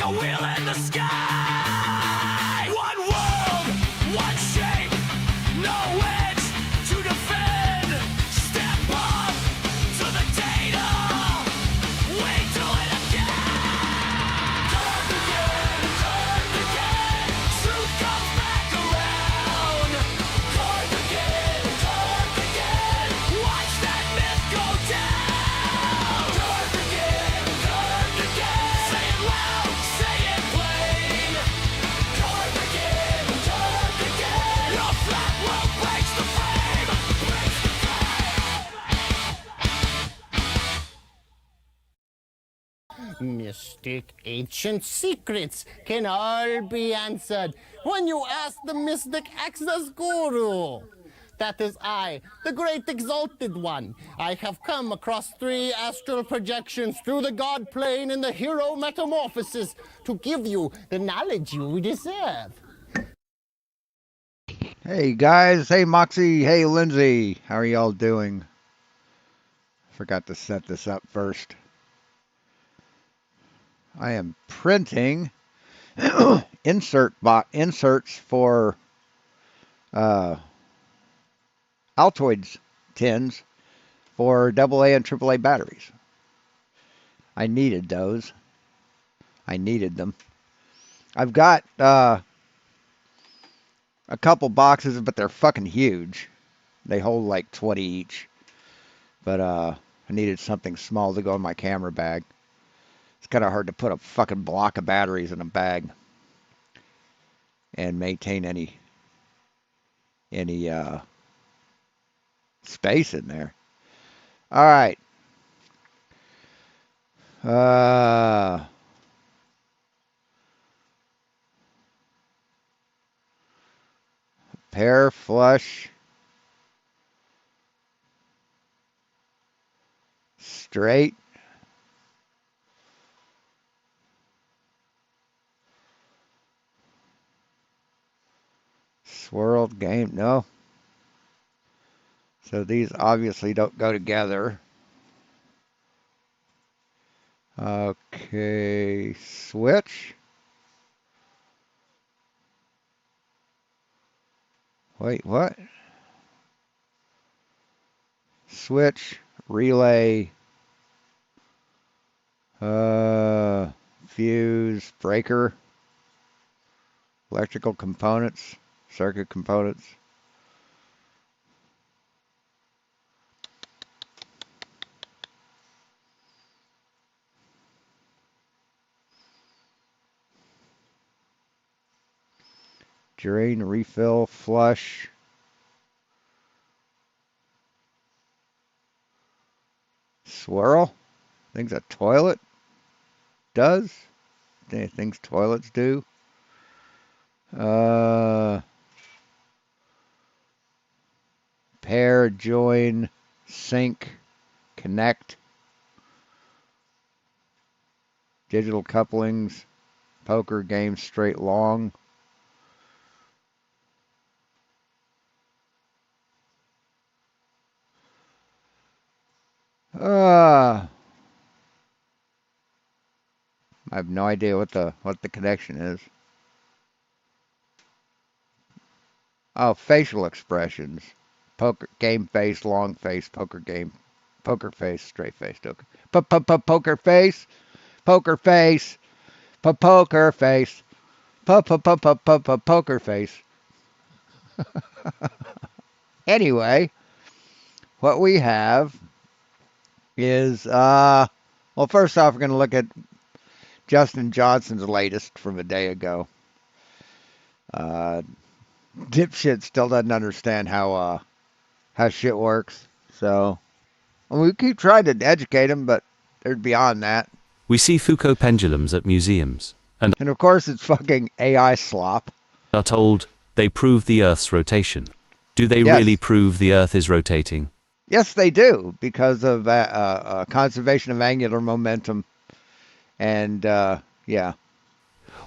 a wheel in the sky. One world, one shape, no edge to defend. Step up to the data. We do it again. Turn again. Truth comes back around. Turn again. Watch that myth go down. Turn again. Say it loud, say it plain. Turn again. Your flat world breaks the frame. Mystic ancient secrets can all be answered when you ask the mystic access guru. That is I, the great exalted one. I have come across 3 astral projections through the god plane and the hero metamorphosis to give you the knowledge you deserve. Hey guys, hey Moxie, hey Lindsay, how are y'all doing? Forgot to set this up first. I am printing inserts for Altoids tins for AA and AAA batteries. I needed those. I needed them. I've got a couple boxes, but they're fucking huge. They hold like 20 each. But I needed something small to go in my camera bag. It's kind of hard to put a fucking block of batteries in a bag and maintain any space in there. All right. Pair flush. Straight. Swirled game. No. So these obviously don't go together. Okay, switch. Wait, what? Switch, relay, fuse, breaker, electrical components, circuit components. Drain, refill, flush. Swirl. Things a toilet does. Things toilets do. Pair, join, sync, connect. Digital couplings. Poker game straight long. I have no idea what the connection is. Oh, facial expressions. Poker game face, long face, poker game, poker face, straight face, poker face, poker face, poker face, poker face. Anyway, what we have is well, first off, we're going to look at Justin Johnson's latest from a day ago. Dipshit still doesn't understand how shit works. So we keep trying to educate him, but they're beyond that. We see Foucault pendulums at museums, and of course it's fucking AI slop. Are told they prove the Earth's rotation. Do they really prove the Earth is rotating? Yes, they do, because of conservation of angular momentum. And, yeah.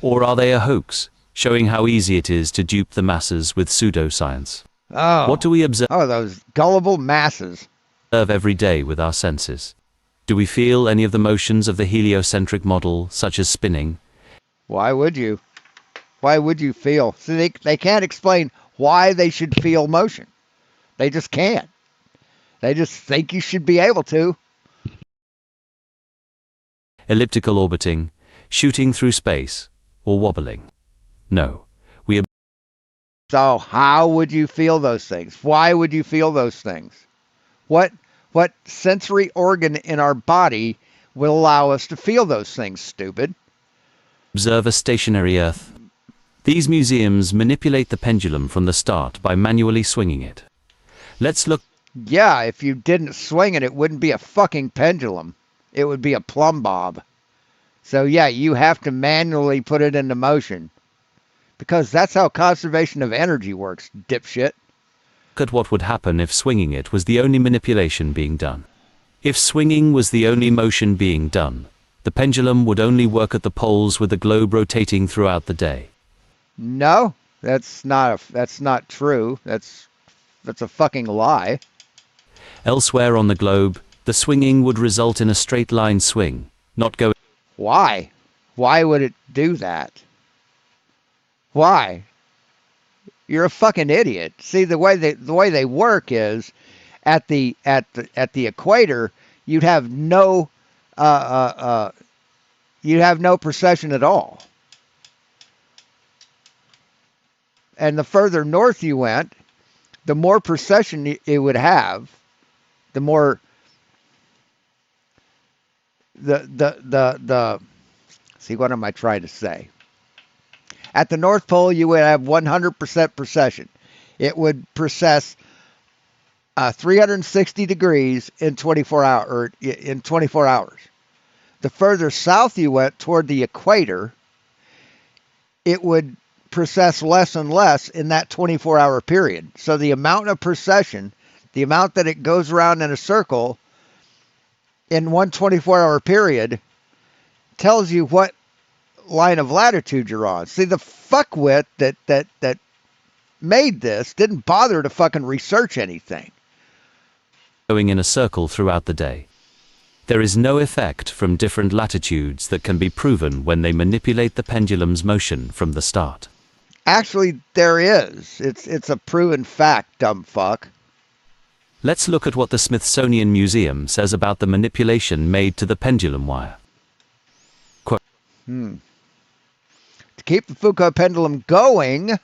Or are they a hoax, showing how easy it is to dupe the masses with pseudoscience? Oh. What do we observe? Oh, those gullible masses. Every day with our senses? Do we feel any of the motions of the heliocentric model, such as spinning? Why would you? Why would you feel? See, they can't explain why they should feel motion. They just can't. They just think you should be able to. Elliptical orbiting, shooting through space, or wobbling. No. We So how would you feel those things? Why would you feel those things? What sensory organ in our body will allow us to feel those things, stupid? observe a stationary Earth. These museums manipulate the pendulum from the start by manually swinging it. Let's look. Yeah, if you didn't swing it, it wouldn't be a fucking pendulum. It would be a plumb bob. So yeah, you have to manually put it into motion. Because that's how conservation of energy works, dipshit. Look at what would happen if swinging it was the only manipulation being done. If swinging was the only motion being done, the pendulum would only work at the poles with the globe rotating throughout the day. No, that's not true. That's a fucking lie. Elsewhere on the globe, the swinging would result in a straight line swing, not going. Why? Why would it do that? Why? You're a fucking idiot. See, the way they work is at the equator, you'd have no precession at all. And the further north you went, the more precession it would have, the more the see, what am I trying to say? At the North Pole, you would have 100% precession. It would precess 360 degrees in 24 hours. The further south you went toward the equator, it would precess less and less in that 24-hour period. So the amount of precession, the amount that it goes around in a circle in one 24-hour period, tells you what line of latitude you're on. See, the fuckwit that made this didn't bother to fucking research anything. Going in a circle throughout the day. There is no effect from different latitudes that can be proven when they manipulate the pendulum's motion from the start. Actually, there is. It's a proven fact, dumb fuck. Let's look at what the Smithsonian Museum says about the manipulation made to the pendulum wire. Quote, To keep the Foucault pendulum going,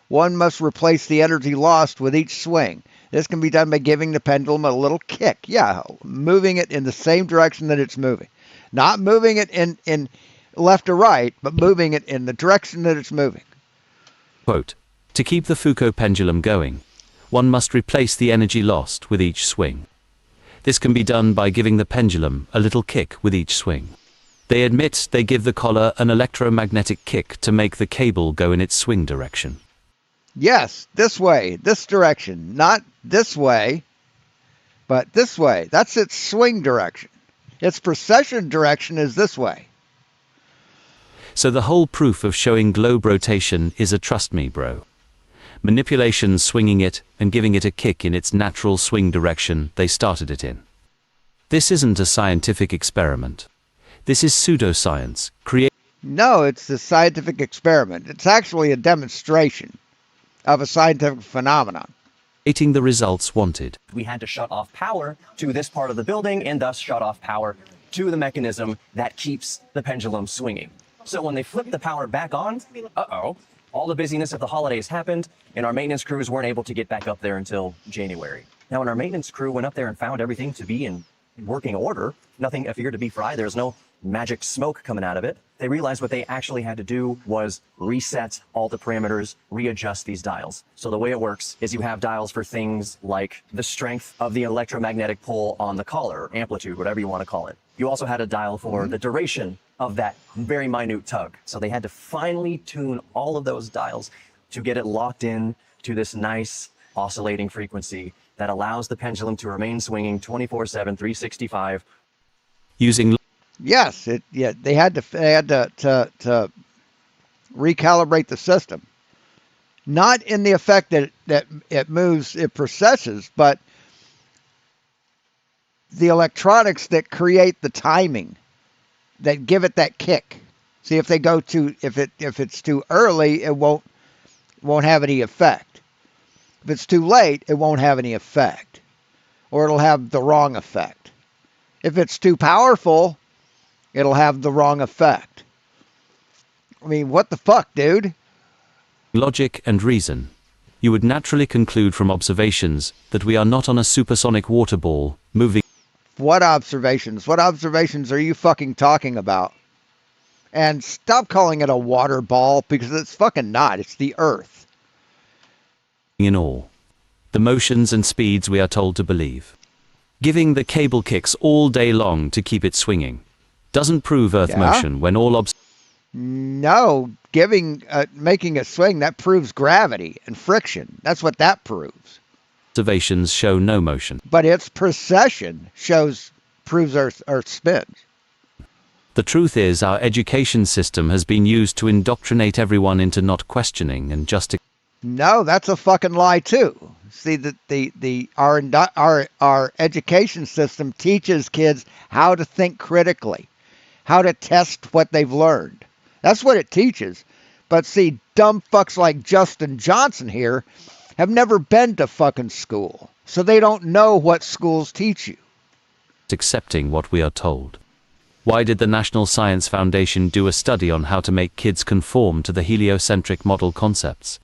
one must replace the energy lost with each swing. This can be done by giving the pendulum a little kick. Yeah, moving it in the same direction that it's moving. Not moving it in left or right, but moving it in the direction that it's moving. quote, to keep the Foucault pendulum going, one must replace the energy lost with each swing. This can be done by giving the pendulum a little kick with each swing. They admit they give the collar an electromagnetic kick to make the cable go in its swing direction. Yes, this way, this direction. Not this way, but this way. That's its swing direction. Its precession direction is this way. So the whole proof of showing globe rotation is a trust me, bro. Manipulation swinging it and giving it a kick in its natural swing direction they started it in. This isn't a scientific experiment. This is pseudoscience, No, it's a scientific experiment. It's actually a demonstration of a scientific phenomenon. creating the results wanted. We had to shut off power to this part of the building and thus shut off power to the mechanism that keeps the pendulum swinging. So when they flipped the power back on, all the busyness of the holidays happened and our maintenance crews weren't able to get back up there until January. Now, when our maintenance crew went up there and found everything to be in working order, nothing appeared to be fried. There's no magic smoke coming out of it. They realized what they actually had to do was reset all the parameters, readjust these dials. So the way it works is you have dials for things like the strength of the electromagnetic pull on the collar, amplitude, whatever you want to call it. You also had a dial for the duration of that very minute tug. So they had to finely tune all of those dials to get it locked in to this nice oscillating frequency that allows the pendulum to remain swinging 24/7, 365. Using Yes, they had to recalibrate the system. Not in the effect that it moves, it processes, but the electronics that create the timing, that give it that kick. See, if they go too, if it's too early, it won't have any effect. If it's too late, it won't have any effect, or it'll have the wrong effect. If it's too powerful, it'll have the wrong effect. I mean, what the fuck, dude? Logic and reason. You would naturally conclude from observations that we are not on a supersonic water ball, moving What observations? What observations are you fucking talking about? And stop calling it a water ball, because it's fucking not. It's the Earth. in all the motions and speeds we are told to believe. Giving the cable kicks all day long to keep it swinging doesn't prove Earth Yeah? motion when all No, making it swing, that proves gravity and friction. That's what that proves. observations show no motion. But its precession proves Earth spins. The truth is our education system has been used to indoctrinate everyone into not questioning and just No, that's a fucking lie too. See, our education system teaches kids how to think critically, how to test what they've learned. That's what it teaches. But see, dumb fucks like Justin Johnson here have never been to fucking school, so they don't know what schools teach you. accepting what we are told. Why did the National Science Foundation do a study on how to make kids conform to the heliocentric model concepts?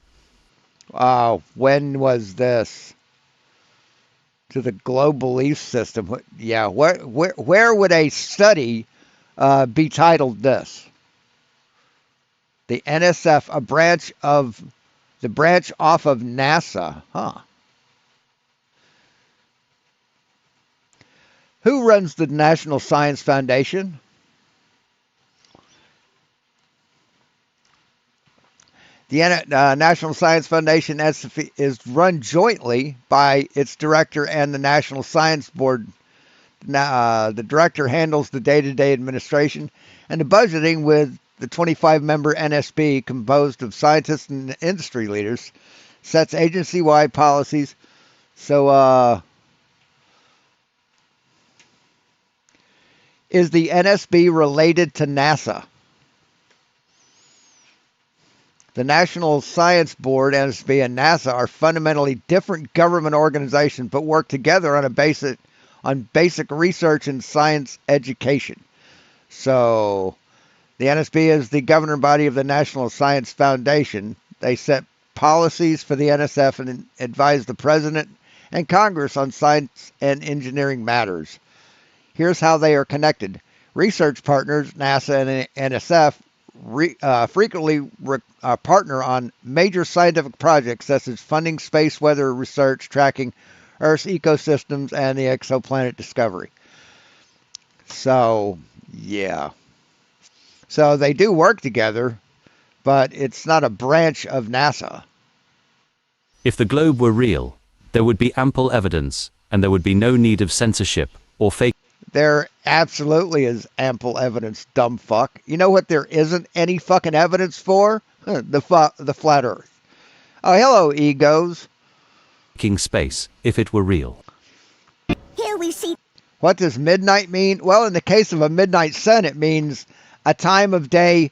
When was this? To the globe belief system. Yeah, where would a study be titled this? The NSF, the branch off of NASA. Huh. Who runs the National Science Foundation? The National Science Foundation is run jointly by its director and the National Science Board. The director handles the day-to-day administration and the budgeting, with the 25-member NSB, composed of scientists and industry leaders, sets agency-wide policies. So, is the NSB related to NASA? The National Science Board, NSB, and NASA are fundamentally different government organizations, but work together on basic research and science education. So, the NSB is the governing body of the National Science Foundation. They set policies for the NSF and advise the President and Congress on science and engineering matters. Here's how they are connected. Research partners, NASA and NSF, frequently partner on major scientific projects such as funding space weather research, tracking Earth's ecosystems, and the exoplanet discovery. So, yeah. So they do work together, but it's not a branch of NASA. If the globe were real, there would be ample evidence, and there would be no need of censorship or fake. There absolutely is ample evidence, dumb fuck. You know what there isn't any fucking evidence for? The flat Earth. Oh, hello, egos. Making space, if it were real. Here we see. What does midnight mean? Well, in the case of a midnight sun, it means a time of day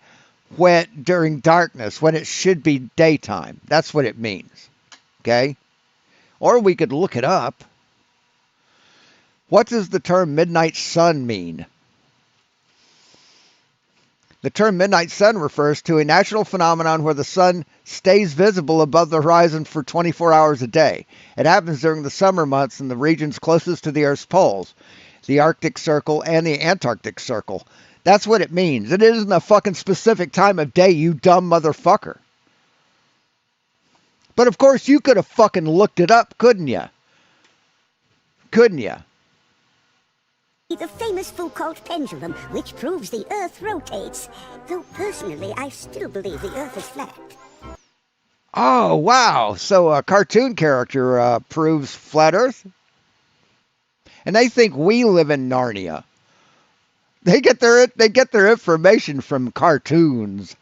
during darkness, when it should be daytime. That's what it means. Okay? Or we could look it up. What does the term midnight sun mean? The term midnight sun refers to a natural phenomenon where the sun stays visible above the horizon for 24 hours a day. It happens during the summer months in the regions closest to the Earth's poles, the Arctic Circle and the Antarctic Circle. That's what it means. It isn't a fucking specific time of day, you dumb motherfucker. But of course you could have fucking looked it up, couldn't you? Couldn't you? The famous Foucault pendulum, which proves the Earth rotates. Though personally, I still believe the Earth is flat. Oh, wow. So a cartoon character proves flat Earth? And they think we live in Narnia. They get their information from cartoons.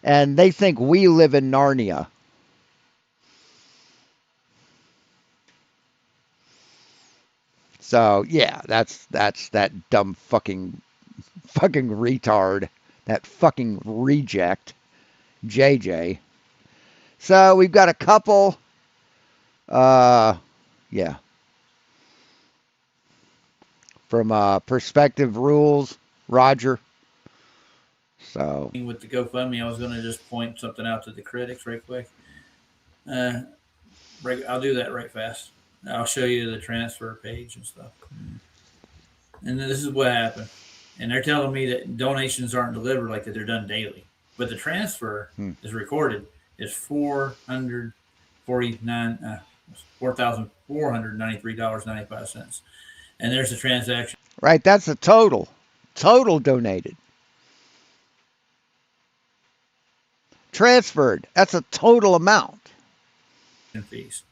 And they think we live in Narnia. So, yeah, that's that dumb fucking retard. That fucking reject, JJ. So we've got a couple. Yeah. From Perspective Rules, Roger. So With the GoFundMe, I was going to just point something out to the critics right quick. I'll do that right fast. I'll show you the transfer page and stuff. And then this is what happened. And they're telling me that donations aren't delivered like that; they're done daily. But the transfer is recorded is $4,493.95, and there's the transaction right, that's a total donated. Transferred, that's a total amount. fees.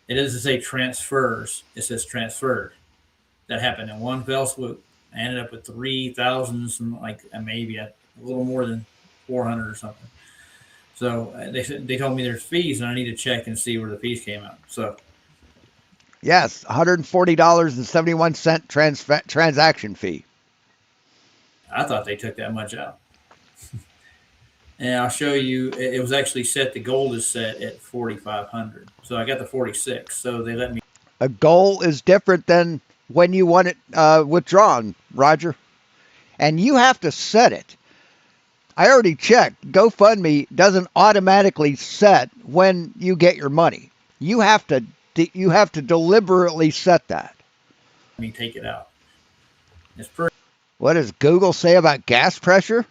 It doesn't say transfers; it says transferred. That happened in one fell swoop. I ended up with 3,000, some like maybe a little more than 400 or something. So they told me there's fees, and I need to check and see where the fees came out. So yes, $140.71 transaction fee. I thought they took that much out. And I'll show you. It was actually set. The gold is set at 4,500. So I got the 46. So they let me. A goal is different than when you want it withdrawn, Roger. And you have to set it. I already checked. GoFundMe doesn't automatically set when you get your money. You have to deliberately set that. Let me take it out. It's pretty. What does Google say about gas pressure?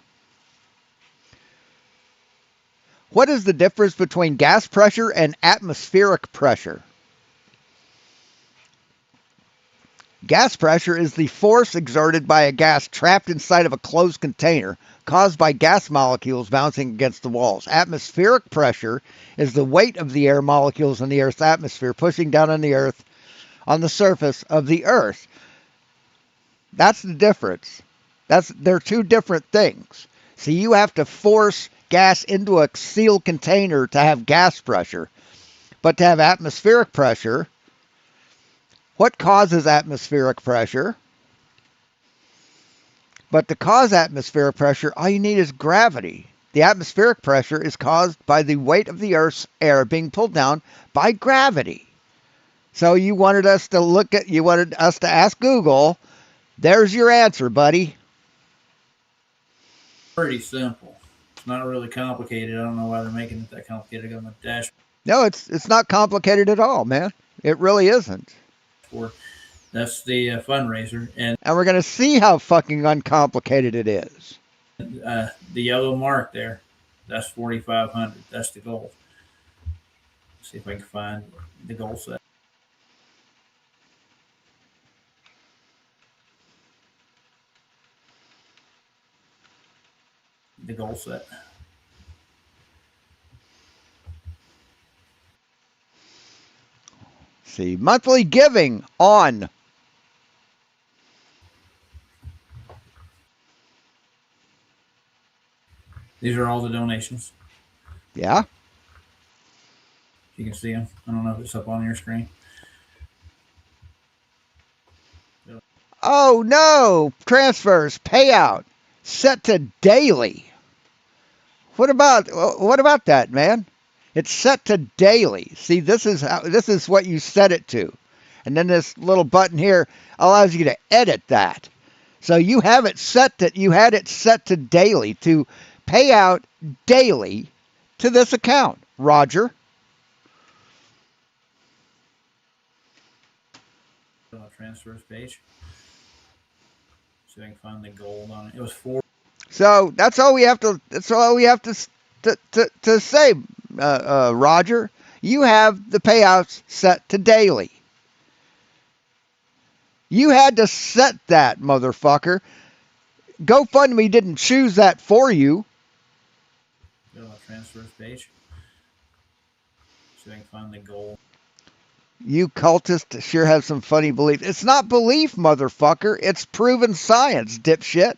What is the difference between gas pressure and atmospheric pressure? Gas pressure is the force exerted by a gas trapped inside of a closed container, caused by gas molecules bouncing against the walls. Atmospheric pressure is the weight of the air molecules in the Earth's atmosphere pushing down on the Earth, on the surface of the Earth. That's the difference. They're two different things. So you have to force gas into a sealed container to have gas pressure. But to have atmospheric pressure, what causes atmospheric pressure? But to cause atmospheric pressure, all you need is gravity. The atmospheric pressure is caused by the weight of the Earth's air being pulled down by gravity. So you wanted us to ask Google. There's your answer, buddy. Pretty simple. It's not really complicated. I don't know why they're making it that complicated. I got my dashboard. No, it's not complicated at all, man. It really isn't. That's the fundraiser, and we're going to see how fucking uncomplicated it is. The yellow mark there, that's 4,500. That's the goal. Let's see if I can find the goal set. The goal set. See, monthly giving on. These are all the donations. Yeah. You can see them. I don't know if it's up on your screen. Oh no! Transfers, payout, set to daily. What about that, man? It's set to daily. See, this is what you set it to. And then this little button here allows you to edit that. So you had it set to daily, to pay out daily to this account. Roger. Transfers page. See if I can find the gold on it. It was 4. So that's all we have to say, Roger. You have the payouts set to daily. You had to set that, motherfucker. GoFundMe didn't choose that for you. Go to the transfers page. See if I can find the gold. You cultists sure have some funny beliefs. It's not belief, motherfucker. It's proven science, dipshit.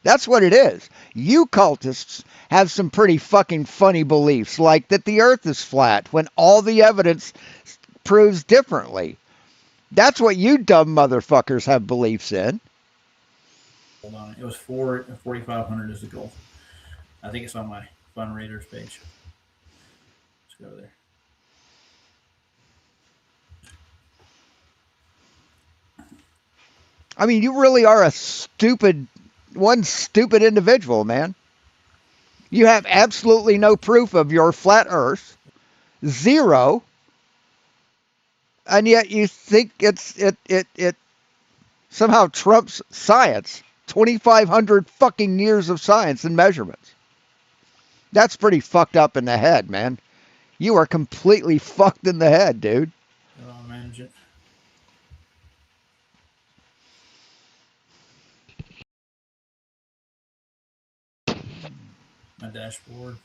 That's what it is. You cultists have some pretty fucking funny beliefs, like that the earth is flat, when all the evidence proves differently. That's what you dumb motherfuckers have beliefs in. gold on it. It was 4,500 is the gold. I think it's on my Fun Raiders page. Let's go there. I mean, you really are one stupid individual, man. You have absolutely no proof of your flat Earth, zero, and yet you think it somehow trumps science. 2,500 fucking years of science and measurements. That's pretty fucked up in the head, man. You are completely fucked in the head, dude. I'll manage it. My dashboard.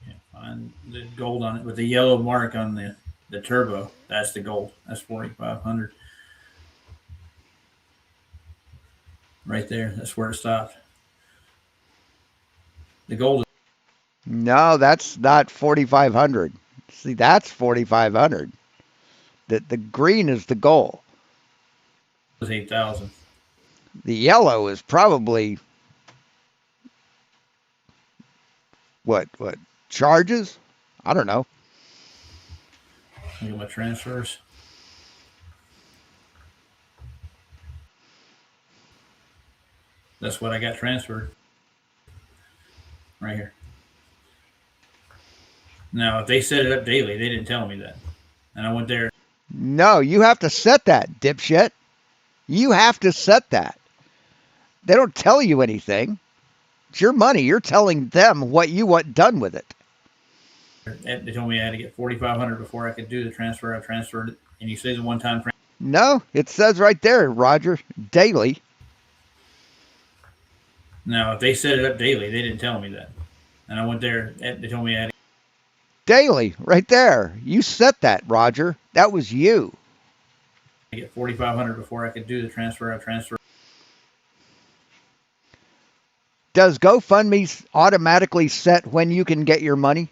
Can't find the gold on it with the yellow mark on the turbo. That's the gold. That's 4,500. Right there. That's where it stopped. The gold No, that's not 4,500. See, that's 4,500. The green is the goal. was 8,000. The yellow is probably what charges? I don't know. Look at my transfers. That's what I got transferred. Right here. Now, if they set it up daily, they didn't tell me that. And I went there. No, you have to set that, dipshit. You have to set that. They don't tell you anything. It's your money. You're telling them what you want done with it. They told me I had to get 4,500 before I could do the transfer. I transferred it, and you say it's a one-time transfer. No, it says right there, Roger, daily. Now, if they set it up daily, they didn't tell me that. And I went there. They told me I had to Daily, right there. You set that, Roger. That was you. get 4,500 before I could do the transfer. I transferred. Does GoFundMe automatically set when you can get your money?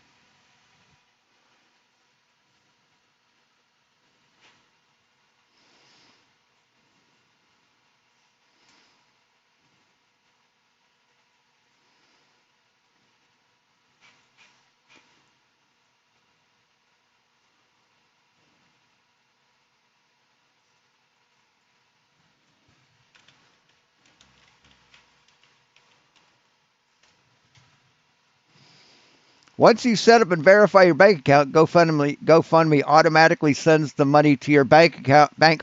Once you set up and verify your bank account, GoFundMe automatically sends the money to your bank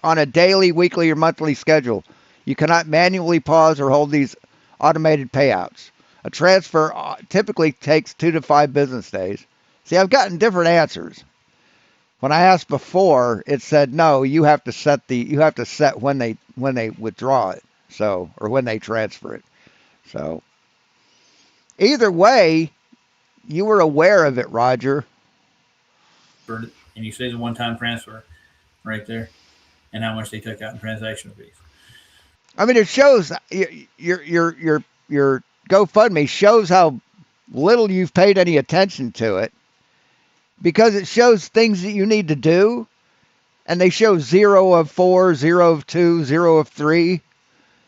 on a daily, weekly, or monthly schedule. You cannot manually pause or hold these automated payouts. A transfer typically takes 2 to 5 business days. See, I've gotten different answers. When I asked before, it said no. You have to set when they withdraw it, so or when they transfer it. So either way, you were aware of it, Roger. And you say it's a one-time transfer right there, and how much they took out in transaction fees. I mean, it shows your GoFundMe shows how little you've paid any attention to it, because it shows things that you need to do, and they show 0 of 4, 0 of 2, 0 of 3.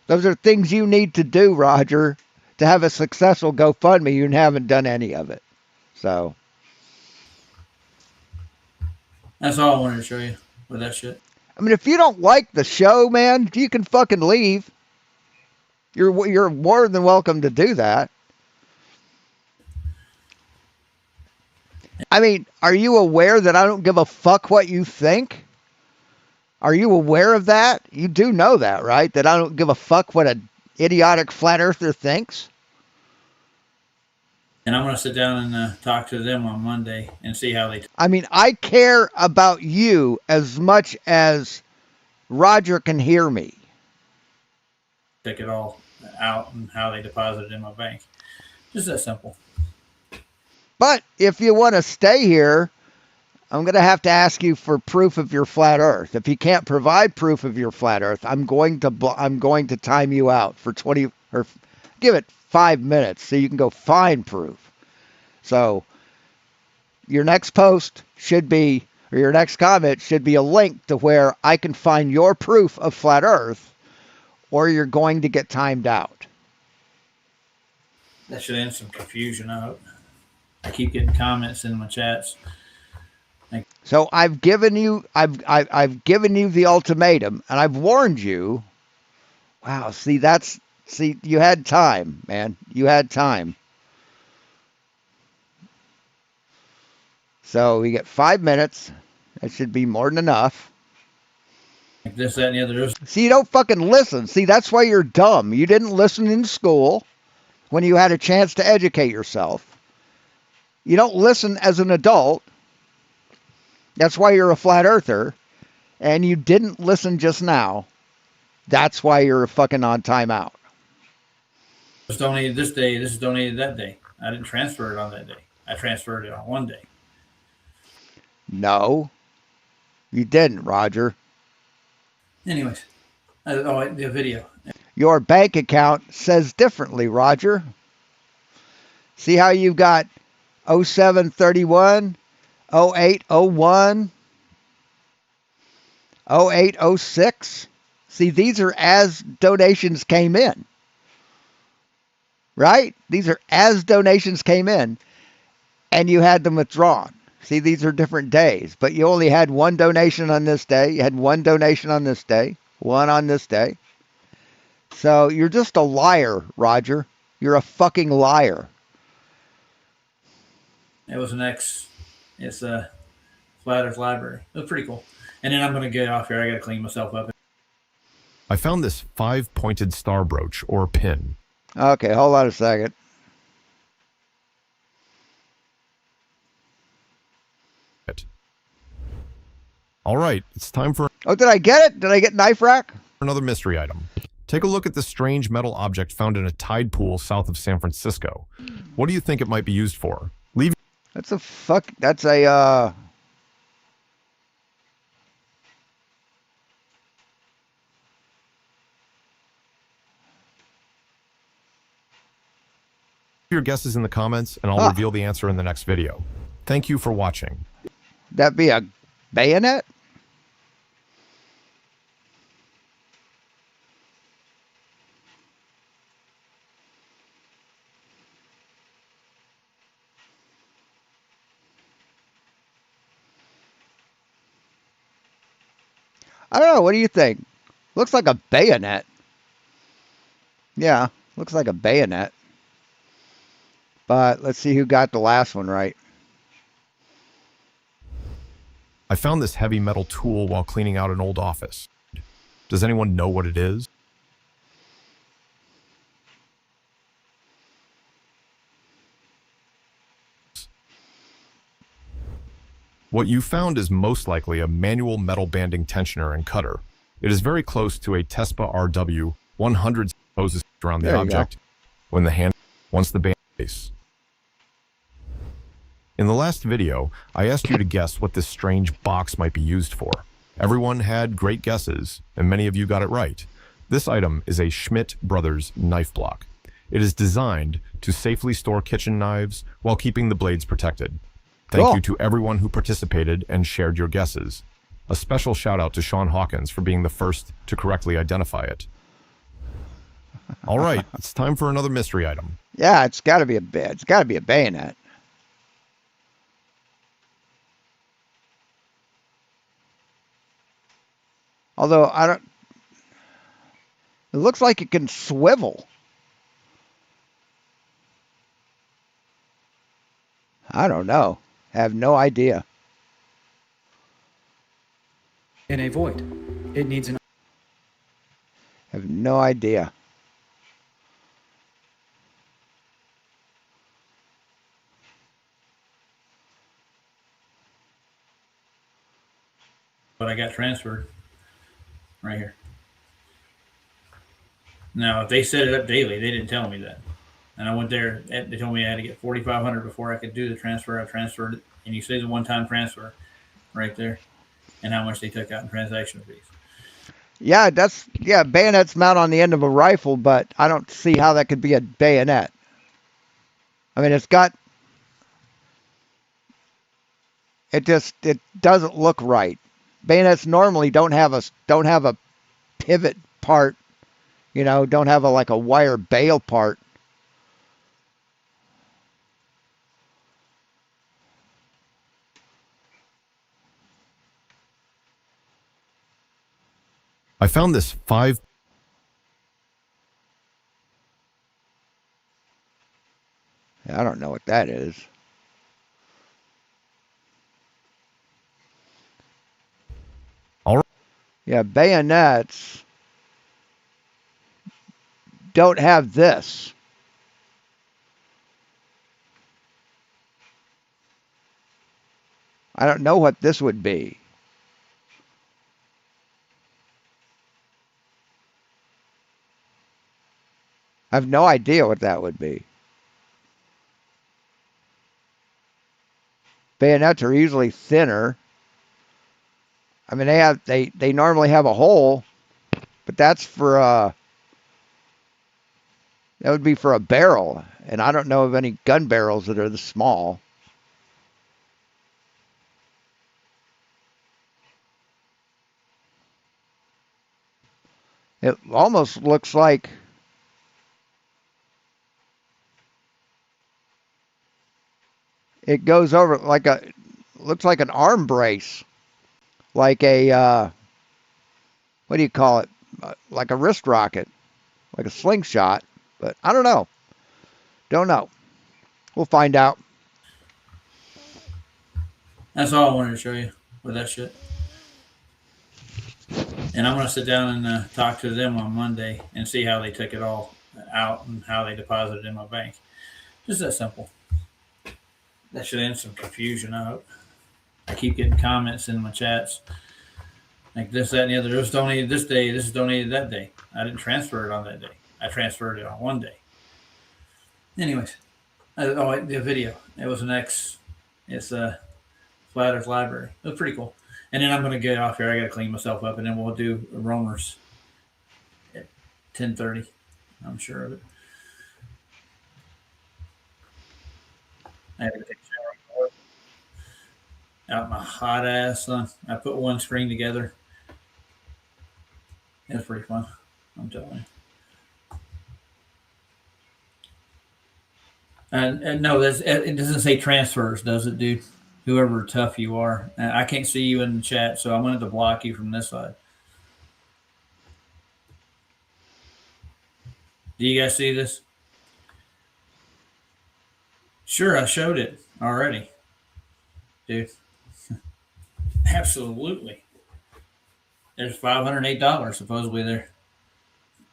Those are things you need to do, Roger, to have a successful GoFundMe. You haven't done any of it. So that's all I wanted to show you with that shit. I mean, if you don't like the show, man, you can fucking leave. You're more than welcome to do that. I mean, are you aware that I don't give a fuck what you think? Are you aware of that? You do know that, right? That I don't give a fuck what an idiotic flat earther thinks? And I'm going to sit down and talk to them on Monday and see how they I mean, I care about you as much as Roger can hear me. take it all out and how they deposit it in my bank. Just that simple. But if you want to stay here, I'm going to have to ask you for proof of your flat Earth. If you can't provide proof of your flat Earth, I'm going to time you out for 20 or give it 5 minutes so you can go find proof. So your next post should be, or your next comment should be a link to where I can find your proof of flat Earth, or you're going to get timed out. That should end some confusion. I keep getting comments in my chats. So I've given you the ultimatum, and I've warned you. Wow, see, you had time, man. You had time. So we get 5 minutes. That should be more than enough. Like this, that, and the other. See, you don't fucking listen. See, that's why you're dumb. You didn't listen in school when you had a chance to educate yourself. You don't listen as an adult. That's why you're a flat earther. And you didn't listen just now. That's why you're fucking on timeout. This donated this day. This is donated that day. I didn't transfer it on that day. I transferred it on one day. No, you didn't, Roger. Anyways, the video. Your bank account says differently, Roger. See how you've got 0731, 0801, 0806? See, these are as donations came in. Right? These are as donations came in, and you had them withdrawn. See, these are different days, but you only had one donation on this day. You had one donation on this day, one on this day. So you're just a liar, Roger. You're a fucking liar. It was it's a Flat Earth Library. It was pretty cool. And then I'm going to get off here. I got to clean myself up. I found this 5-pointed star brooch or pin. Okay, hold on a second. All right, it's time for Oh, did I get it? Did I get knife rack? another mystery item. Take a look at this strange metal object found in a tide pool south of San Francisco. What do you think it might be used for? Leave That's a your guesses in the comments, and I'll reveal the answer in the next video. Thank you for watching. that be a bayonet? I don't know. What do you think? Looks like a bayonet. Yeah, looks like a bayonet. But let's see who got the last one right. I found this heavy metal tool while cleaning out an old office. Does anyone know what it is? What you found is most likely a manual metal banding tensioner and cutter. It is very close to a TESPA RW 100 poses around the object when the hand wants the band base. In the last video, I asked you to guess what this strange box might be used for. Everyone had great guesses, and many of you got it right. This item is a Schmidt Brothers knife block. It is designed to safely store kitchen knives while keeping the blades protected. Thank you to everyone who participated and shared your guesses. A special shout out to Sean Hawkins for being the first to correctly identify it. All right, it's time for another mystery item. Yeah, it's got to be a bayonet. Although it looks like it can swivel. I don't know. I have no idea. In a void. It needs an... I have no idea. But I got transferred right here. Now, if they set it up daily, they didn't tell me that. And I went there. They told me I had to get $4,500 before I could do the transfer. I transferred it, and you say it's a one-time transfer. right there, and how much they took out in transaction fees. Yeah, bayonets mount on the end of a rifle, but I don't see how that could be a bayonet. I mean, it doesn't look right. Bayonets normally don't have a pivot part, don't have like a wire bail part. I found this 5. I don't know what that is. All right. Yeah, bayonets don't have this. I don't know what this would be. I have no idea what that would be. Bayonets are usually thinner. I mean, they normally have a hole, but that would be for a barrel, and I don't know of any gun barrels that are this small. It almost looks like it goes over looks like an arm brace, like a what do you call it? Like a wrist rocket, like a slingshot. But I don't know. Don't know. We'll find out. That's all I wanted to show you with that shit. And I'm gonna sit down and talk to them on Monday and see how they took it all out and how they deposited it in my bank. Just that simple. That should end some confusion. I hope. I keep getting comments in my chats like this, that, and the other. This was donated this day. This is donated that day. I didn't transfer it on that day. I transferred it on one day. Anyways, the video. It was an X. It's a Flat Earth Library. It was pretty cool. And then I'm going to get off here. I got to clean myself up, and then we'll do roamers at 10:30. I'm sure of it. I had to take a shower out my hot ass sun. I put one screen together. It was pretty fun. I'm telling you. And no, it doesn't say transfers, does it, dude? Whoever tough you are. And I can't see you in the chat, so I'm going to block you from this side. Do you guys see this? Sure, I showed it already. Dude. Absolutely. There's $508 supposedly there.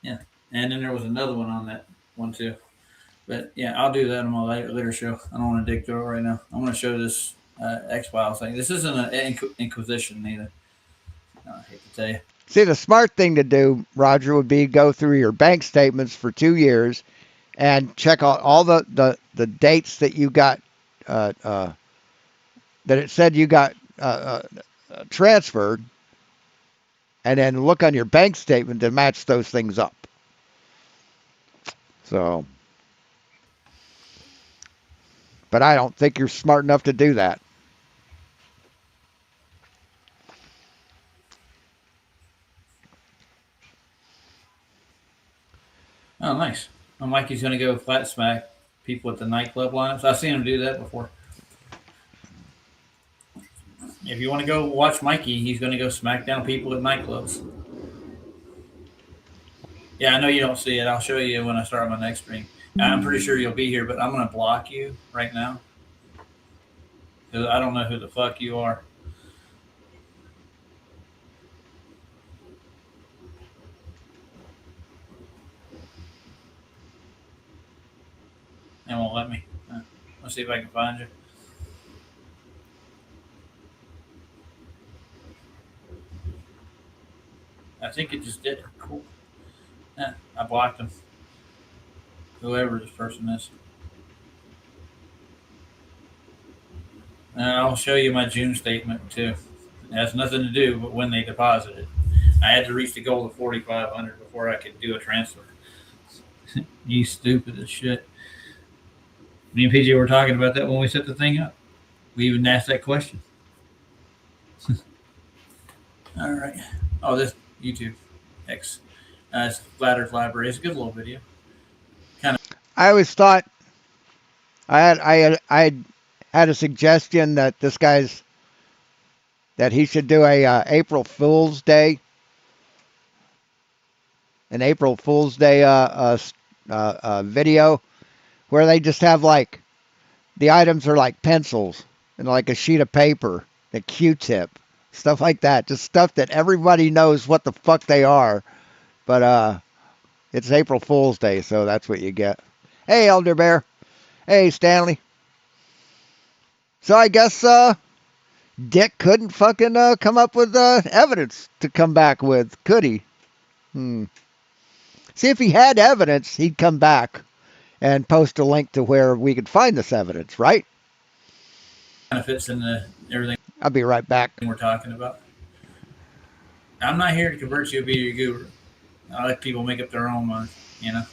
Yeah. And then there was another one on that one too. But yeah, I'll do that on my later show. I don't want to dig through it right now. I'm going to show this X-Files thing. This isn't an Inquisition either. I hate to tell you. See, the smart thing to do, Roger, would be go through your bank statements for 2 years and check out all the dates that you got, that it said you got transferred, and then look on your bank statement to match those things up. So, but I don't think you're smart enough to do that. Oh, nice. Mikey's going to go flat smack people at the nightclub lineups. I've seen him do that before. If you want to go watch Mikey, he's going to go smack down people at nightclubs. Yeah, I know you don't see it. I'll show you when I start my next stream. I'm pretty sure you'll be here, but I'm going to block you right now because I don't know who the fuck you are. It won't let me. Let's see if I can find you. I think it just did. Cool. Yeah, I blocked him. Whoever this person is. And I'll show you my June statement too. It has nothing to do with when they deposited. I had to reach the goal of 4,500 before I could do a transfer. You stupid as shit. Me and PJ were talking about that when we set the thing up. We even asked that question. All right. Oh, this YouTube X. It's Flat Earth Library. It's a good little video. I always thought I had a suggestion that this guy's that he should do a April Fool's Day, video where they just have like the items are like pencils and like a sheet of paper, a Q-tip, stuff like that. Just stuff that everybody knows what the fuck they are. But it's April Fool's Day, so that's what you get. Hey, Elder Bear. Hey, Stanley. So I guess Dick couldn't fucking come up with evidence to come back with, could he? See, if he had evidence, he'd come back and post a link to where we could find this evidence, right? Kind of fits into everything I'll be right back. we're talking about. I'm not here to convert you to be your guru. I let people make up their own mind, you know.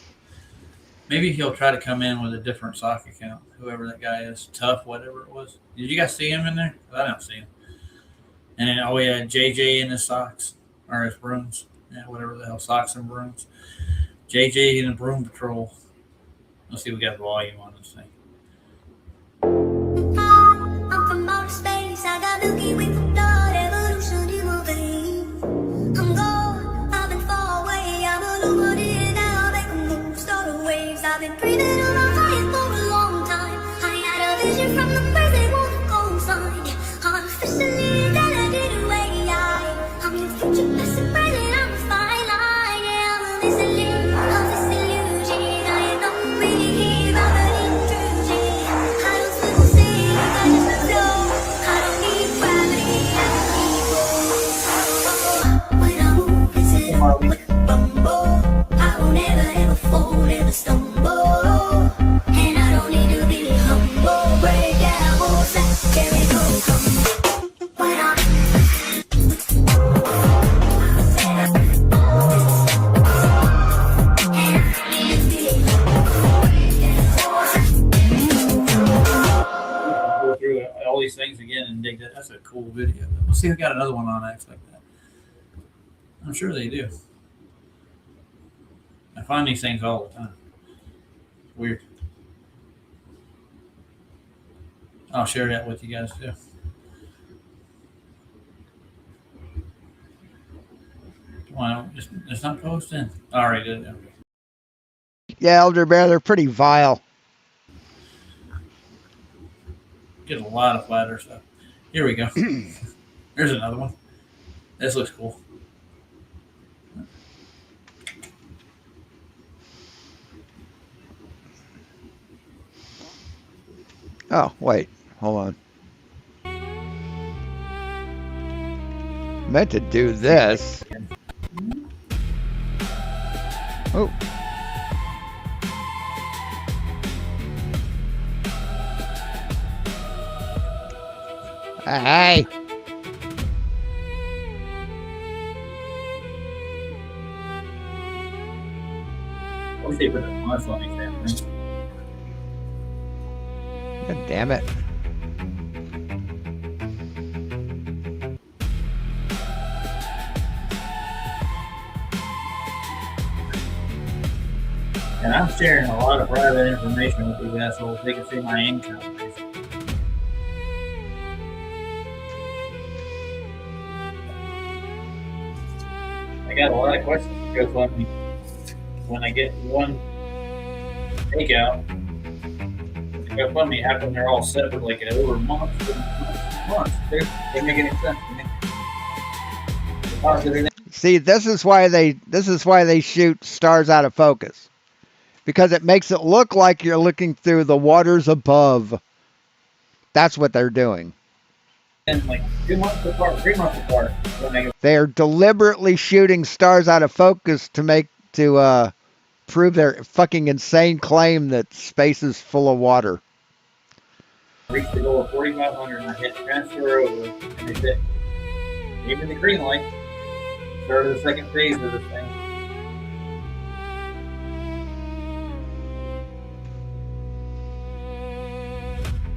Maybe he'll try to come in with a different sock account, whoever that guy is, Tough, whatever it was. Did you guys see him in there? I don't see him. And then, oh yeah, JJ in his socks, or his brooms. Yeah, whatever the hell, socks and brooms. JJ in the broom patrol. Let's see if we got volume on this thing. I'm from outer space, I got Milky Way for blood, evolution in my veins. I'm gone, I've been far away, I'm illuminated now, I make a move, start the waves. I've been breathing on a high for a long time. I had a vision from the birds, they won't go inside. I'm officially delegated away. I'm your future, past and present, I'm a fine line. Yeah, I'm a listening of this illusion. I am not really here, I'm an intrusion. I don't swim or sing, I just flow. I don't need gravity, I don't need room. When I move, it's it all with a bumble. I won't ever, ever fall, never stumble. And I don't need to be humble. Break down walls that carry go come. When I'm Go through all these things again and dig that. That's a cool video. Let's see if we got another one on X like that. I'm sure they do. I find these things all the time. Weird. I'll share that with you guys too. Why don't it's not posting? All right, good. Okay. Yeah, Elder Bear, they're pretty vile. Get a lot of flat earth stuff. Here we go. Here's another one. This looks cool. Oh, wait. Hold on. Meant to do this. Oh. Hey. Let's see if it's a funny family. God damn it. And I'm sharing a lot of private information with you guys so they can see my income. I got a lot of questions to go fund me when I get one takeout. Go fund me, how come they're all separate like over months and months? They make any sense to me. See, this is why they shoot stars out of focus. Because it makes it look like you're looking through the waters above. That's what they're doing. And like 2 months apart, 3 months apart. They're deliberately shooting stars out of focus to prove their fucking insane claim that space is full of water. reached the goal of 4,500 and I hit transfer over, and they said, gave me the green light. Started the second phase of this thing.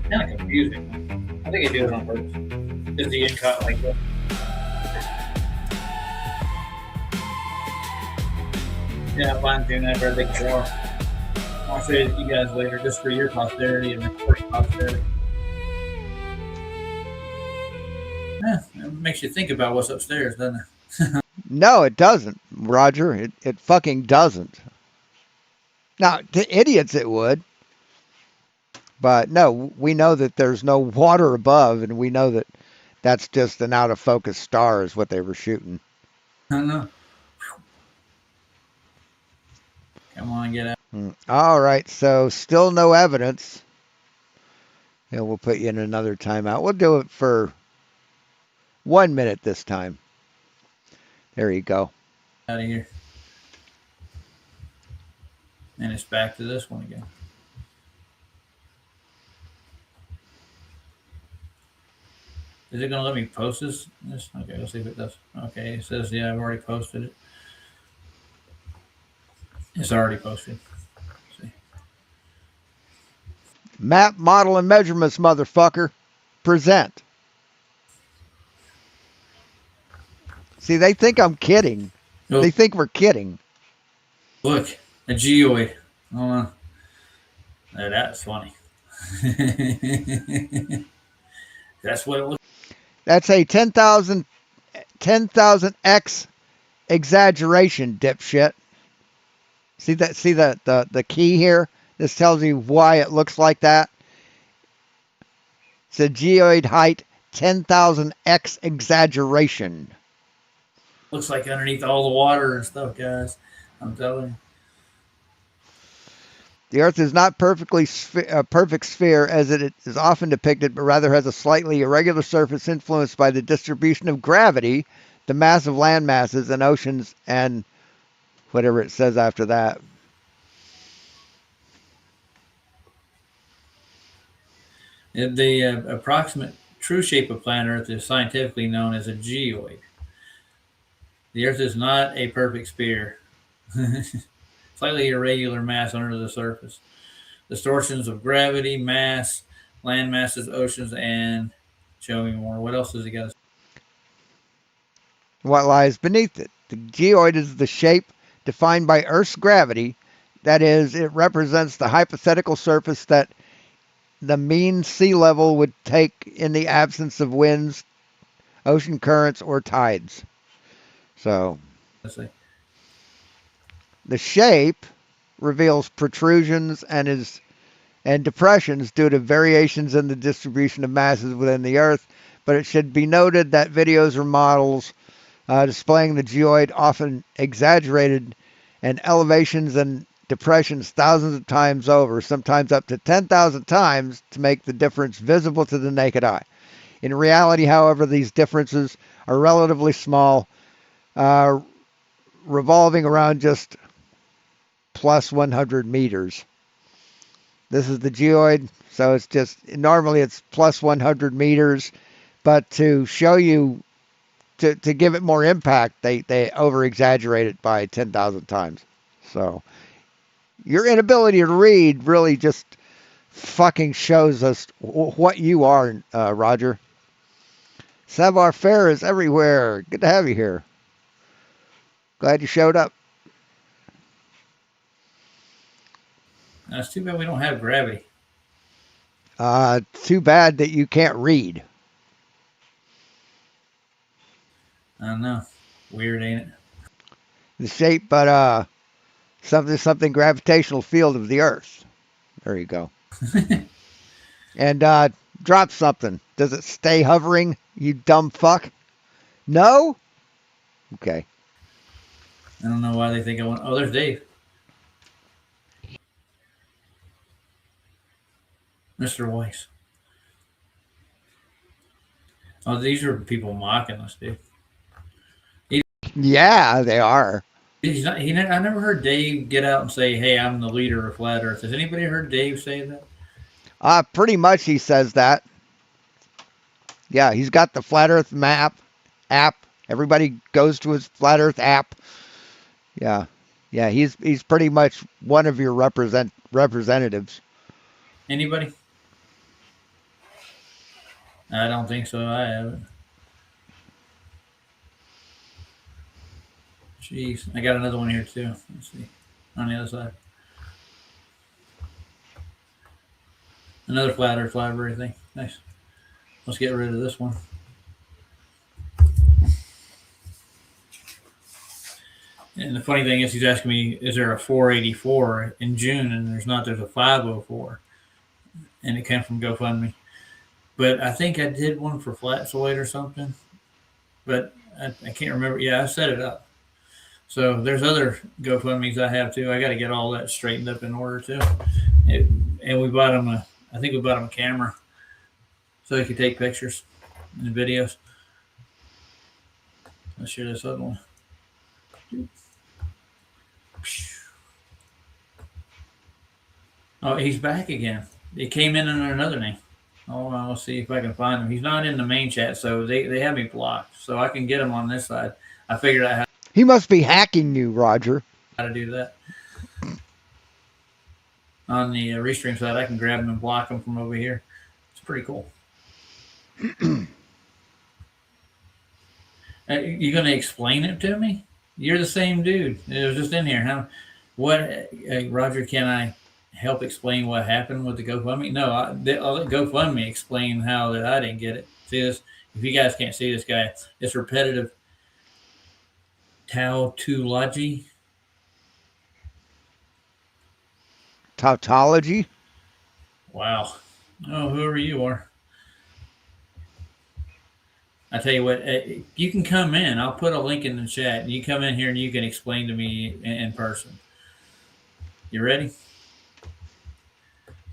Kind of confusing. I think I do it on purpose. Just to get caught like that. Yeah, fine tune that for a big shower. I'll show you guys later, just for your posterity and recording posterity. Yeah, it makes you think about what's upstairs, doesn't it? No, it doesn't, Roger. It fucking doesn't. Now, to idiots it would. But no, we know that there's no water above, and we know that that's just an out of focus star is what they were shooting. I don't know. Come on, get out. All right, so still no evidence. Yeah, we'll put you in another timeout. We'll do it for 1 minute this time. There you go. Out of here. And it's back to this one again. Is it going to let me post this? Okay, let's see if it does. Okay, it says, yeah, I've already posted it. It's already posted. Let's see. Map, model, and measurements, motherfucker. Present. See, they think I'm kidding. Oh. They think we're kidding. Look, a geoid. Hold on. Now, that's funny. That's what it looks. That's a 10,000x exaggeration, dipshit. See that? See the key here? This tells you why it looks like that. It's a geoid height 10,000x exaggeration. Looks like underneath all the water and stuff, guys. I'm telling you. The Earth is not a perfect sphere as it is often depicted, but rather has a slightly irregular surface influenced by the distribution of gravity, the massive land masses and oceans, and whatever it says after that. The approximate true shape of planet Earth is scientifically known as a geoid. The Earth is not a perfect sphere. Slightly irregular mass under the surface. Distortions of gravity, mass, land masses, oceans, and show me more. What else does he got? What lies beneath it? The geoid is the shape defined by Earth's gravity. That is, it represents the hypothetical surface that the mean sea level would take in the absence of winds, ocean currents, or tides. So, Let's see. the shape reveals protrusions and depressions due to variations in the distribution of masses within the Earth, but it should be noted that videos or models displaying the geoid often exaggerated and elevations and depressions thousands of times over, sometimes up to 10,000 times, to make the difference visible to the naked eye. In reality, however, these differences are relatively small, revolving around just plus 100 meters. This is the geoid, so it's just, normally it's plus 100 meters, but to show you, to give it more impact, they over-exaggerate it by 10,000 times. So your inability to read really just fucking shows us what you are, Roger. Savoir faire is everywhere. Good to have you here. Glad you showed up. It's too bad we don't have gravity. Too bad that you can't read. I don't know. Weird, ain't it? The shape, but something gravitational field of the Earth. There you go. And drop something. Does it stay hovering, you dumb fuck? No? Okay. I don't know why they think I want. Oh, there's Dave. Mr. Weiss. Oh, these are people mocking us, dude. Yeah, they are. He's not. I never heard Dave get out and say, "Hey, I'm the leader of Flat Earth." Has anybody heard Dave say that? Pretty much he says that. Yeah, he's got the Flat Earth map app. Everybody goes to his Flat Earth app. Yeah. Yeah, he's pretty much one of your representatives. Anybody? I don't think so. I haven't. Jeez, I got another one here too. Let's see, on the other side. Another Flat Earth library thing. Nice. Let's get rid of this one. And the funny thing is, he's asking me, is there a 484 in June? And there's not. There's a 504, and it came from GoFundMe. But I think I did one for Flatzoid or something. But I can't remember. Yeah, I set it up. So there's other GoFundMes I have too. I got to get all that straightened up in order too. And we bought him I think we bought him a camera so he could take pictures and videos. Let's share this other one. Oh, he's back again. He came in under another name. Oh, I'll see if I can find him. He's not in the main chat, so they have me blocked. So I can get him on this side. I figured out He must be hacking you, Roger. how to do that. On the Restream side, I can grab him and block him from over here. It's pretty cool. You going to explain it to me? You're the same dude. It was just in here. Roger, can I help explain what happened with the GoFundMe? No, I'll let GoFundMe explain how that I didn't get it. See this? If you guys can't see this guy, it's repetitive tautology. Tautology? Wow. Oh, whoever you are. I tell you what, you can come in. I'll put a link in the chat. You come in here and you can explain to me in person. You ready?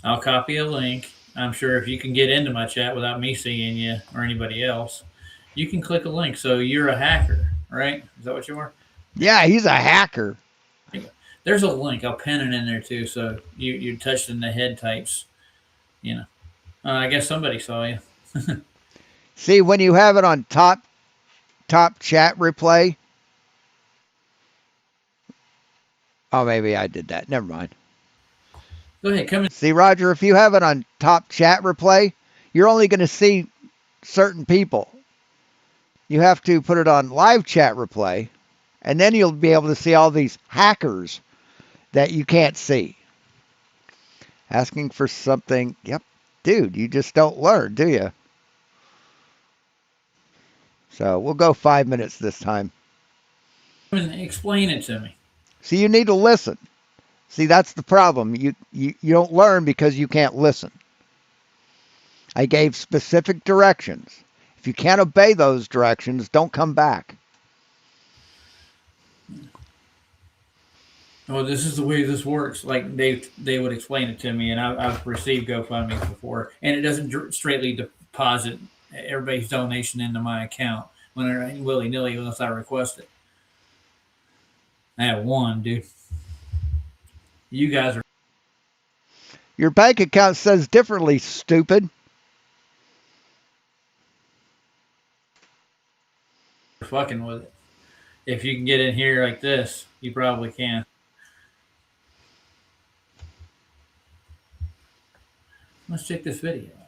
I'll copy a link. I'm sure if you can get into my chat without me seeing you or anybody else, you can click a link. So you're a hacker, right? Is that what you are? Yeah, he's a hacker. There's a link. I'll pin it in there too. So you touched in the head types. You know, I guess somebody saw you. See, when you have it on top chat replay. Oh, maybe I did that. Never mind. Go ahead, come in. See, Roger, if you have it on top chat replay, you're only going to see certain people. You have to put it on live chat replay, and then you'll be able to see all these hackers that you can't see. Asking for something. Yep. Dude, you just don't learn, do you? So we'll go 5 minutes this time. Explain it to me. See, you need to listen. See, that's the problem. You don't learn because you can't listen. I gave specific directions. If you can't obey those directions, don't come back. Well, this is the way this works. Like they would explain it to me, and I've received GoFundMe before, and it doesn't straightly deposit everybody's donation into my account when they're willy-nilly unless I request it. I have one, dude. You guys are... Your bank account says differently, stupid. Fucking with it. If you can get in here like this, you probably can. Let's check this video out.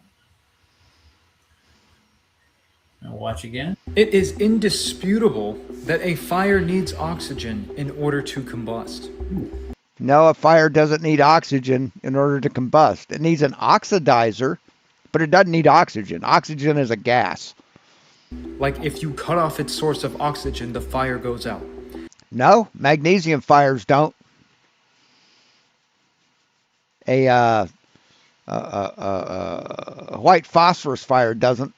Now watch again. It is indisputable that a fire needs oxygen in order to combust. No, a fire doesn't need oxygen in order to combust. It needs an oxidizer, but it doesn't need oxygen. Oxygen is a gas. Like if you cut off its source of oxygen, the fire goes out. No, magnesium fires don't. A white phosphorus fire doesn't.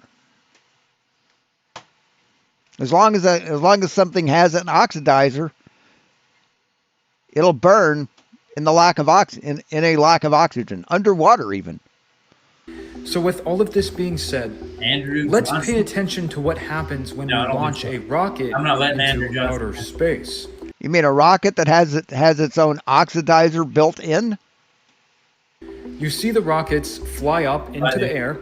As long as something has an oxidizer, it'll burn in the lack of in a lack of oxygen, underwater even. So with all of this being said, Andrew, let's pay attention to what happens when we launch a rocket into outer space. You mean a rocket that has its own oxidizer built in? You see the rockets fly up into the air,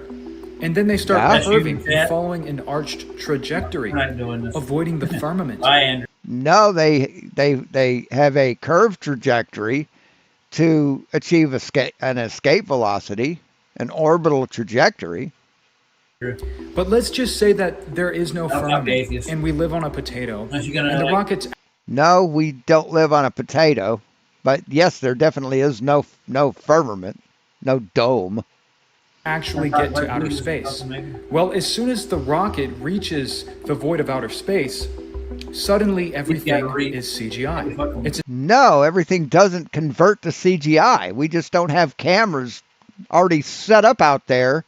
and then they start Yeah. curving and following an arched trajectory, We're not doing this. avoiding the firmament. Bye, Andrew. No, they have a curved trajectory to achieve an escape velocity, an orbital trajectory. But let's just say that there is no fuck firmament, atheists. and we live on a potato, Unless you're gonna, and the like- rockets No, we don't live on a potato, but yes, there definitely is no firmament, no dome. actually Like get to outer Jesus or space. something, maybe? Well, as soon as the rocket reaches the void of outer space, suddenly everything is CGI. It's No, everything doesn't convert to CGI. We just don't have cameras already set up out there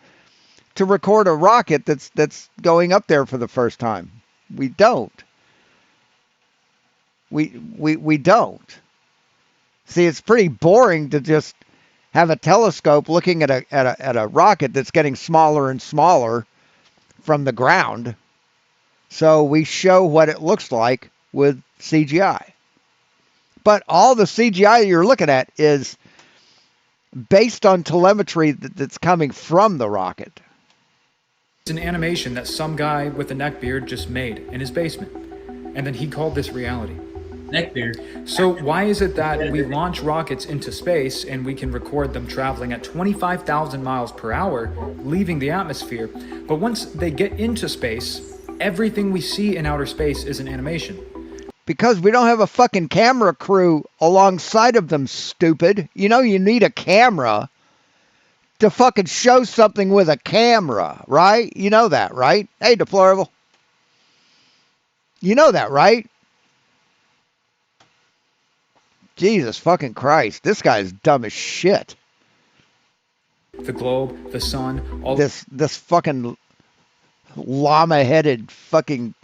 to record a rocket that's going up there for the first time. We don't. We don't. See, it's pretty boring to just have a telescope looking at a rocket that's getting smaller and smaller from the ground. So we show what it looks like with CGI. But all the CGI you're looking at is based on telemetry that's coming from the rocket. an animation that some guy with a neckbeard just made in his basement, and then he called this reality. Neckbeard. So why is it that we launch rockets into space and we can record them traveling at 25,000 miles per hour, leaving the atmosphere, but once they get into space, everything we see in outer space is an animation? Because we don't have a fucking camera crew alongside of them, stupid. You know you need a camera to fucking show something with a camera, right? You know that, right? Hey, Deplorable. You know that, right? Jesus fucking Christ. This guy's dumb as shit. The globe, the sun, all This fucking llama-headed fucking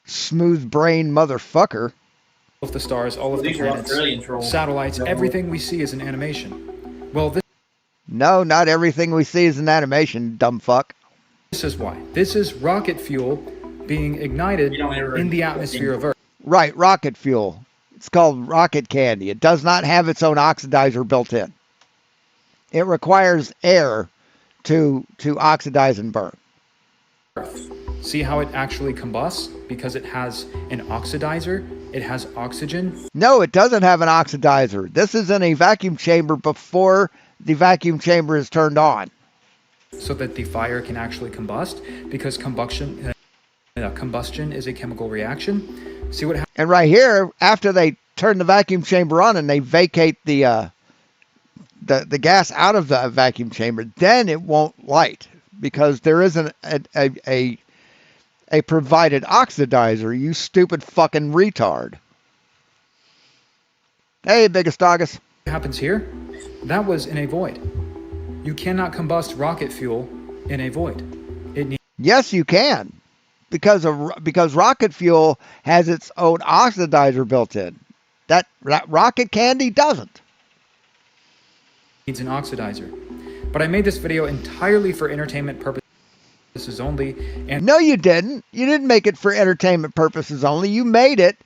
smooth-brained motherfucker. of the stars, all of the These are planets, Australian trolls. satellites, everything we see is an animation. Well, No, not everything we see is an animation, dumb fuck. this is why. This is rocket fuel being ignited You don't ever- in the atmosphere of Earth. Right, rocket fuel. It's called rocket candy. It does not have its own oxidizer built in. It requires air to oxidize and burn. See how it actually combusts? Because it has an oxidizer, it has oxygen. No, it doesn't have an oxidizer. This is in a vacuum chamber before the vacuum chamber is turned on. So that the fire can actually combust, because combustion is a chemical reaction. See what happens? And right here, after they turn the vacuum chamber on and they vacate the gas out of the vacuum chamber, then it won't light because there isn't a provided oxidizer. You stupid fucking retard. Hey, biggest August. What happens here? That was in a void. You cannot combust rocket fuel in a void. It needs Yes, you can, because rocket fuel has its own oxidizer built in. That rocket candy doesn't. an oxidizer. But I made this video entirely for entertainment purposes only, and No, you didn't. You didn't make it for entertainment purposes only. You made it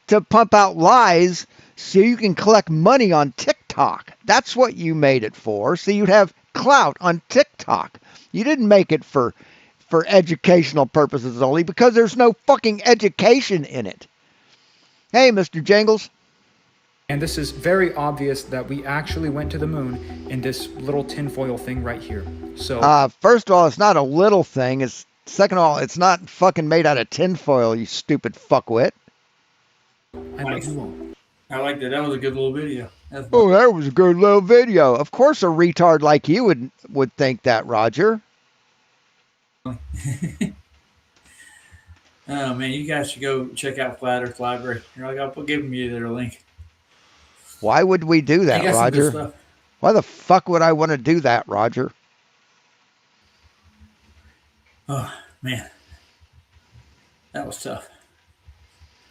to pump out lies so you can collect money on TikTok. That's what you made it for, so you'd have clout on TikTok. You didn't make it for educational purposes only because there's no fucking education in it. Hey, Mr. Jangles. this is very obvious that we actually went to the moon in this little tinfoil thing right here. So First of all, it's not a little thing. Second of all, it's not fucking made out of tinfoil, you stupid fuckwit. I love you all. I liked it. That was a good little video. That's Oh, that was a good little video. Of course a retard like you would think that, Roger. Oh man, you guys should go check out Flat Earth Library. You're like, I'll give you their link. Why would we do They that, got some good Roger? stuff. Why the fuck would I want to do that, Roger? Oh man, that was tough.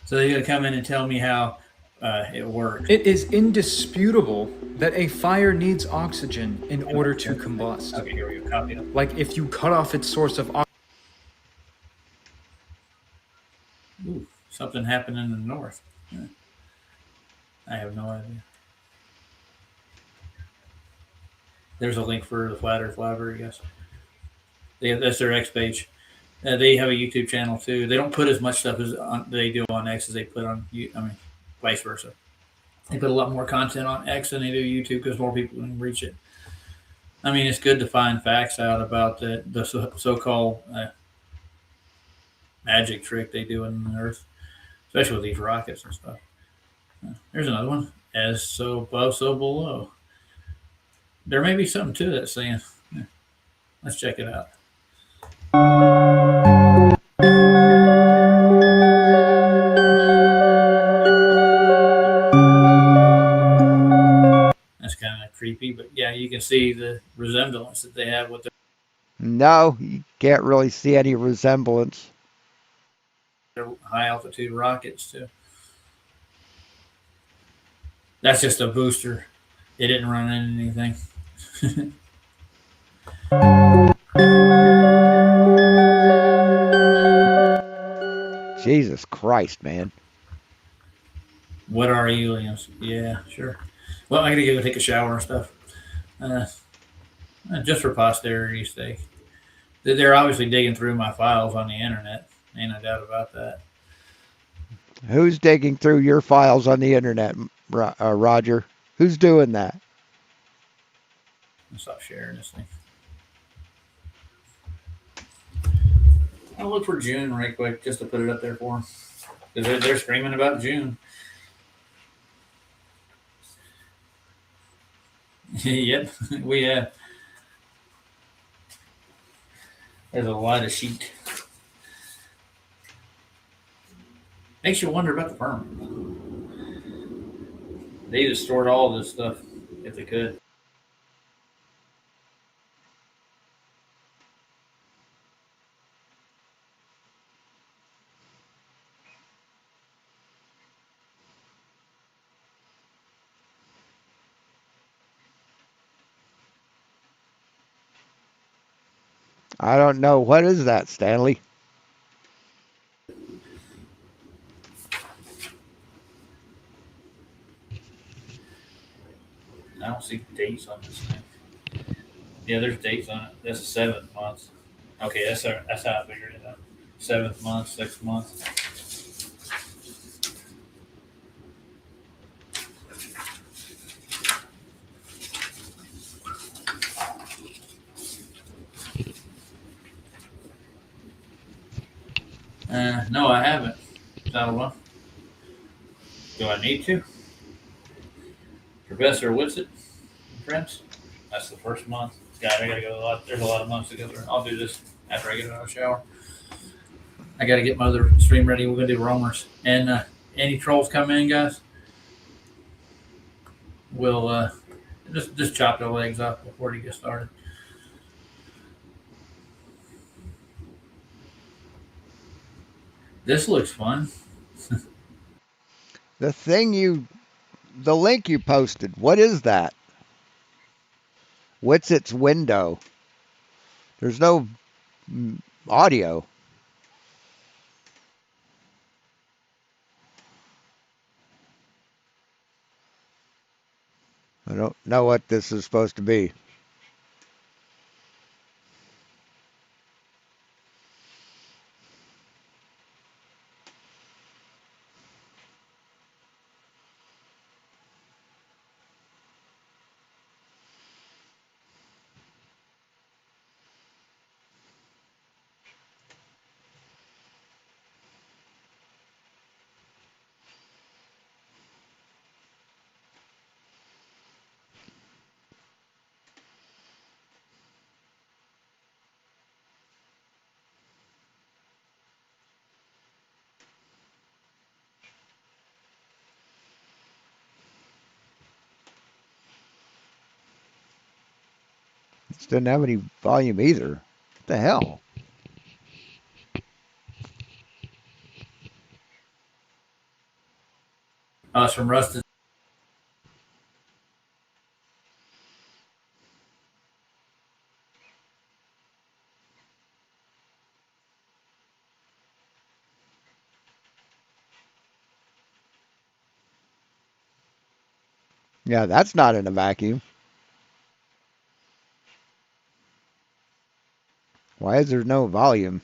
So they're gonna come in and tell me how it worked. It is indisputable that a fire needs oxygen in order to combust. Okay, here we go. Copy it. Like if you cut off its source of oxygen, Ooh, something happened in the north. Yeah. I have no idea. There's a link for the Flat Earth Library, I guess. That's their X page. They have a YouTube channel too. They don't put as much stuff as they do on X as they put on. I mean, vice versa. They put a lot more content on X than they do YouTube because more people can reach it. I mean, it's good to find facts out about the so-called magic trick they do in the Earth, especially with these rockets and stuff. There's another one. As so above, so below. There may be something to that saying. Let's check it out. That's kind of creepy, but yeah, you can see the resemblance that they have with No, you can't really see any resemblance. their high altitude rockets too. That's just a booster. It didn't run into anything. Jesus Christ, man. What are aliens? Yeah, sure. Well, I gotta go take a shower and stuff. Uh, just for posterity's sake. They're obviously digging through my files on the internet. Ain't no doubt about that. Who's digging through your files on the internet, Roger? Who's doing that? I'll stop sharing this thing. I'll look for June right quick just to put it up there for them. Because they're screaming about June. Yep, we have. There's a lot of sheet. Makes you wonder about the firm. They just stored all this stuff if they could. I don't know. What is that, Stanley? I don't see dates on this thing. Yeah, there's dates on it. That's the 7th month. Okay, that's how I figured it out. 7th month, 6th month. No, I haven't. So, do I need to? Professor Whitsitt, friends. That's the first month. God, I gotta go a lot. There's a lot of months to go through. I'll do this after I get out of the shower. I gotta get my other stream ready. We're gonna do roamers. And any trolls come in, guys, we'll just chop their legs off before you get started. This looks fun. The link you posted, what is that? What's its window? There's no audio. I don't know what this is supposed to be. It doesn't have any volume either. What the hell? Oh, it's from Rusted. Yeah, that's not in a vacuum. Why is there no volume?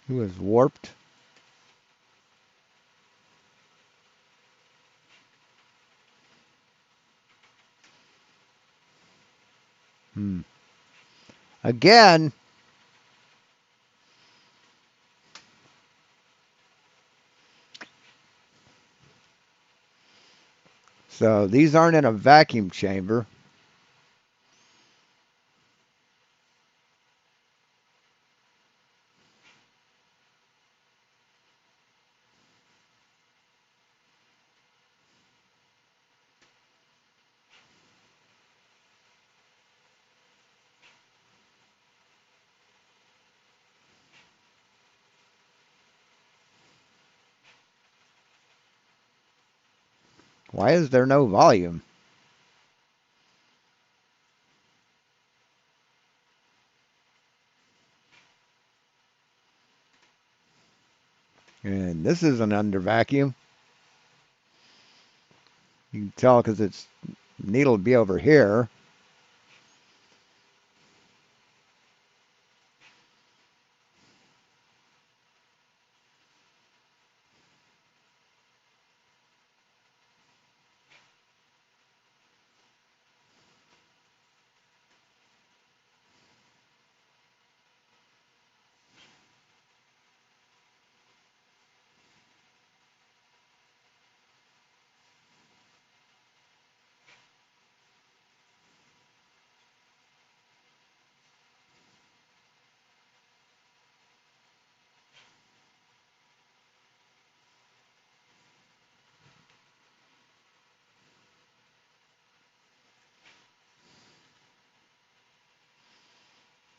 Who is warped? Again. So these aren't in a vacuum chamber. Why is there no volume? And this isn't under vacuum. You can tell because its needle would be over here.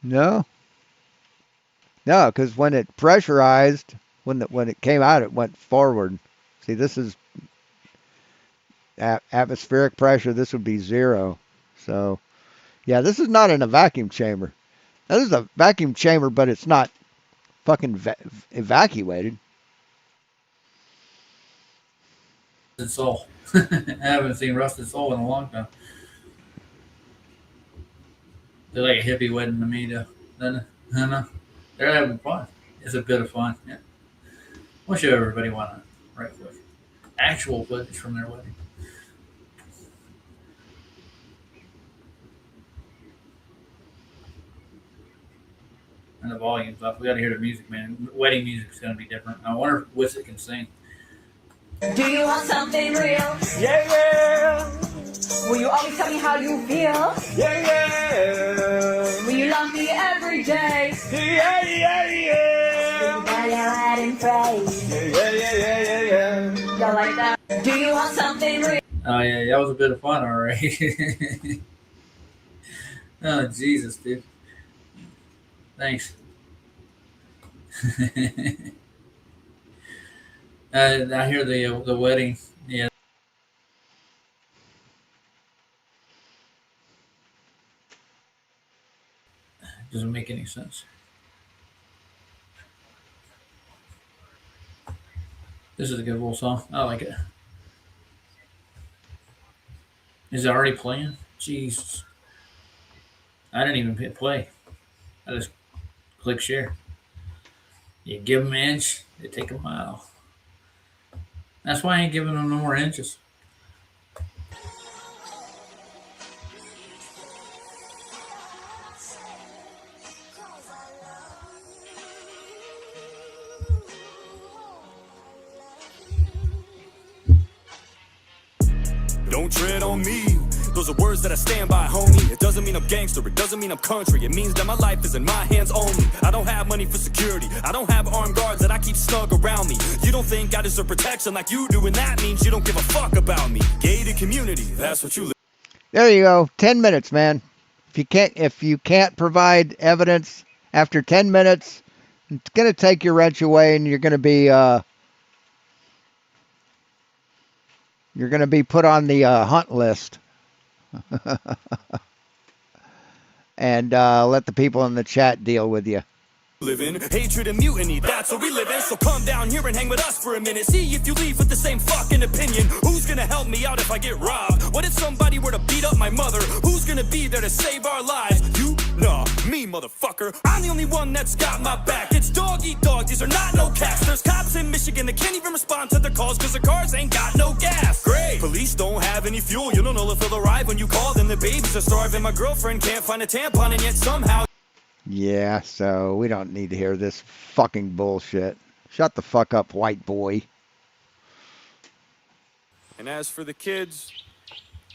No, no, because when it pressurized, when it came out, it went forward. See, this is atmospheric pressure. This would be 0. So, yeah, this is not in a vacuum chamber. Now, this is a vacuum chamber, but it's not fucking evacuated. Rusted soul. I haven't seen rusted soul in a long time. They're like a hippie wedding to me, though. I know. They're having fun. It's a bit of fun. Yeah. We'll show everybody one right quick. Actual footage from their wedding. And the volume's up. We got to hear the music, man. Wedding music's going to be different. I wonder if Wissett can sing. Do you want something real? Yeah, yeah, Will you always tell me how you feel? yeah, yeah, Will you love me every day? yeah, yeah, yeah. Bow your head and pray. Yeah. Y'all like that? Do you want something real? Oh, yeah, that was a bit of fun, all right. Oh, Jesus, dude. Thanks. I hear the wedding. Yeah. Doesn't make any sense. This is a good little song. I like it. Is it already playing? Jesus. I didn't even hit play. I just click share. You give them an inch, they take a mile. That's why I ain't giving them no more inches. Don't tread on me. Those are words that I stand by, homie. It doesn't mean I'm gangster, it doesn't mean I'm country. It means that my life is in my hands only. I don't have money for security. I don't have armed guards that I keep snug around me. You don't think I deserve protection like you do, and that means you don't give a fuck about me. Gated community, that's what you live. There you go. 10 minutes, man. If you can't provide evidence after 10 minutes, it's gonna take your wrench away, and you're gonna be put on the hunt list. And let the people in the chat deal with you. Living hatred and mutiny, that's what we live in. So come down here and hang with us for a minute. See if you leave with the same fucking opinion. Who's gonna help me out if I get robbed? What if somebody were to beat up my mother? Who's gonna be there to save our lives? You? Nah, me, motherfucker. I'm the only one that's got my back. It's dog eat dog, these are not no cats. There's cops in Michigan that can't even respond to their calls cause their cars ain't got no gas. Great. Police don't have any fuel. You don't know if they'll arrive when you call them. The babies are starving. My girlfriend can't find a tampon and yet somehow. Yeah, so we don't need to hear this fucking bullshit. Shut the fuck up, white boy. And as for the kids,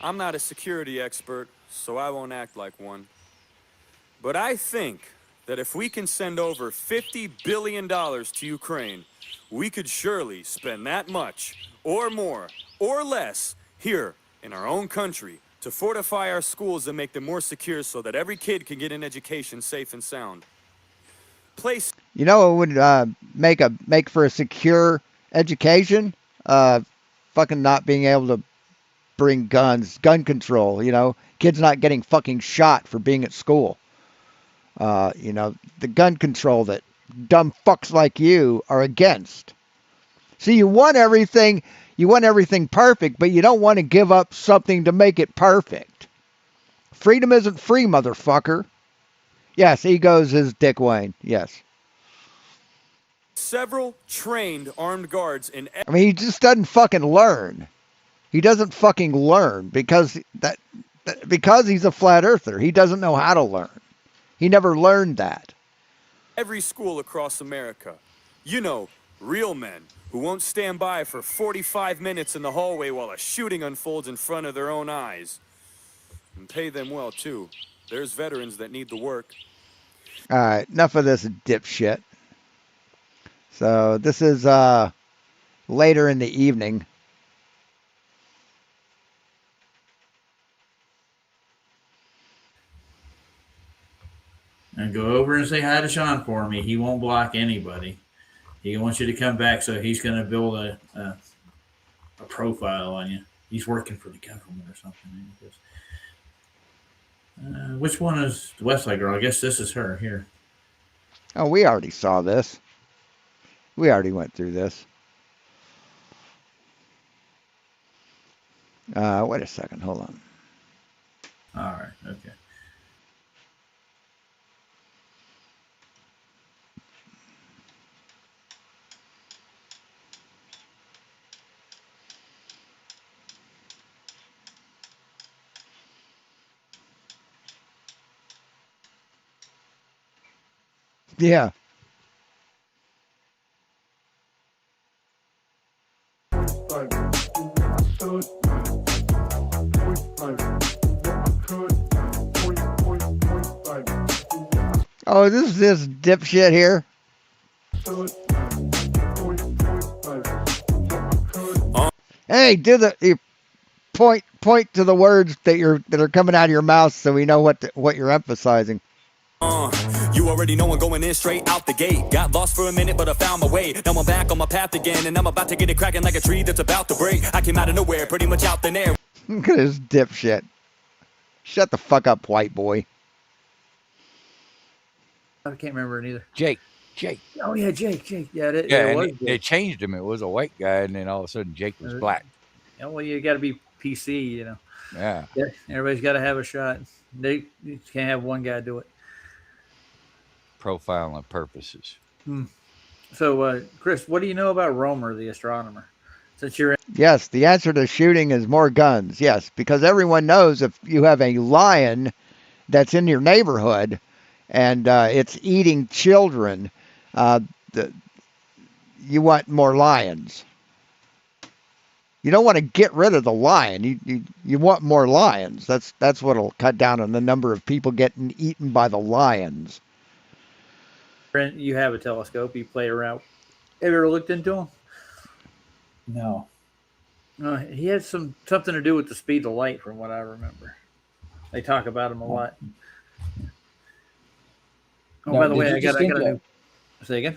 I'm not a security expert, so I won't act like one. But I think that if we can send over $50 billion to Ukraine, we could surely spend that much, or more, or less, here in our own country to fortify our schools and make them more secure so that every kid can get an education safe and sound. Place. You know what would make for a secure education? Fucking not being able to bring guns, gun control. You know, kids not getting fucking shot for being at school. You know, the gun control that dumb fucks like you are against. See, you want everything perfect, but you don't want to give up something to make it perfect. Freedom isn't free, motherfucker. Yes, egos is Dick Wayne. Yes. Several trained armed guards in. I mean, he just doesn't fucking learn. He doesn't fucking learn because he's a flat earther. He doesn't know how to learn. He never learned that. Every school across America. You know, real men who won't stand by for 45 minutes in the hallway while a shooting unfolds in front of their own eyes. And pay them well, too. There's veterans that need the work. All right, enough of this dipshit. So this is later in the evening. And go over and say hi to Sean for me. He won't block anybody. He wants you to come back, so he's going to build a profile on you. He's working for the government or something. Which one is the Westside Girl? I guess this is her here. Oh, we already saw this. We already went through this. Wait a second. Hold on. All right. Okay. Yeah. Oh, this is this dipshit here. Hey, you point to the words that are coming out of your mouth so we know what you're emphasizing. You already know I'm going in straight out the gate. Got lost for a minute, but I found my way. Now I'm back on my path again, and I'm about to get it cracking like a tree that's about to break. I came out of nowhere, pretty much out thin air. Look at this dipshit. Shut the fuck up, white boy. I can't remember it either. Jake. Oh yeah, Jake. Yeah, they changed him. It was a white guy, and then all of a sudden Jake was black. Yeah, well, you got to be PC, you know. Yeah. Everybody's got to have a shot. You can't have one guy do it. Profiling purposes. So, Chris, what do you know about Romer, the astronomer? Since you're in. Yes, the answer to shooting is more guns. Yes, because everyone knows if you have a lion that's in your neighborhood and it's eating children, you want more lions. You don't want to get rid of the lion. You want more lions. That's what'll cut down on the number of people getting eaten by the lions. You have a telescope. You play around. Have you ever looked into him? No. He had something to do with the speed of light, from what I remember. They talk about him a lot. Oh, no, by the way, I got to say again.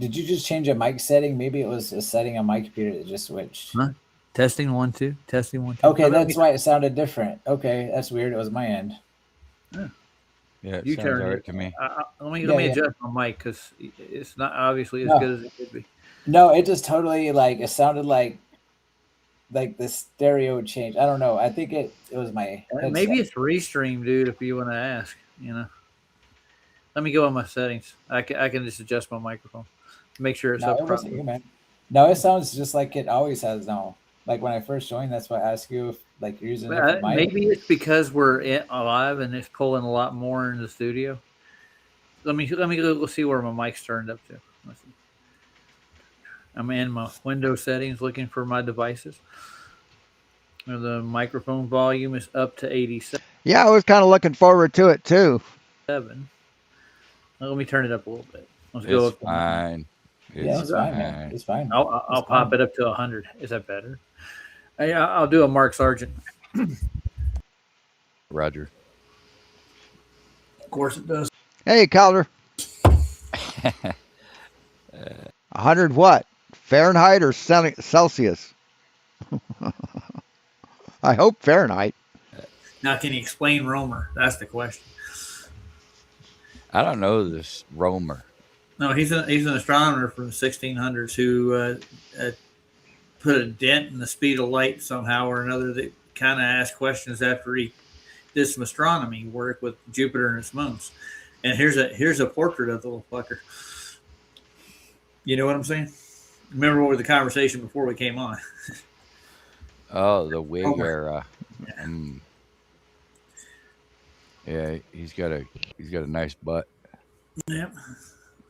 Did you just change a mic setting? Maybe it was a setting on my computer that just switched. Huh? Testing 1 2. Testing 1 2. Okay, that's why it sounded different. Okay, that's weird. It was my end. Yeah. Yeah, it You sounds turned all it. right to me. Let Yeah, me yeah. adjust my mic because it's not obviously as No. good as it could be. No, it just totally like it sounded like the stereo change. I don't know. I think it was my Maybe headset. it's restream, dude. If you want to ask, let me go on my settings. I can just adjust my microphone, make sure it's No, up it wasn't properly. you, man. No, it sounds just like it always has now. Like when I first joined, that's why I asked you if like you're using a different mic. Maybe it's because we're alive and it's pulling a lot more in the studio. Let me go see where my mic's turned up to. Let's see. I'm in my window settings looking for my devices. The microphone volume is up to 87. Yeah, I was kind of looking forward to it too. Let me turn it up a little bit. Let's go It's up to fine. Yeah, It's it's fine, man. fine. It's fine. I'll pop it up to 100. Is that better? I'll do a Mark Sargent. Roger. Of course it does. Hey, Calder. 100 what? Fahrenheit or Celsius? I hope Fahrenheit. Now, can you explain Romer? That's the question. I don't know this Romer. No, he's an astronomer from the 1600s who put a dent in the speed of light somehow or another. That kind of asked questions after he did some astronomy work with Jupiter and its moons. And here's a portrait of the little fucker. You know what I'm saying? Remember what was the conversation before we came on? Oh, the wig Romer. era. Yeah, he's got a nice butt. Yep.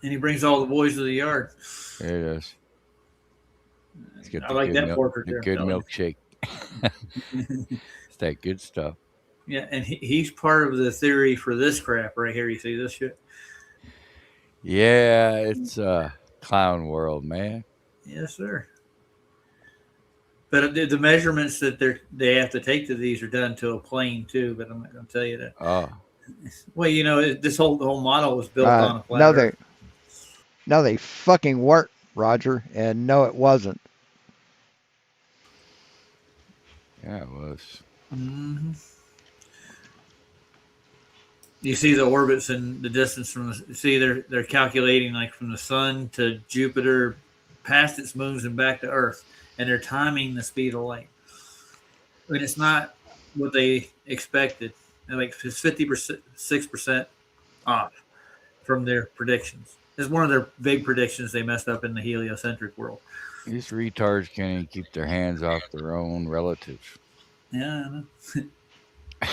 And he brings all the boys to the yard. There it is. He's got I like that portrait the there. good That was- milkshake. It's that good stuff. Yeah, and he's part of the theory for this crap right here. You see this shit? Yeah, it's clown world, man. Yes, sir. But the measurements that they have to take to these are done to a plane too. But I'm not going to tell you that. Oh, Well, this whole model was built on a flat Earth. No, they fucking weren't, Roger. And no, it wasn't. yeah, it was. Mm-hmm. You see the orbits and the distance from they're calculating like from the sun to Jupiter, past its moons and back to Earth, and they're timing the speed of light. I mean, it's not what they expected. Like it's 56% off from their predictions. It's one of their big predictions they messed up in the heliocentric world. These retards can't even keep their hands off their own relatives. Yeah, I know.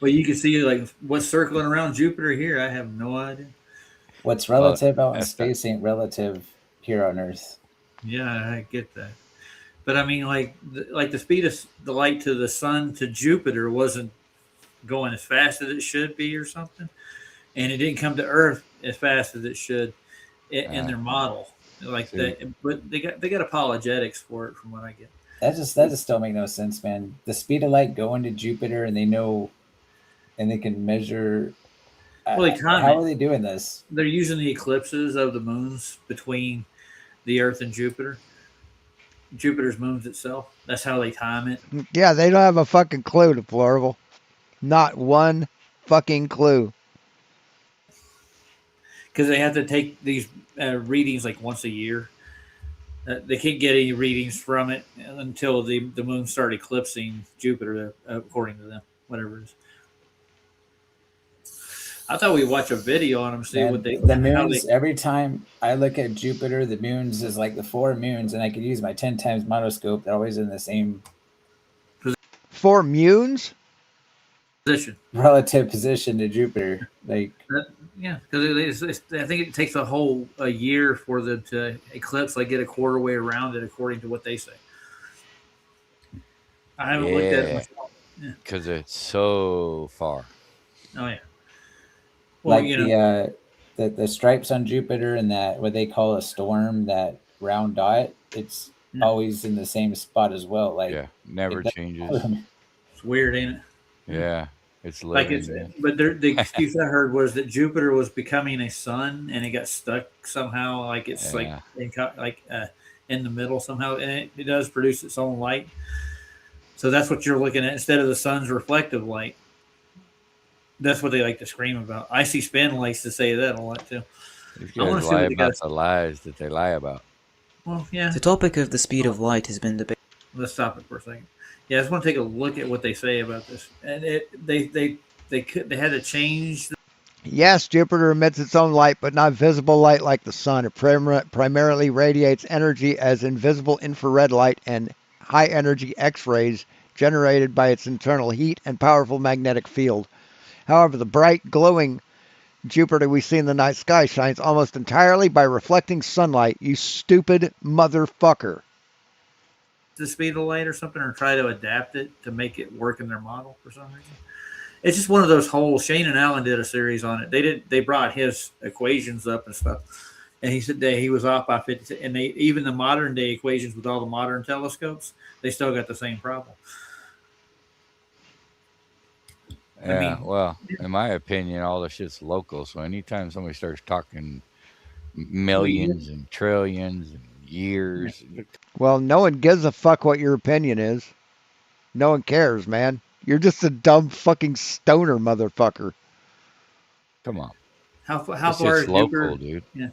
Well, you can see like what's circling around Jupiter here. I have no idea. What's relative out in space ain't relative here on Earth. Yeah, I get that. But I mean, like the speed of the light to the sun to Jupiter wasn't going as fast as it should be, or something, and it didn't come to Earth as fast as it should in their model. Like that, but they got apologetics for it, from what I get. That just don't make no sense, man. The speed of light going to Jupiter, and they know, and they can measure. Well, how are they doing this? They're using the eclipses of the moons between the Earth and Jupiter. Jupiter's moons itself. That's how they time it. Yeah, they don't have a fucking clue, deplorable. Not one fucking clue. Because they have to take these readings like once a year. They can't get any readings from it until the moon start eclipsing Jupiter, according to them, whatever it is. I thought we'd watch a video on them, see what they. The moons. Every time I look at Jupiter, the moons is like the 4 moons, and I could use my 10 times monoscope. They're always in the same 4 moons relative position to Jupiter. Like yeah, because I think it takes a year for them to eclipse. Like get a quarter way around it, according to what they say. I haven't looked at it myself. Because it's so far. Oh yeah. Well, like the stripes on Jupiter and that what they call a storm, that round dot, it's always in the same spot as well. Like never changes. It's weird, ain't it? Yeah, it's living. But the excuse I heard was that Jupiter was becoming a sun and it got stuck somehow. Like it's in the middle somehow, and it does produce its own light. So that's what you're looking at instead of the sun's reflective light. That's what they like to scream about. Icy Spin likes to say that a lot too. These I want guys to see lie what they got. about the lies that they lie about. Well, yeah. The topic of the speed of light has been debated. Let's stop it for a second. Yeah, I just want to take a look at what they say about this, and they had to change. Yes, Jupiter emits its own light, but not visible light like the sun. It primarily radiates energy as invisible infrared light and high energy X rays generated by its internal heat and powerful magnetic field. However, the bright, glowing Jupiter we see in the night sky shines almost entirely by reflecting sunlight, you stupid motherfucker. The speed of light or something, or try to adapt it to make it work in their model for some reason. It's just one of those holes. Shane and Allen did a series on it. They brought his equations up and stuff, and he said that he was off by 50. And they even the modern day equations with all the modern telescopes, they still got the same problem. Yeah, well, in my opinion, all this shit's local. So anytime somebody starts talking millions and trillions and years, Well, no one gives a fuck what your opinion is. No one cares, man. You're just a dumb fucking stoner motherfucker. come on. How This far is shit's local, Jupiter? dude. Yeah,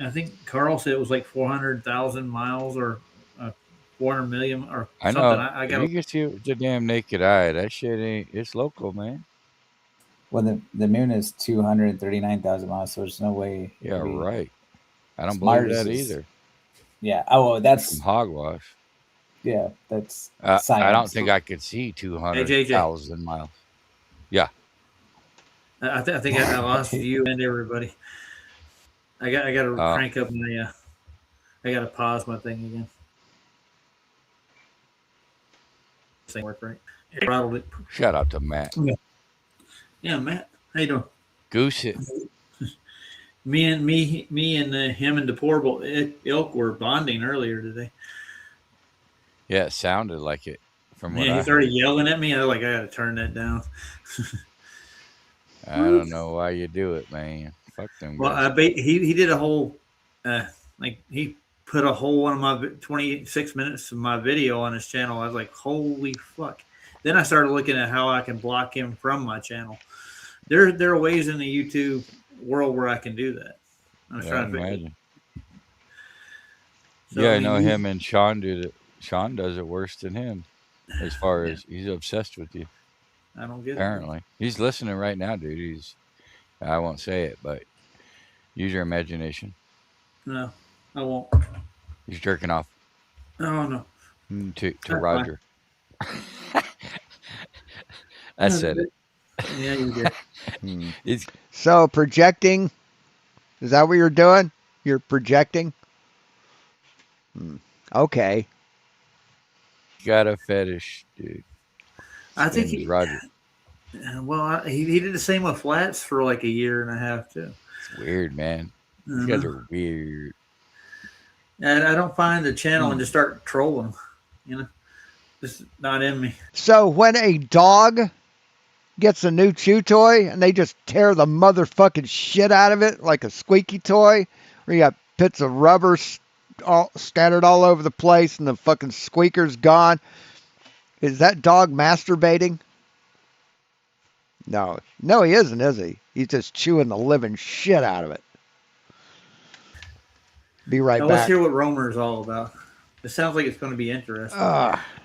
I think Carl said it was like 400,000 miles or 400 million or I something. know. I If got you can see it with the damn naked eye, that shit ain't. It's local, man. Well, the moon is 239,000 miles, so there's no way. it Yeah, could be- right. I don't Mars believe that is- either. Yeah. Oh, well, That's that's some hogwash. yeah. That's I science. don't think I could see 200,000 miles. Yeah. I think I lost you and everybody. I got to crank up my. I got to pause my thing again. Thing worked right. It throttled it. Shout out to Matt. Yeah, Matt. How you doing? Goose it. Me and him and the poor ilk were bonding earlier today. Yeah, it sounded like it from what Yeah, I he started heard. yelling at me. I was like, I got to turn that down. I don't know why you do it, man. Fuck them Well, guys. he did a whole like he put a whole one of my 26 minutes of my video on his channel. I was like, holy fuck. Then I started looking at how I can block him from my channel. There are ways in the YouTube world where I can do that. I was Yeah, trying to figure it. imagine. So, Yeah, I mean, know him and Sean do it. Sean does it worse than him, as far as he's obsessed with you. I don't get Apparently, he's listening right now, dude. I won't say it, but use your imagination. it. No, I won't. He's jerking off Oh no. to That's Roger. I said it. Yeah, you did. It's So projecting, is that what you're doing? You're projecting? Okay. got a fetish, dude. I think Same as he. Roger. Well, he did the same with flats for like a year and a half too. It's weird, man. These guys are weird. And I don't find the channel and just start trolling. You know, it's not in me. So when a dog gets a new chew toy and they just tear the motherfucking shit out of it like a squeaky toy, where you got bits of rubber scattered all over the place and the fucking squeaker's gone, is that dog masturbating? No. No, he isn't, is he? He's just chewing the living shit out of it. Be right Now, back. let's hear what Romer is all about. It sounds like it's going to be interesting.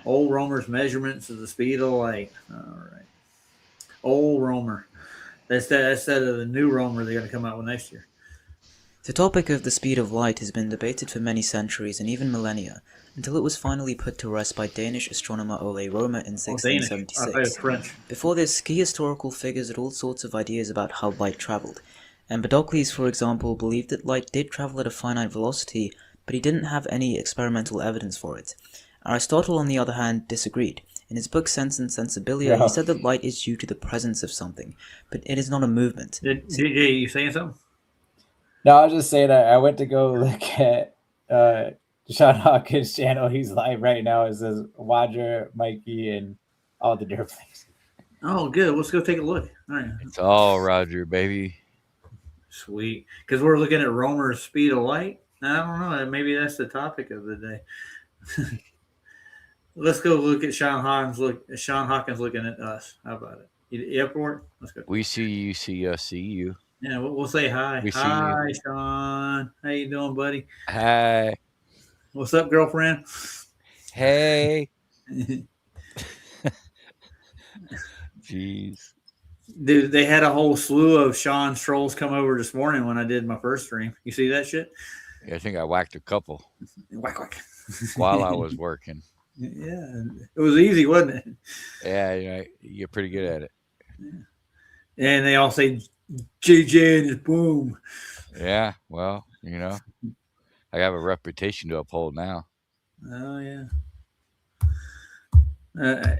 Old Romer's measurements of the speed of light. All right. Old Romer. That's the new Romer they're going to come out with next year. The topic of the speed of light has been debated for many centuries and even millennia, until it was finally put to rest by Danish astronomer Ole Romer in Danish. I thought it 1676. was French. Before this, key historical figures had all sorts of ideas about how light travelled. Empedocles, for example, believed that light did travel at a finite velocity, but he didn't have any experimental evidence for it. Aristotle, on the other hand, disagreed. In his book Sense and Sensibilia, he said that light is due to the presence of something, but it is not a movement. Did you saying something? No, I was just saying I went to go look at Sean Hawkins' channel. He's live right now. It says Roger, Mikey, and all the different things. Oh, good. Let's go take a look. All right. It's all Roger, baby. Sweet. Because we're looking at Romer's speed of light. I don't know. Maybe that's the topic of the day. Let's go look at Sean Hawkins looking at us. How about it? Airport. Let's go. We see you, see us, see you. Yeah, we'll say hi. We see Hi, you. Sean. How you doing, buddy? Hi. What's up, girlfriend? Hey. Jeez. Dude, they had a whole slew of Sean's trolls come over this morning when I did my first stream. You see that shit? Yeah, I think I whacked a couple Whack, whack. while I was working. Yeah, it was easy, wasn't it? Yeah, you're pretty good at it. Yeah. And they all say JJ and his boom. Yeah, well, I have a reputation to uphold now. Oh, yeah.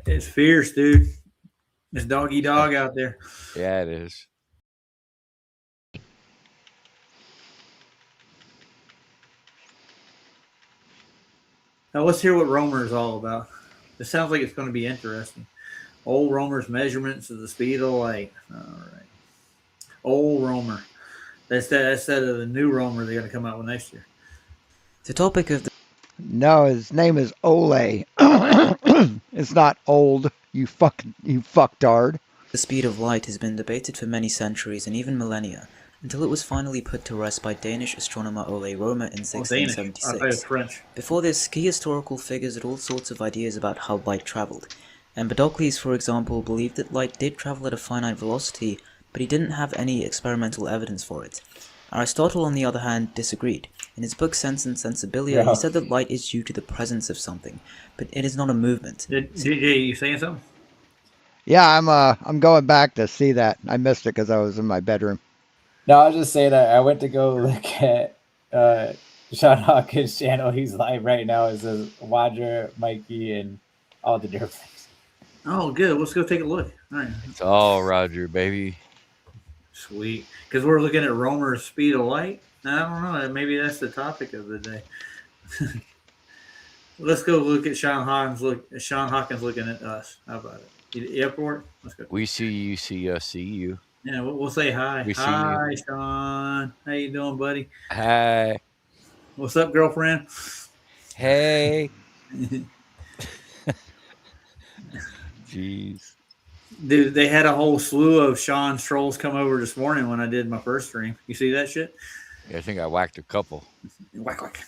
It's fierce, dude. It's doggy dog out there. Yeah, it is. Now let's hear what Romer is all about. This sounds like it's going to be interesting. Old Romer's measurements of the speed of light. All right. Old Romer. That's of the new Romer they're going to come out with next year. The topic of the No, his name is Ole. It's not old, you fucktard. The speed of light has been debated for many centuries and even millennia, until it was finally put to rest by Danish astronomer Ole Romer in 1676. I thought it was French. Before this, key historical figures had all sorts of ideas about how light travelled. Empedocles, for example, believed that light did travel at a finite velocity, but he didn't have any experimental evidence for it. Aristotle, on the other hand, disagreed. In his book Sense and Sensibilia, he said that light is due to the presence of something, but it is not a movement. Did you saying something? Yeah, I'm going back to see that. I missed it because I was in my bedroom. No, I was just saying I went to go look at Sean Hawkins' channel. He's live right now. It says Roger, Mikey, and all the different things. Oh, good. Let's go take a look. All right. It's all Roger, baby. Sweet. Because we're looking at Romer's speed of light. I don't know. Maybe that's the topic of the day. Let's go look at Sean Hawkins looking at us. How about it? Airport. Let's go. We see you, see us, see you. Yeah, we'll say hi. We see hi, you. Sean. How you doing, buddy? Hi. What's up, girlfriend? Hey. Jeez. Dude, they had a whole slew of Sean's trolls come over this morning when I did my first stream. You see that shit? Yeah, I think I whacked a couple Whack, whack.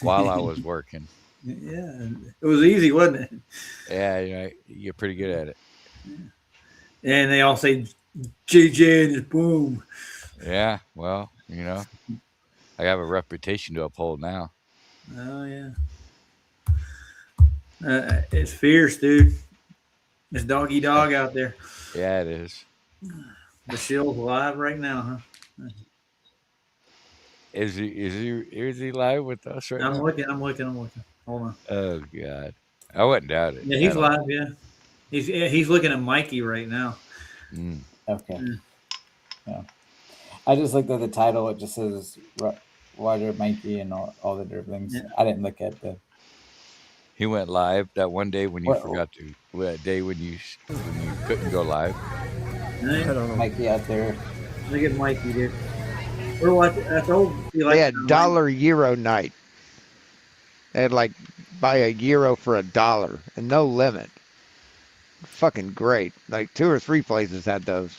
while I was working. Yeah, it was easy, wasn't it? Yeah, you're pretty good at it. And they all say JJ and his boom. Yeah, well, I have a reputation to uphold now. Oh, yeah. It's fierce, dude. It's doggy dog out there. Yeah, it is. The shield's live right now, huh? Is he live with us right now? I'm looking. Hold on. Oh God, I wouldn't doubt it. Yeah, he's live. Yeah, he's looking at Mikey right now. Mm. Okay. Yeah. I just looked at the title. It just says Roger, Mikey, and all the different things. Yeah. I didn't look at the. He went live that one day when you forgot to. That day when you couldn't go live. I don't know. Mikey out there. Look at Mikey, dude. We're watching. They had $1 night. They had buy a gyro for $1 and no limit. Fucking great. 2 or 3 places had those.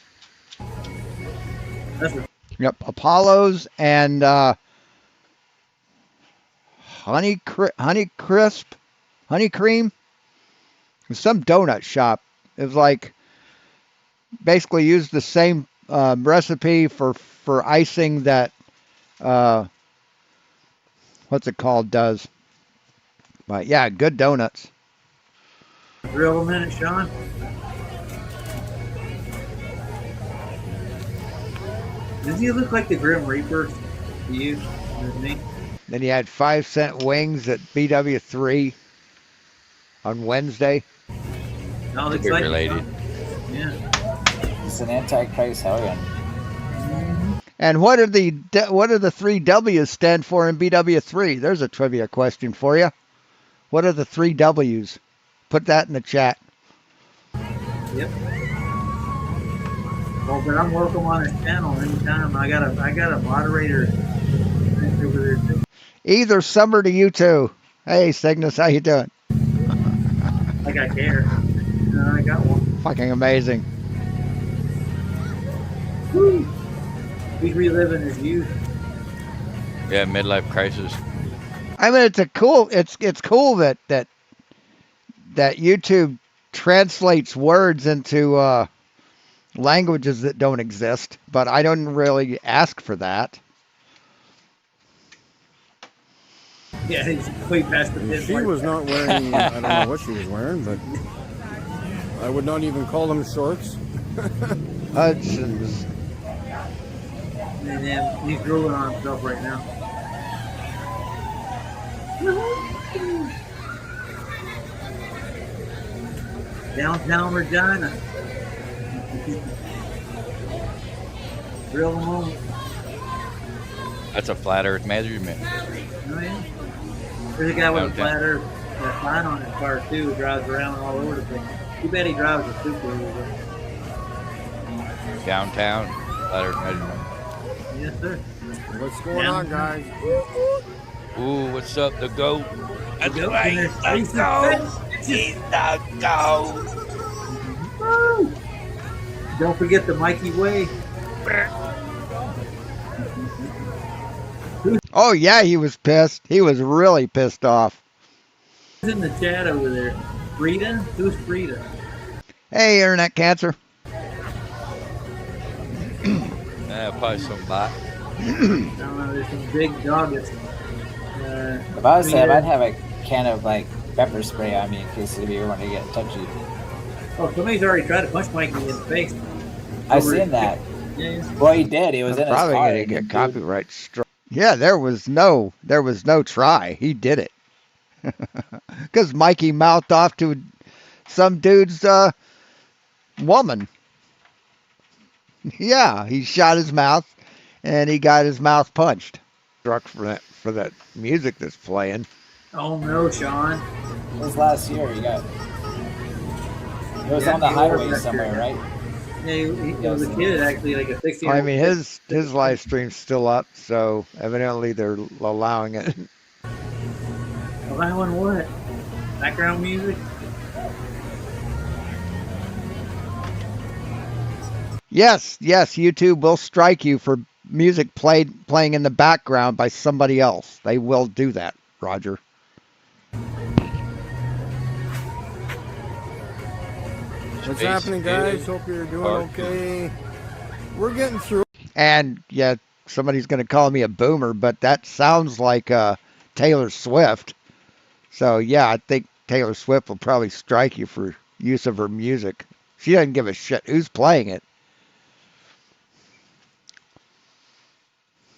Yep, Apollo's and Honey Cream. Some donut shop. It was basically used the same recipe for icing that what's it called does. But yeah, good donuts. Real a minute, Sean. Does he look like the Grim Reaper to you? Then you had 5-cent wings at BW3 on Wednesday. No, it's related. Yeah. It's an Antichrist hellion. And what do the 3 W's stand for in BW3? There's a trivia question for you. What are the 3 W's? Put that in the chat. Yep. Well, but I'm welcome on his channel anytime. I got a moderator over there too. Either summer to you too. Hey, Cygnus, how you doing? Like I care. I got one. Fucking amazing. Woo. He's reliving his youth. Yeah, midlife crisis. I mean, it's cool that YouTube translates words into languages that don't exist, but I don't really ask for that. Yeah, he's way past the pin. She was not wearing, I don't know what she was wearing, but I would not even call them shorts. Hudson's. And then he's drooling on himself right now. Downtown Regina. Real moment. That's a flat Earth measurement. Oh, yeah. There's a guy with a flat Earth sign on his car too, who drives around all over the place. Too bad he drives a Subaru. Downtown, flat Earth measurement. Yes, sir. What's going on, guys? Ooh, what's up, the goat? That's right, the goat. He's the goat. Woo! Don't forget the Mikey Way. Oh yeah, he was pissed. He was really pissed off. Who's in the chat over there? Frida? Who's Frida? Hey, internet cancer. Probably some bot. I don't know. There's some big dog. If I was saying, I'd have a can of like pepper spray on me in case if you want to get touchy. Oh, somebody's already tried to punch Mikey in the face. I've seen that. Yeah. Well, he did. He was in his car. Probably gonna get copyright struck. Yeah, there was no try. He did it because Mikey mouthed off to some dude's woman. Yeah, he shot his mouth, and he got his mouth punched. Struck for that music that's playing. Oh no, Sean. It was last year. He got. It was on the highway somewhere, right? Yeah, it was a kid actually, like a 16. I mean, his live stream's still up, so evidently they're allowing it. Allowing what? Background music? Yes, YouTube will strike you for music playing in the background by somebody else. They will do that, Roger. What's happening, guys? Hope you're doing okay. We're getting through. And yeah, somebody's going to call me a boomer, but that sounds like Taylor Swift. So yeah, I think Taylor Swift will probably strike you for use of her music. She doesn't give a shit who's playing it.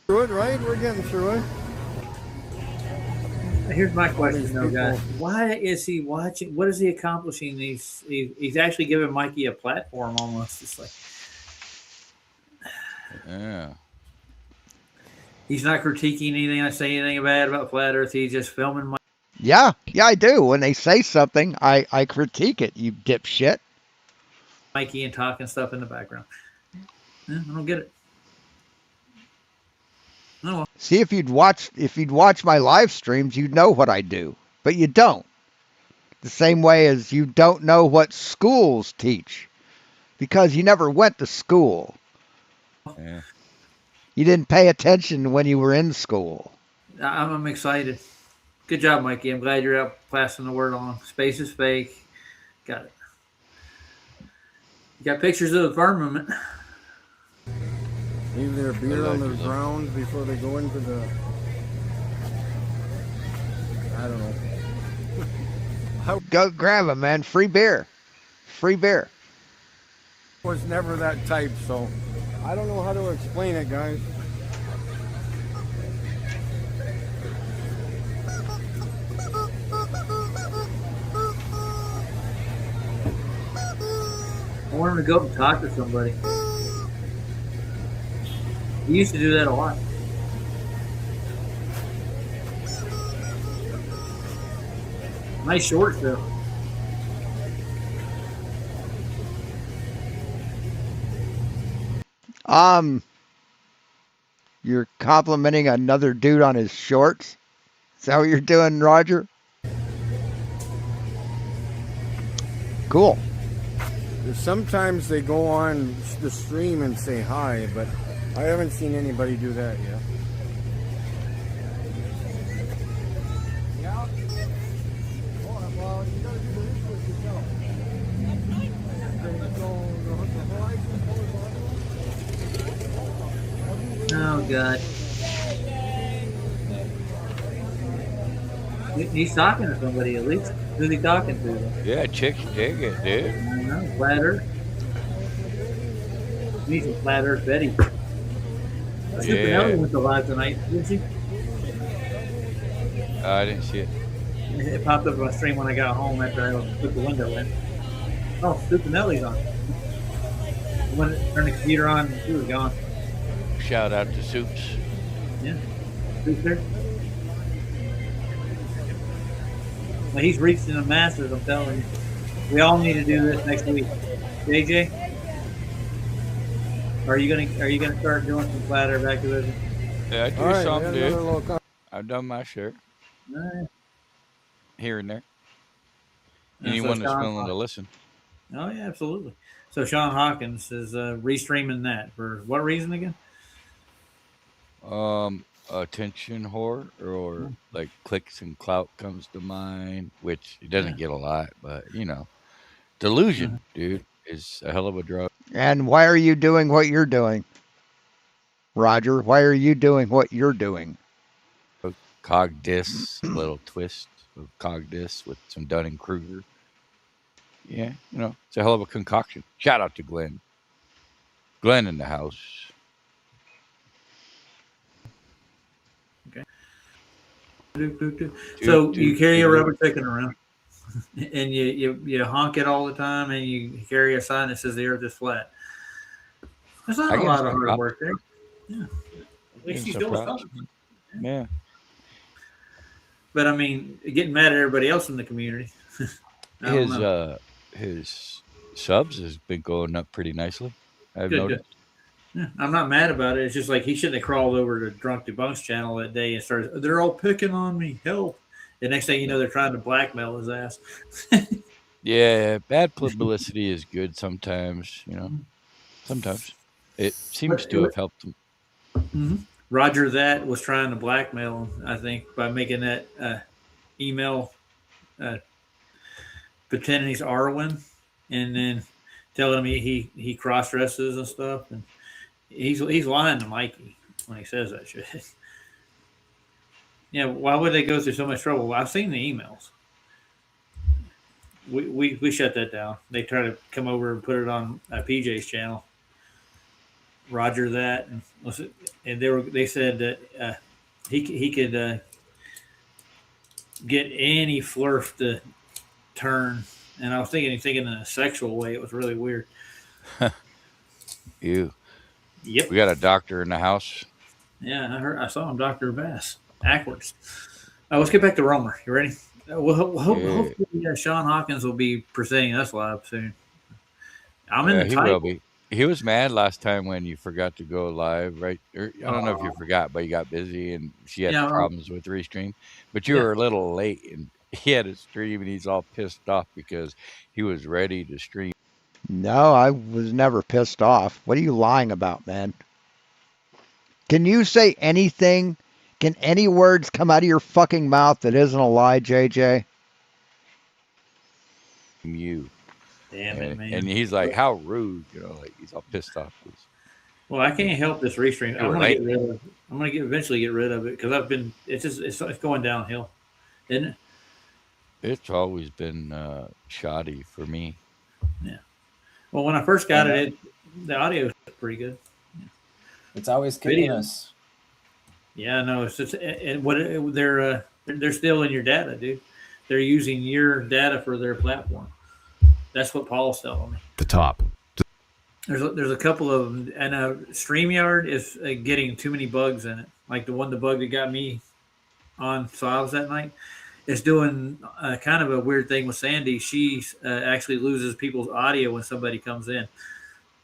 Through it, right? We're getting through it. Here's my question, though, guys. Why is he watching? What is he accomplishing? He's actually giving Mikey a platform almost. It's like, yeah. He's not critiquing anything. I say anything bad about Flat Earth. He's just filming my. Yeah, I do. When they say something, I critique it. You dipshit. Mikey and talking stuff in the background. Yeah, I don't get it. Oh, well. See, if you'd watch my live streams, you'd know what I do, but you don't. The same way as you don't know what schools teach, because you never went to school. Yeah. You didn't pay attention when you were in school. I'm excited. Good job, Mikey. I'm glad you're out passing the word on. Space is fake. Got it. You got pictures of the firmament. Leave their beer on the ground before they go into the. I don't know. Go grab them, man. Free beer. Free beer. Was never that type, so I don't know how to explain it, guys. I want him to go up and talk to somebody. He used to do that a lot. Nice shorts, though. You're complimenting another dude on his shorts? Is that what you're doing, Roger? Cool. Sometimes they go on the stream and say hi, but I haven't seen anybody do that yet. Oh God. He's talking to somebody at least. Who's he talking to? Yeah, chicks dig it, dude. I know, flat Earth. He's a flat Earth Betty. Super Nelly went to live tonight, didn't she? I didn't see it. It popped up on my stream when I got home after I put the window in. Oh, Super Nelly's on. When it turned the computer on, she was gone. Shout out to Soups. Yeah. Soups there. Well, he's reaching the masters, I'm telling you. We all need to do this next week. JJ? Are you gonna start doing some flat earth activism? Yeah, I do All right, something, we got another dude. little I've done my share. Here and there. And Anyone so that's Sean willing to listen. Oh yeah, absolutely. So Sean Hawkins is restreaming that for what reason again? Attention whore or like clicks and clout comes to mind, which it doesn't get a lot, but you know, delusion, dude, is a hell of a drug. And why are you doing what you're doing? Roger, why are you doing what you're doing? Cogdis, a little twist of Cogdis with some Dunning-Kruger. Yeah, you know, it's a hell of a concoction. Shout out to Glenn. Glenn in the house. Okay. So you carry a rubber chicken around, and you honk it all the time, and you carry a sign that says the Earth is flat. That's not a lot of hard work there. Yeah, at least he's doing something. Yeah. But I mean, getting mad at everybody else in the community. His subs has been going up pretty nicely. I've noticed. Good. Yeah, I'm not mad about it. It's just like he shouldn't have crawled over to Drunk Debunk's channel that day and started. They're all picking on me. Help! The next thing you know, they're trying to blackmail his ass. Yeah, bad publicity is good sometimes. You know, sometimes it seems to have helped him. Mm-hmm. Roger that was trying to blackmail him, I think, by making that email pretending he's Arwen, and then telling him he cross dresses and stuff, and he's lying to Mikey when he says that shit. Yeah, why would they go through so much trouble? Well, I've seen the emails. We shut that down. They try to come over and put it on PJ's channel. Roger that, and they said that he could get any flurf to turn, and I was thinking in a sexual way. It was really weird. You. Yep. We got a doctor in the house. Yeah, I saw him, Dr. Bass. Backwards. Let's get back to Romer. You ready? Hopefully Sean Hawkins will be presenting us live soon. I'm in the title. He will be. He was mad last time when you forgot to go live, right? Or, I don't know if you forgot, but you got busy and she had problems with Restream. But you were a little late, and he had a stream, and he's all pissed off because he was ready to stream. No, I was never pissed off. What are you lying about, man? Can you say anything? Can any words come out of your fucking mouth that isn't a lie, JJ? You. Damn it, man. And he's like, how rude, you know, like he's all pissed off. Well, I can't help this restream. I'm gonna eventually get rid of it because it's going downhill, isn't it? It's always been shoddy for me. Yeah. Well, when I first got it, the audio was pretty good. Yeah. It's always kicking us. Yeah, no, it's just they're still in your data, dude. They're using your data for their platform. That's what Paul's telling me. The top. There's a couple of them, and StreamYard is getting too many bugs in it. Like the bug that got me on Files that night is doing kind of a weird thing with Sandy. She actually loses people's audio when somebody comes in.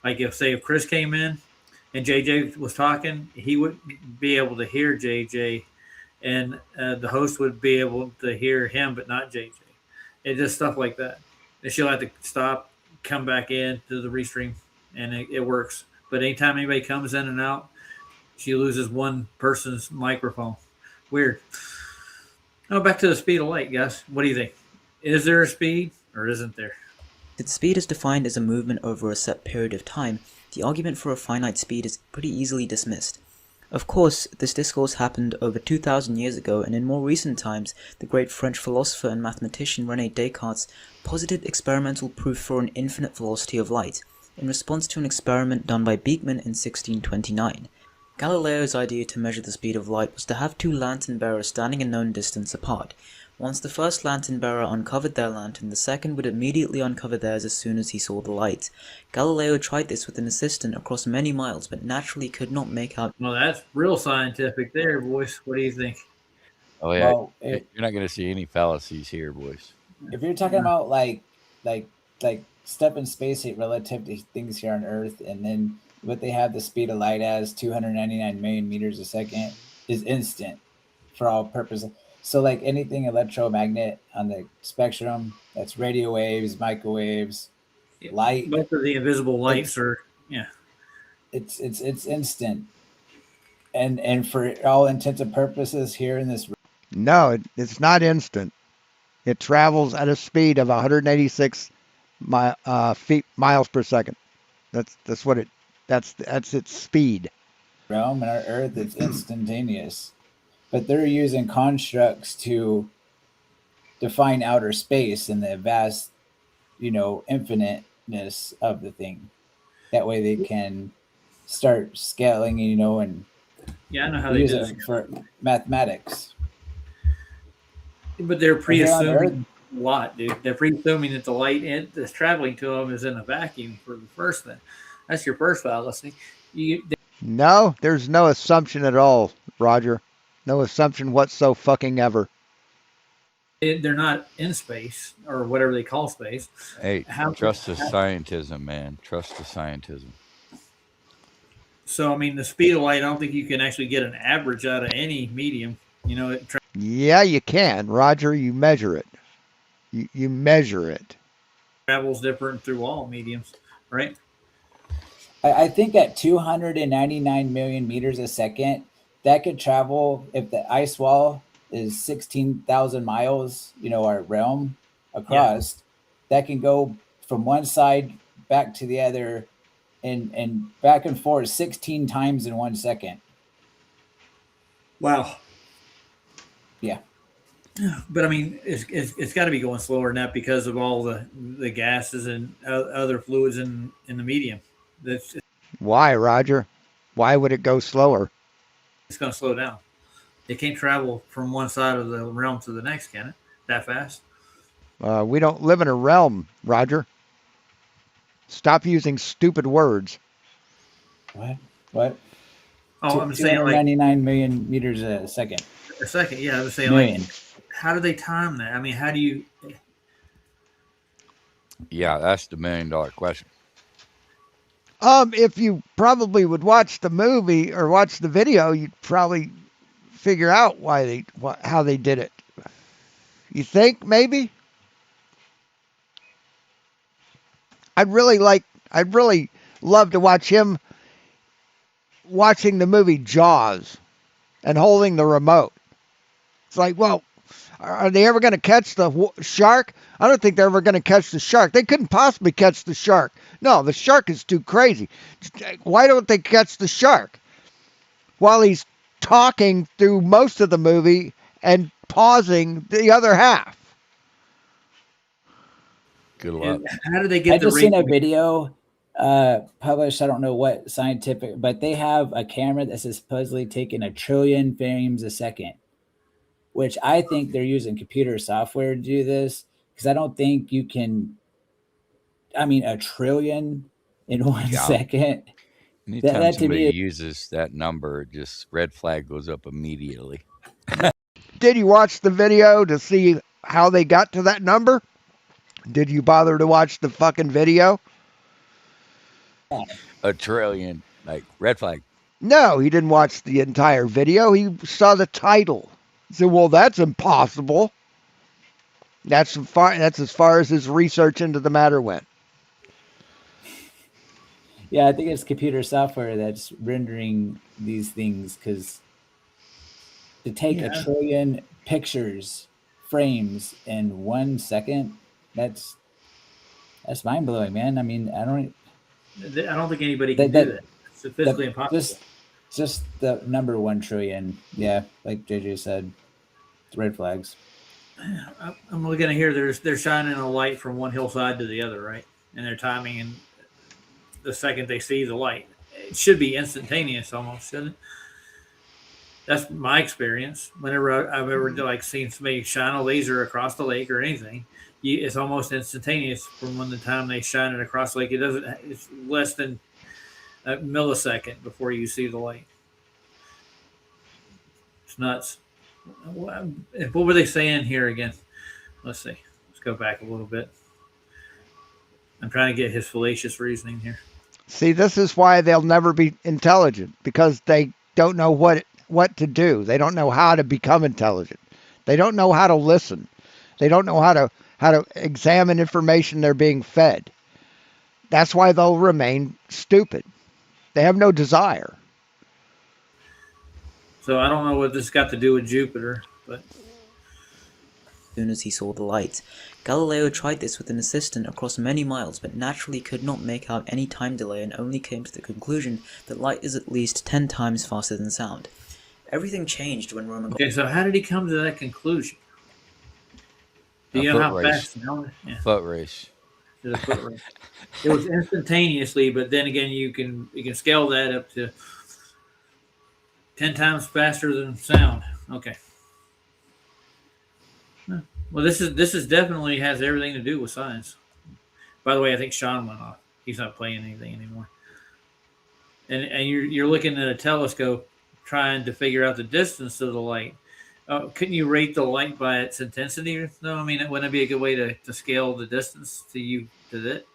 Like if Chris came in and JJ was talking, he would be able to hear JJ, and the host would be able to hear him, but not JJ. It's just stuff like that. And she'll have to stop come back into the restream, and it works. But anytime anybody comes in and out, she loses one person's microphone. Weird. Now back to the speed of light, guys. What do you think? Is there a speed or isn't there? Its speed is defined as a movement over a set period of time. The argument for a finite speed is pretty easily dismissed. Of course, this discourse happened over 2,000 years ago, and in more recent times, the great French philosopher and mathematician René Descartes posited experimental proof for an infinite velocity of light, in response to an experiment done by Beekman in 1629. Galileo's idea to measure the speed of light was to have two lantern bearers standing a known distance apart. Once the first lantern bearer uncovered their lantern, the second would immediately uncover theirs as soon as he saw the light. Galileo tried this with an assistant across many miles, but naturally could not make out. Well, that's real scientific there, boys. What do you think? Oh yeah, Well, you're not going to see any fallacies here, boys. If you're talking about like stuff in space relative to things here on Earth, and then what they have the speed of light as 299 million meters a second is instant for all purposes. So like anything electromagnet on the spectrum, that's radio waves, microwaves, light. Both of the invisible lights are It's instant. And for all intents and purposes here in this. No, it's not instant. It travels at a speed of 186 miles per second. That's its speed. Realm and our Earth, it's instantaneous. But they're using constructs to define outer space and the vast, infiniteness of the thing. That way they can start scaling, and I know how they use do it for mathematics. But they're presuming a lot, dude. They're presuming that the light that's traveling to them is in a vacuum for the first thing. That's your first fallacy. No, there's no assumption at all, Roger. No assumption whatsoever. They're not in space or whatever they call space. Hey, trust the scientism, man. Trust the scientism. So, I mean, the speed of light, I don't think you can actually get an average out of any medium. Yeah, you can, Roger. You measure it. You measure it. Travels different through all mediums, right? I think at 299 million meters a second, that could travel, if the ice wall is 16,000 miles, our realm across, that can go from one side back to the other and back and forth 16 times in 1 second. Wow. Yeah. But I mean, it's got to be going slower than that because of all the gases and other fluids in the medium. Why, Roger? Why would it go slower? It's going to slow down. It can't travel from one side of the realm to the next, can it? That fast? We don't live in a realm, Roger. Stop using stupid words. What? Oh, I'm saying 299 million meters a second. A second, yeah. I was saying, how do they time that? I mean, how do you? Yeah, that's the $1 million question. If you probably would watch the movie or watch the video, you'd probably figure out how they did it. You think maybe? I'd really love to watch him watching the movie Jaws and holding the remote. It's like, well, are they ever going to catch the shark? I don't think they're ever going to catch the shark. They couldn't possibly catch the shark. No, the shark is too crazy. Why don't they catch the shark? While he's talking through most of the movie and pausing the other half. Good luck. How do they get I just seen a video published, I don't know what scientific, but they have a camera that's supposedly taking 1 trillion frames a second, which I think they're using computer software to do this, because I don't think you can, 1 trillion in 1 second. Anytime that to somebody me uses that number, just red flag goes up immediately. Did you watch the video to see how they got to that number? Did you bother to watch the fucking video? 1 trillion, like red flag. No, he didn't watch the entire video. He saw the title. He said, well, that's impossible. That's as far as his research into the matter went. Yeah, I think it's computer software that's rendering these things because to take a Yeah. trillion pictures frames in 1 second, that's mind blowing, man. I mean, I don't think anybody can that do that that. It's physically impossible. just the number 1 trillion. Yeah, like JJ said, red flags. I'm looking at here. They're shining a light from one hillside to the other, right? And they're timing, and the second they see the light, it should be instantaneous, almost, shouldn't it? That's my experience. Whenever I've ever like seen somebody shine a laser across the lake or anything, it's almost instantaneous from when the time they shine it across the lake. It doesn't. It's less than a millisecond before you see the light. It's nuts. What were they saying here again? Let's see. Let's go back a little bit. I'm trying to get his fallacious reasoning here. See, this is why they'll never be intelligent, because they don't know what to do. They don't know how to become intelligent. They don't know how to listen. They don't know how to examine information they're being fed. That's why they'll remain stupid. They have no desire. So I don't know what this got to do with Jupiter, but As soon as he saw the light, Galileo tried this with an assistant across many miles, but naturally could not make out any time delay and only came to the conclusion that light is at least 10 times faster than sound. Everything changed when Roman. Okay, so how did he come to that conclusion? Do you know how fast sound? Yeah. Foot race. A foot race. It was instantaneously, but then again, you can scale that up to 10 times faster than sound. Okay. Well, this is definitely has everything to do with science. By the way, I think Sean went off. He's not playing anything anymore. And you're looking at a telescope trying to figure out the distance of the light. Couldn't you rate the light by its intensity? No, I mean, wouldn't it be a good way to scale the distance to it?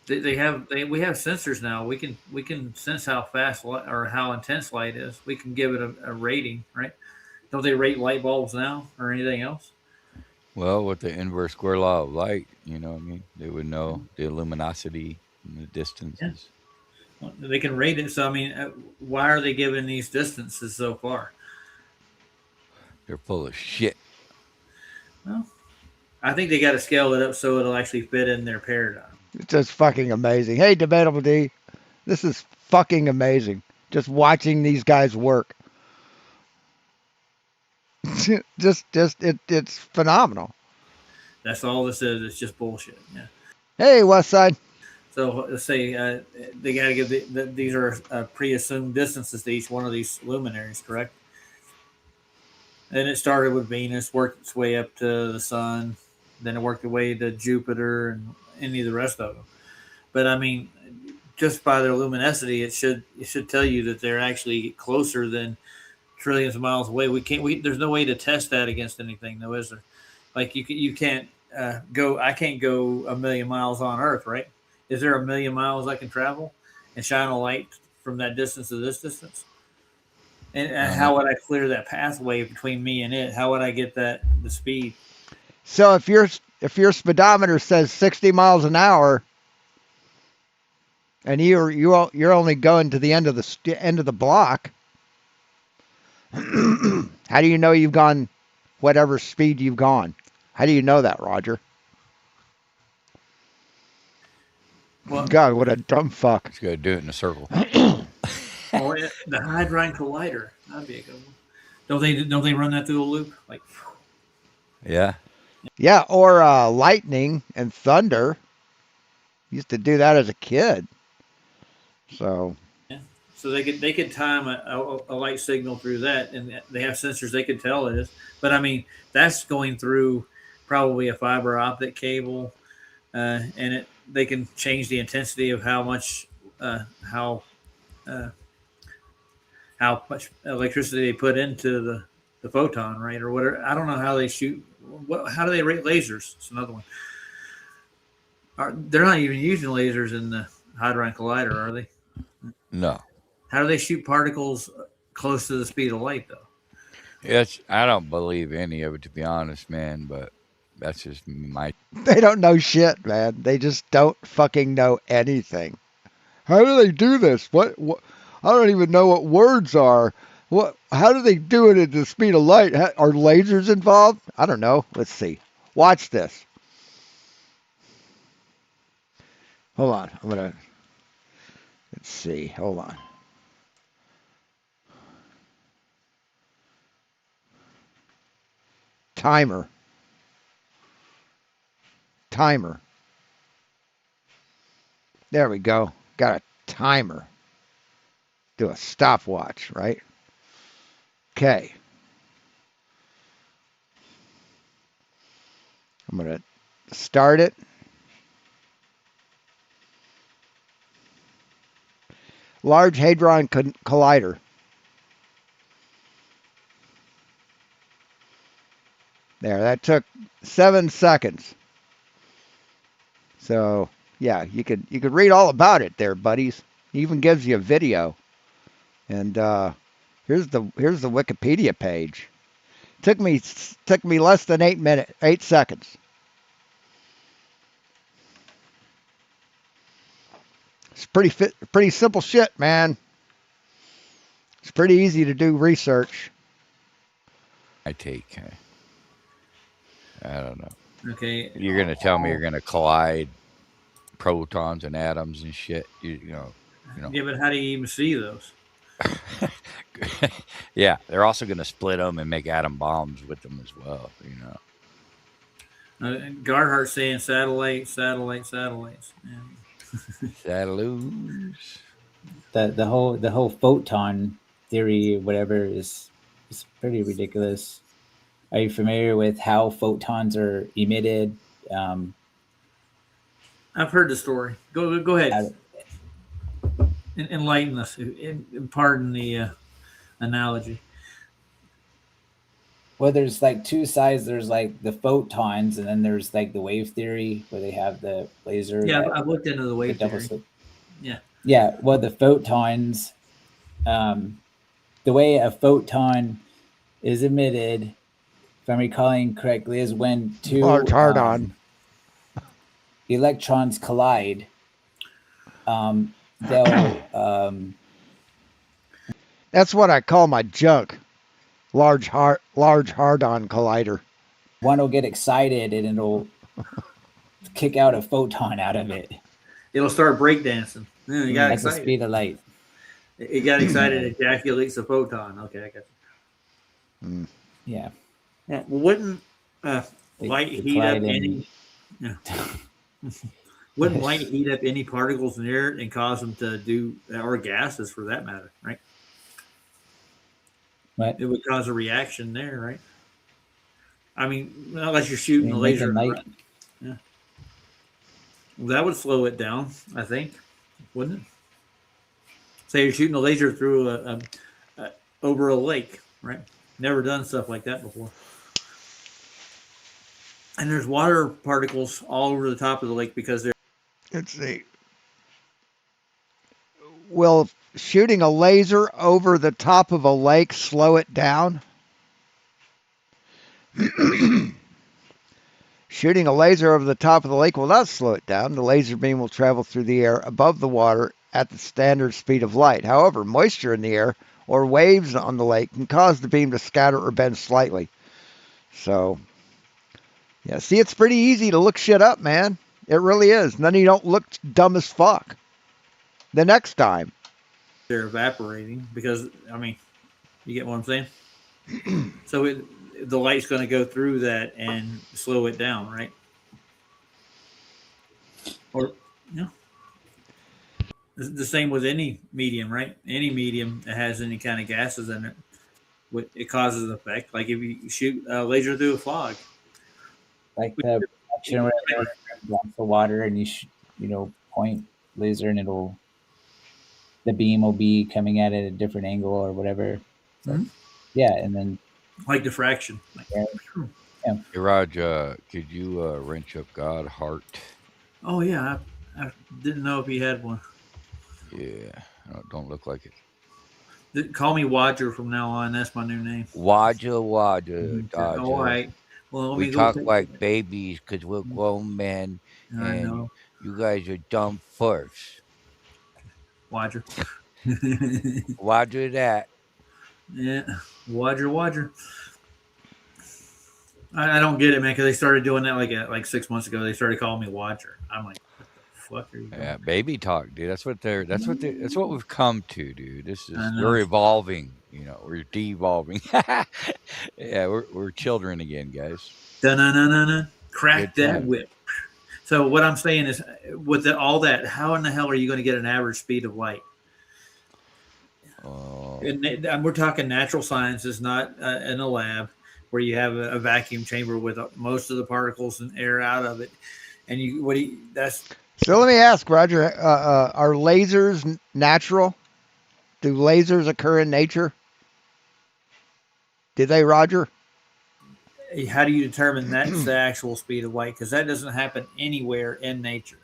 We have sensors now. We can sense how fast or how intense light is. We can give it a rating, right? Don't they rate light bulbs now or anything else? Well, with the inverse square law of light, you know what I mean? They would know the luminosity and the distances. Yeah. Well, they can rate it. So, I mean, why are they giving these distances so far? They're full of shit. Well, I think they got to scale it up so it'll actually fit in their paradigm. It's just fucking amazing. Hey, Debatable D, this is fucking amazing. Just watching these guys work. It's phenomenal. That's all this is. It's just bullshit. Yeah. Hey, Westside. So let's say they got to give these are pre-assumed distances to each one of these luminaries, correct? And it started with Venus, worked its way up to the Sun, then it worked its way to Jupiter and any of the rest of them. But I mean, just by their luminosity, it should tell you that they're actually closer than trillions of miles away. There's no way to test that against anything, though, is there? Like you can't go. I can't go 1,000,000 miles on Earth, right? Is there 1,000,000 miles I can travel and shine a light from that distance to this distance? And how would I clear that pathway between me and it? How would I get the speed? So if your speedometer says 60 miles an hour, and you're only going to the end of the block, how do you know you've gone whatever speed you've gone? How do you know that, Roger? Well, God, what a dumb fuck. He's got to do it in a circle. Oh, the Hadron Collider. That'd be a good one. Don't they run that through a loop? Like, yeah. Yeah, or lightning and thunder. Used to do that as a kid. So. Yeah. So they could time a light signal through that, and they have sensors they could tell it is. But I mean, that's going through probably a fiber optic cable, and they can change the intensity of how much electricity they put into the photon, right, or whatever. I don't know how they shoot. How do they rate lasers? It's another one. They're not even using lasers in the Hadron Collider, are they? No. How do they shoot particles close to the speed of light, though? I don't believe any of it, to be honest, man. But That's just my. They don't know shit, man. They just don't fucking know anything. How do they do this? What? I don't even know what words are. What? How do they do it at the speed of light? Are lasers involved? I don't know. Let's see. Watch this. Hold on. I'm gonna. Let's see. Hold on. Timer. Timer. There we go. Got a timer. Do a stopwatch, right? Okay. I'm going to start it. Large Hadron Collider. There, that took 7 seconds. So, yeah, you could read all about it there, buddies. It even gives you a video. And here's the Wikipedia page. Took me less than 8 seconds. It's pretty simple shit, man. It's pretty easy to do research. I don't know. Okay. You're gonna tell me you're gonna collide protons and atoms and shit. You know. Yeah, but how do you even see those? Yeah, they're also gonna split them and make atom bombs with them as well. Gardhart's saying satellites. Yeah. Satellites. The whole photon theory, whatever, is pretty ridiculous. Are you familiar with how photons are emitted? I've heard the story. Go ahead. Enlighten us. Pardon the analogy. Well, there's like two sides. There's like the photons, and then there's like the wave theory where they have the laser. Yeah, I've looked into the wave theory. Yeah. Yeah. Well, the photons, the way a photon is emitted, if I'm recalling correctly, is when two Large hard-on electrons collide. They'll. That's what I call my junk. Large hard-on collider. One will get excited and it'll kick out a photon out of it. It'll start breakdancing. Yeah, you got at the excited. speed of light. It got excited. It ejaculates a photon. Okay, I got you. Yeah. Well, wouldn't light heat up any? Yeah. Wouldn't light heat up any particles in the air and cause them to do, or gases for that matter, right? What? It would cause a reaction there, right? I mean, unless you're shooting a laser. Light. Yeah. Well, that would slow it down, I think, wouldn't it? Say you're shooting a laser through over a lake, right? Never done stuff like that before. And there's water particles all over the top of the lake because they're. Let's see. Will shooting a laser over the top of a lake slow it down? Shooting a laser over the top of the lake will not slow it down. The laser beam will travel through the air above the water at the standard speed of light. However, moisture in the air or waves on the lake can cause the beam to scatter or bend slightly. So, yeah, see, it's pretty easy to look shit up, man. It really is. And then you don't look dumb as fuck the next time. They're evaporating because, I mean, you get what I'm saying? So the light's going to go through that and slow it down, right? Or, the same with any medium, right? Any medium that has any kind of gases in it, it causes an effect. Like if you shoot a laser through a fog. Like the action where blocks the water and you point laser and the beam will be coming at it at a different angle or whatever. So, yeah, and then like diffraction. Yeah. Hey, Raj, could you wrench up God Heart? Oh yeah, I didn't know if he had one. Yeah, don't look like it. Call me Wadger from now on. That's my new name. Wadger. All right. Well, let We me go talk take. like babies because we're grown men, I and know. you guys are dumb first. Roger. Roger that. Yeah. Roger. I don't get it, man, because they started doing that like 6 months ago. They started calling me Watcher. I'm like, what the fuck are you doing? Yeah, baby talk, dude. That's what we've come to, dude. I know. We're evolving, we're de-evolving. Yeah, we're children again, guys. Dun-dun-dun-dun-dun. Crack Good that time. whip. So what I'm saying is, with all that, how in the hell are you going to get an average speed of light? Oh, And we're talking natural sciences, not in a lab where you have a vacuum chamber with most of the particles and air out of it. And that's So let me ask, Roger, are lasers natural? Do lasers occur in nature? Did they, Roger? how do you determine that's the actual speed of light? Because that doesn't happen anywhere in nature.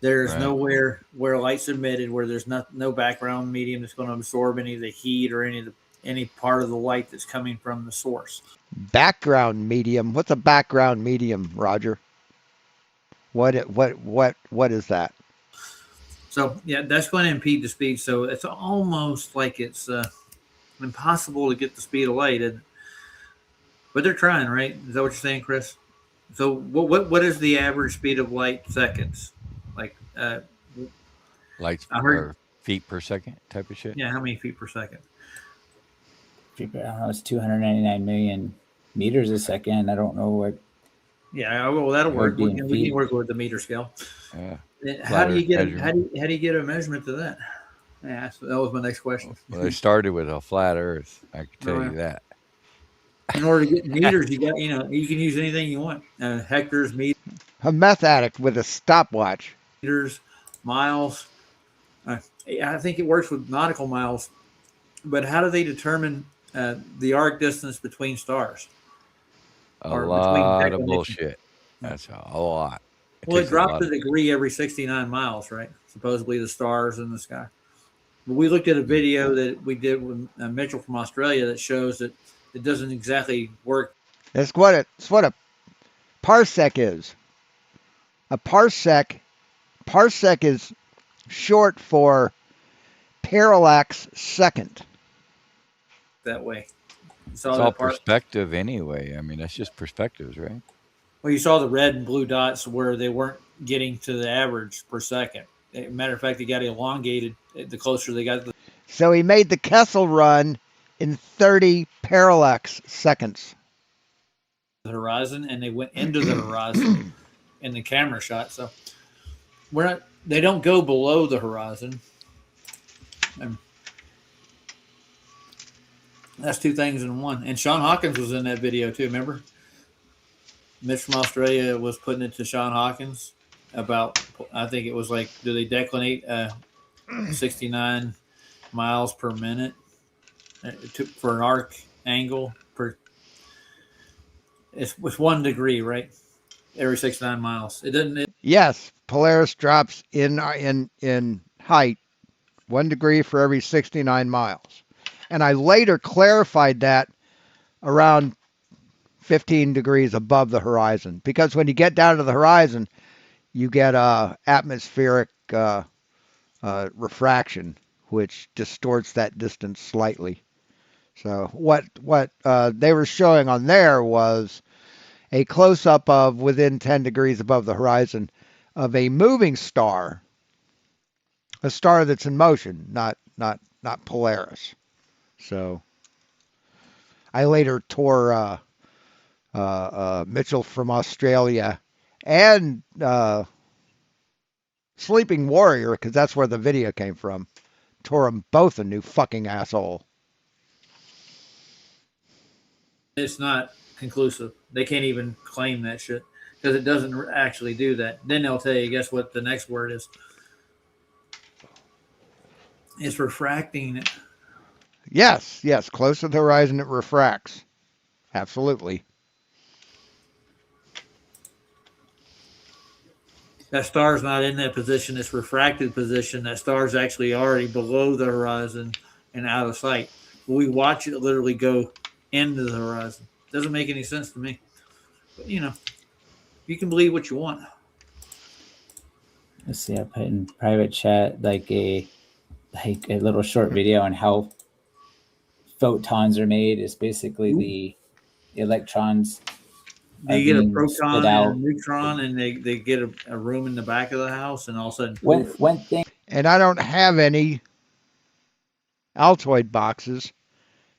There's right. nowhere where light's emitted where there's no background medium that's going to absorb any of the heat or any part of the light that's coming from the source. Background medium. What's a background medium, Roger? What is that? So yeah, that's going to impede the speed. So it's almost like it's impossible to get the speed of light, but they're trying, right? Is that what you're saying, Chris? So what is the average speed of light seconds? Like Lights I heard, or feet per second type of shit. yeah, how many feet per second? I don't know. It's 299 million meters a second. I don't know what. Yeah, well, that'll work. We can feet. work with the meter scale. Yeah. How do you get how do you get a measurement to that? Yeah, so that was my next question. Well, they started with a flat Earth. I can tell you that. In order to get meters, you can use anything you want. Hectares, meters, A meth addict with a stopwatch. miles. I think it works with nautical miles. But how do they determine the arc distance between stars? A lot of bullshit. That's a lot. It drops a degree every 69 miles, right? Supposedly the stars in the sky. But we looked at a video that we did with Mitchell from Australia that shows that it doesn't exactly work. It's what a parsec is. A parsec is short for parallax second. That way. It's all perspective anyway. I mean, that's just perspectives, right? Well, you saw the red and blue dots where they weren't getting to the average per second. Matter of fact, they got elongated the closer they got. So he made the Kessel run in 30 parallax seconds. The horizon, and they went into the horizon in the camera shot. So they don't go below the horizon. And that's two things in one. And Sean Hawkins was in that video too, remember? Mitch from Australia was putting it to Sean Hawkins about, I think it was like, do they declinate 69 miles per minute for an arc angle per? It's with 1 degree, right? Every 69 miles. It doesn't. Yes, Polaris drops in height 1 degree for every 69 miles. And I later clarified that around 15 degrees above the horizon, because when you get down to the horizon, you get atmospheric refraction, which distorts that distance slightly. So what they were showing on there was a close-up of within 10 degrees above the horizon of a moving star, a star that's in motion, not Polaris. So I later tore Mitchell from Australia and Sleeping Warrior, because that's where the video came from, tore them both a new fucking asshole. It's not conclusive. They can't even claim that shit because it doesn't actually do that. Then they'll tell you, guess what the next word is? It's refracting. Yes, close to the horizon it refracts. Absolutely. That star's not in that position. It's refracted position. That star's actually already below the horizon and out of sight. We watch it literally go into the horizon. Doesn't make any sense to me. But, you can believe what you want. Let's see. I put in private chat like a little short video on how photons are made. It's basically the electrons are You get a being spit proton and a out. neutron, and they get a room in the back of the house, and all of a sudden, poof. One thing. And I don't have any Altoid boxes,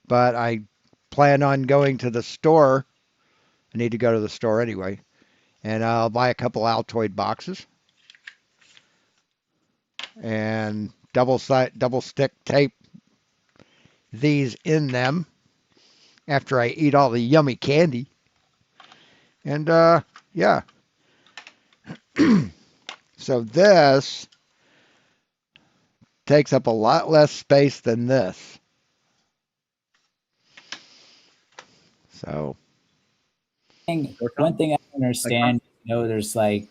but I plan on going to the store. I need to go to the store anyway, and I'll buy a couple Altoid boxes and double stick tape these in them after I eat all the yummy candy. And yeah. So this takes up a lot less space than this. So One thing I understand, there's like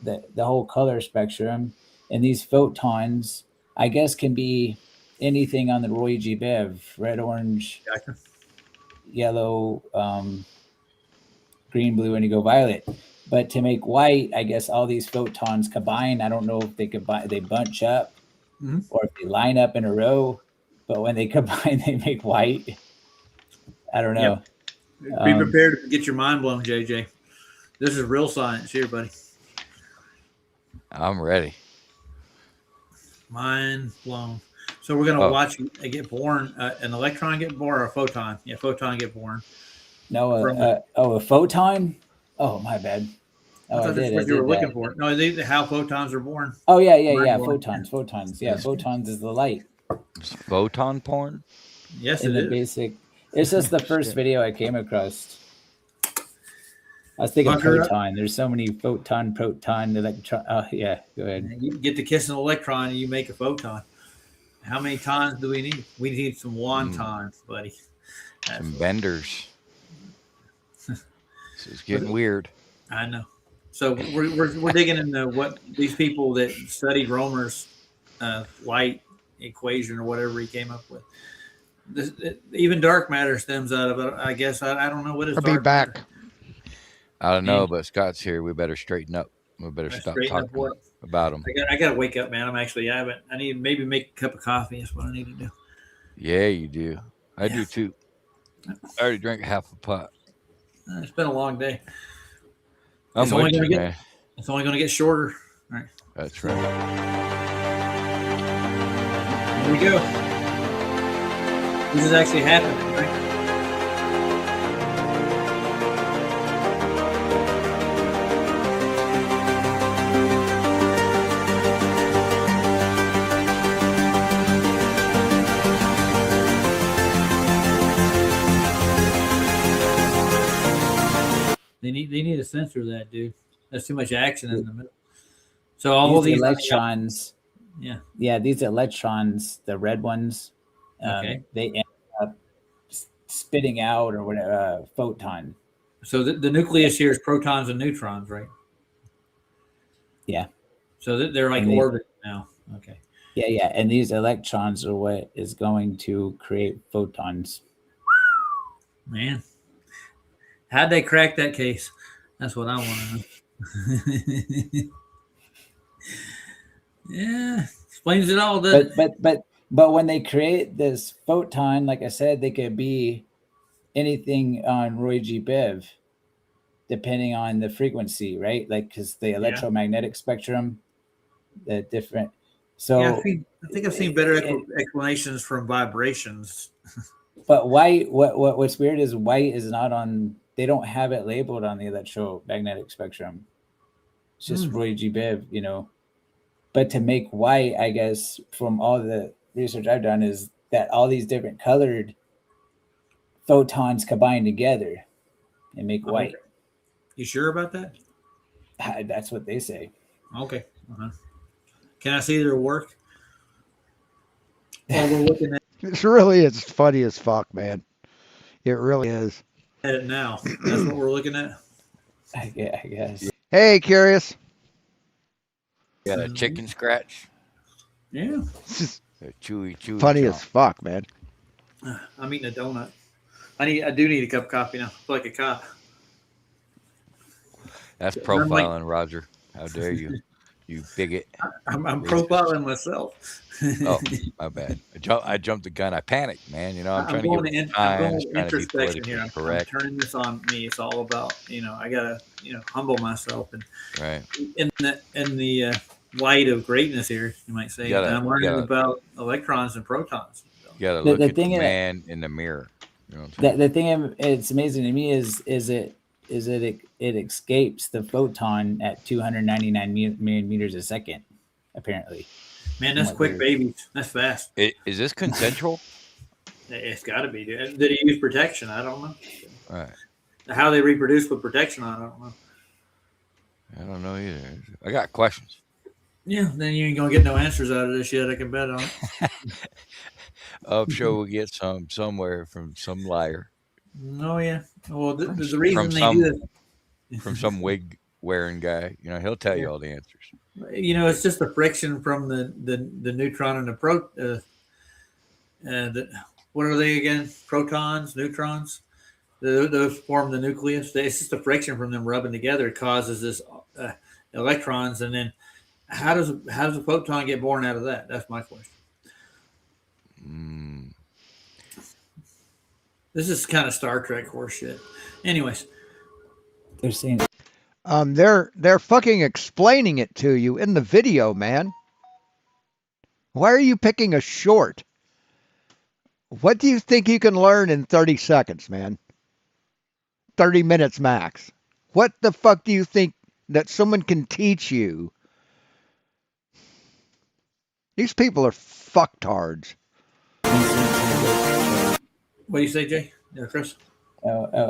the whole color spectrum, and these photons, I guess, can be anything on the Roy G. Biv: red, orange, yellow, green, blue, indigo, violet. But to make white, I guess all these photons combine. I don't know if they bunch up or if they line up in a row. But when they combine, they make white. I don't know. Yep. Be prepared to get your mind blown, JJ. This is real science here, buddy. I'm ready. Mind blown. So we're going to watch it get born, an electron get born, or a photon. Yeah, photon get born. No, a photon? Oh, my bad. Oh, I thought that's what you were looking for. No, how photons are born. Oh, yeah. Photons. Yeah, photons is the light. It's photon porn? Yes, in it the is. Basic. It's just the first video I came across. I was thinking proton. There's so many proton, electron. Oh, yeah, go ahead. You get to kiss an electron and you make a photon. How many tons do we need? We need some wontons, buddy. Some benders. This is getting weird. I know. So we're digging into what these people that studied Romer's light equation or whatever he came up with. Even dark matter stems out of it. I guess I don't know what is. I'll be back. Matter. I don't know, but Scott's here. We better straighten up. We better stop talking about him. I got to wake up, man. I need to maybe make a cup of coffee. That's what I need to do. Yeah, you do. I do too. I already drank half a pot. It's been a long day. It's only going to get shorter. All right. That's right. Here we go. This is actually happening, right? They need to censor that, dude. That's too much action in the middle. So all these electrons, yeah, these electrons, the red ones, they end up spitting out or whatever photon. So the nucleus here is protons and neutrons, right? Yeah. So they're like orbiting now. Okay. Yeah, and these electrons are what is going to create photons. Man. How'd they crack that case? That's what I want to know. Yeah, explains it all, doesn't it? But when they create this photon, like I said, they could be anything on Roy G. Biv, depending on the frequency, right? Like, because the electromagnetic spectrum, the different. So yeah, I think I've seen better explanations from vibrations. But white, what's weird is white is not on. They don't have it labeled on the electromagnetic spectrum. It's just Roy G. Biv, But to make white, I guess, from all the research I've done, is that all these different colored photons combine together and make white. You sure about that? That's what they say. Okay. Can I see their work? Well, we're looking at it's funny as fuck, man. It really is. At it now. That's what we're looking at. I guess. Hey, Curious. Got a chicken scratch. Yeah. A chewy. Funny as fuck, man. I'm eating a donut. I do need a cup of coffee now. I feel like a cop. That's I'm like, profiling, Roger. How dare you, you bigot. I'm Racist. profiling myself. Oh, my bad. I jumped the gun. I panicked, man. You know, I'm trying to get with the I'm going times, to trying to be introspection politically here. I'm correct. turning this on me. It's all about, I gotta, humble myself and Right. in the light of greatness here, you might say. You I'm learning about electrons and protons. gotta The look the at the thing that man in the mirror. You know what I'm saying? the thing it's amazing to me is it escapes the photon at 299 million meters a second, apparently. Man, that's quick, babies. That's fast. Is this consensual? It's got to be. Dude. Did he use protection? I don't know. All right. How they reproduce with protection, I don't know. I don't know either. I got questions. Yeah, then you ain't gonna get no answers out of this yet. I can bet on it. I'm sure we'll get some somewhere from some liar. Oh yeah. Well, the reason they do that from some wig wearing guy, he'll tell you all the answers. It's just the friction from the neutron and the what are they again? Protons, neutrons. Those form the nucleus. It's just the friction from them rubbing together causes this electrons, and then how does a photon get born out of that? That's my question. This is kind of Star Trek horse shit. Anyways, they're saying they're fucking explaining it to you in the video, man. Why are you picking a short? What do you think you can learn in 30 seconds, man? 30 minutes max. What the fuck do you think that someone can teach you? These people are fucktards. What do you say, Jay? Yeah, Chris?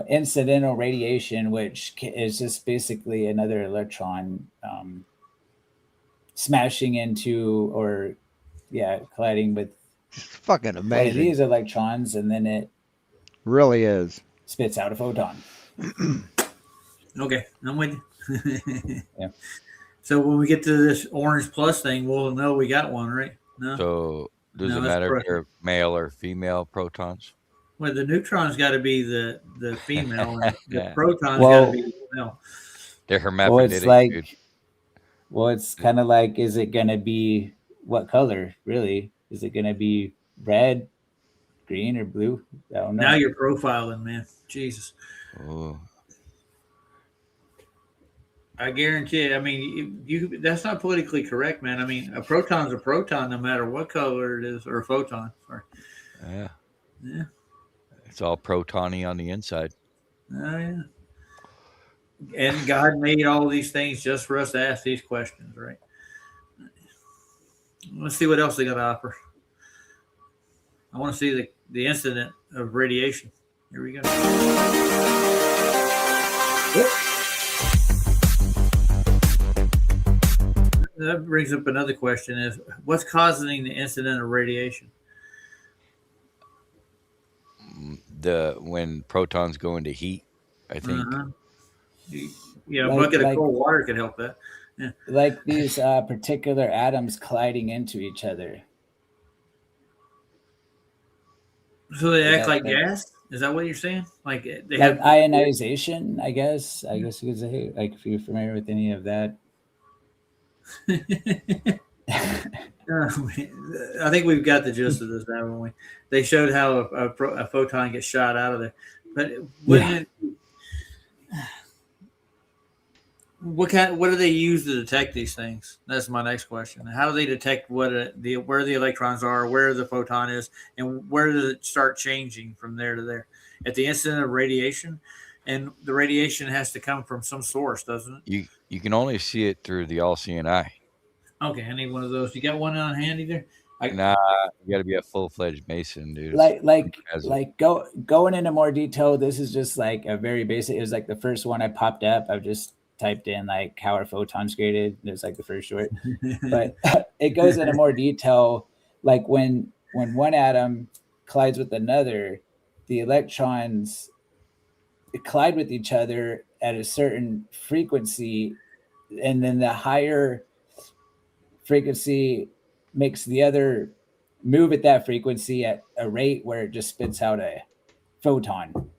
Incidental radiation, which is just basically another electron smashing into or colliding with fucking amazing. One of these electrons, and then it really is spits out a photon. Okay, I'm with you. Yeah. So when we get to this orange plus thing, we'll know we got one, right? No. So does it matter if they're male or female protons? Well, the neutron's got to be the female, and the proton's got to be the male. They're hermaphroditic. It's kind of like, is it going to be what color, really? Is it going to be red, green, or blue? I don't know. Now you're profiling, man. Jesus. Oh. I guarantee. I mean, you that's not politically correct, man. I mean, a proton's a proton, no matter what color it is, or a photon. Sorry. Yeah. Yeah. It's all protony on the inside. Oh yeah. And God made all these things just for us to ask these questions, right? Let's see what else they got to offer. I want to see the incident of radiation. Here we go. That brings up another question: is what's causing the incident of radiation? When protons go into heat, I think. Yeah, a bucket of cold water could help that. Yeah. Like these particular atoms colliding into each other. So they act like gas? Is that what you're saying? Like they have ionization, I guess. I guess you could say, like, if you're familiar with any of that. I think we've got the gist of this, haven't we? They showed how a photon gets shot out of there, but what do they use to detect these things? That's my next question. How do they detect where the electrons are, where the photon is, and where does it start changing from there to there? At the instant of radiation, and the radiation has to come from some source, doesn't it? You can only see it through the all-seeing eye. Okay, I need one of those. You got one on handy there? Nah, you got to be a full-fledged Mason, dude. Going into more detail, this is just like a very basic. It was like the first one I popped up. I've just typed in like how are photons created. It's like the first short, but it goes into more detail. Like when one atom collides with another, the electrons collide with each other at a certain frequency, and then the higher frequency makes the other move at that frequency at a rate where it just spits out a photon.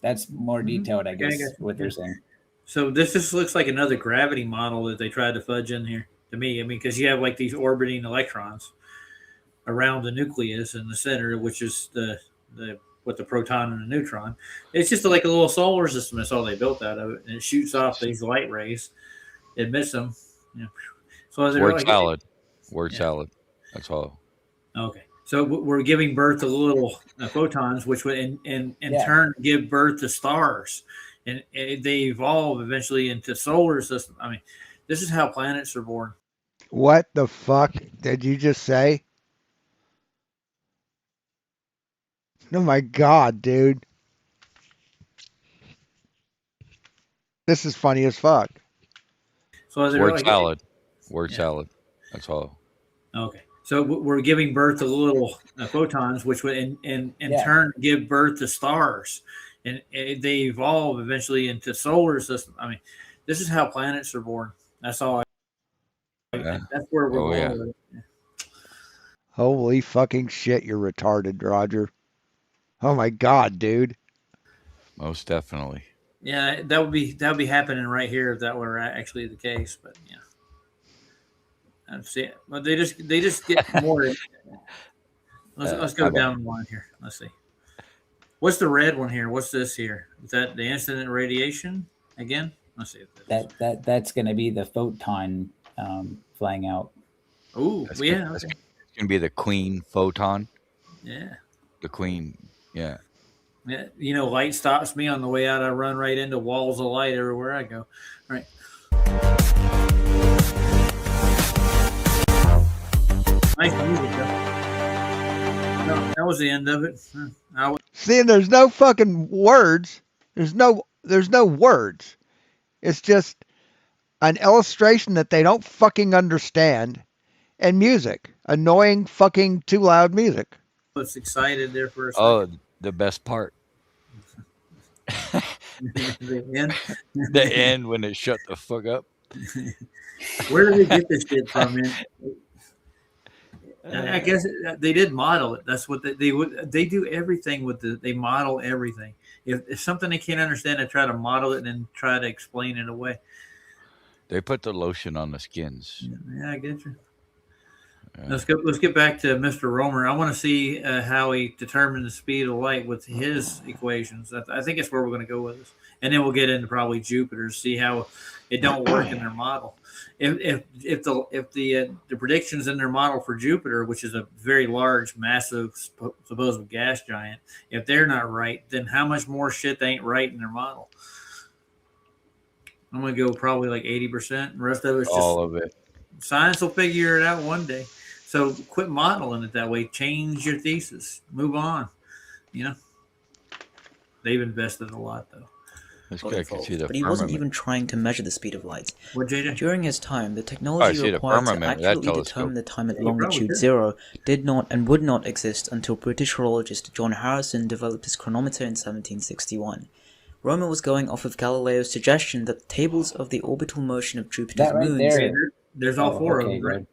That's more detailed, I guess, what they're saying. So this just looks like another gravity model that they tried to fudge in here to me. I mean, because you have like these orbiting electrons around the nucleus in the center, which is the with the proton and the neutron. It's just like a little solar system. That's all they built out of it, and it shoots off these light rays, emits them. Yeah. So they're Word like, salad. Word yeah. salad. That's all. Okay. So we're giving birth to little photons, which would in Yeah. turn give birth to stars, and they evolve eventually into solar system. I mean, this is how planets are born. What the fuck did you just say? Oh my god, dude. This is funny as fuck. So they're Word like, salad. Word yeah. salad. That's all. Okay. So we're giving birth to little photons, which would in Yeah. turn give birth to stars, and they evolve eventually into solar system. I mean, this is how planets are born. That's all. Yeah. That's where we're Oh, going yeah. with it. Holy fucking shit, you're retarded, Roger. Oh my god, dude. Most definitely. Yeah, that would be happening right here if that were actually the case. But yeah, I've seen it. But they just get more. Let's go my bad. down one here. Let's see. What's the red one here? What's this here? Is that the incident radiation again? Let's see. That's going to be the photon flying out. Oh, yeah. That's gonna be the queen photon. Yeah. The queen. Yeah. Yeah. You know, light stops me on the way out. I run right into walls of light everywhere I go. All right. Nice music, though. No, that was the end of it. See, there's no fucking words. There's no words. It's just an illustration that they don't fucking understand, and music. Annoying fucking too loud music. I was excited there for a second. Oh, the best part. The end? The end when it shut the fuck up. Where did they get this shit from, man? I guess they did model it. That's what they would. They do everything with they model everything. If something they can't understand, they try to model it and then try to explain it away. They put the lotion on the skins. Yeah, I get you. Let's get back to Mr. Romer. I want to see how he determined the speed of light with his equations. I think that's where we're going to go with this, and then we'll get into probably Jupiter, see how it don't work in their model. If the predictions in their model for Jupiter, which is a very large, massive, supposed gas giant, if they're not right, then how much more shit they ain't right in their model? I'm going to go probably like 80%. The rest of it's just all of it. Science will figure it out one day. So quit modeling it that way. Change your thesis. Move on. You know, they've invested a lot though. But he wasn't even trying to measure the speed of light. What, JJ? During his time, the technology required to accurately determine the time at longitude 0 did not and would not exist until British horologist John Harrison developed his chronometer in 1761. Romer was going off of Galileo's suggestion that the tables of the orbital motion of Jupiter's moons. There's all four of them, right?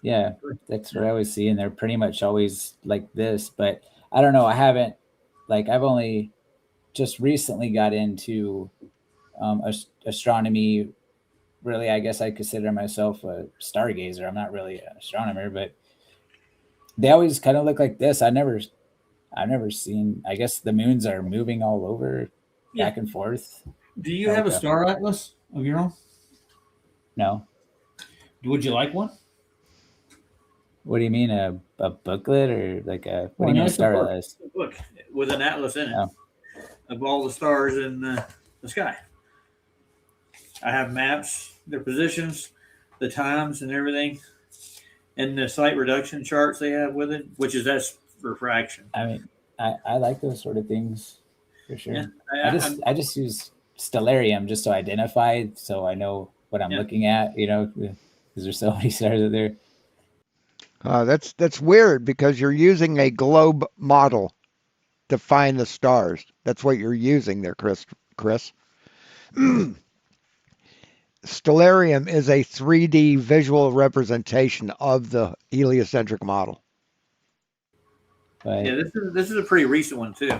Yeah, that's what I always see, and they're pretty much always like this. But I don't know. I've only just recently got into astronomy. Really, I guess I consider myself a stargazer. I'm not really an astronomer, but they always kind of look like this. I've never seen. I guess the moons are moving all over, back and forth. Do you have a star atlas of your own? No. Would you like one? What do you mean, a booklet or like a? What do you mean, a star atlas? A book with an atlas in it of all the stars in the sky. I have maps, their positions, the times, and everything, and the slight reduction charts they have with it, which is that's refraction. I mean, I like those sort of things for sure. Yeah, I just use stellarium just to identify, so I know what I'm looking at. You know, because there's so many stars out there. That's weird because you're using a globe model to find the stars. That's what you're using there, Chris. Stellarium is a 3D visual representation of the heliocentric model. But yeah, this is a pretty recent one too.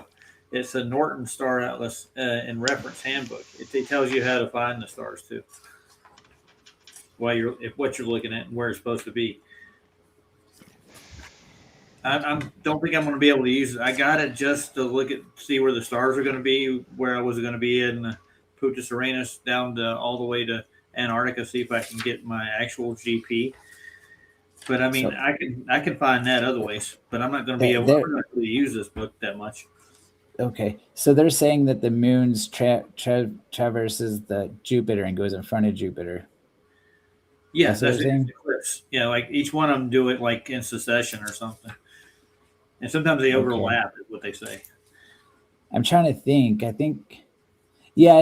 It's a Norton Star Atlas and reference handbook. It tells you how to find the stars too, while if what you're looking at and where it's supposed to be. I don't think I'm going to be able to use it. I got it just to see where the stars are going to be, where I was going to be in Punta Serenas down to all the way to Antarctica, see if I can get my actual GP. But I mean, So- I can find that other ways, but I'm not going to be able to really use this book that much. Okay, so they're saying that the moon's traverses the Jupiter and goes in front of Jupiter. Yeah, That's what they're saying? eclipse. Yeah, like each one of them do it like in succession or something, and sometimes they overlap. Is what they say. I'm trying to think. I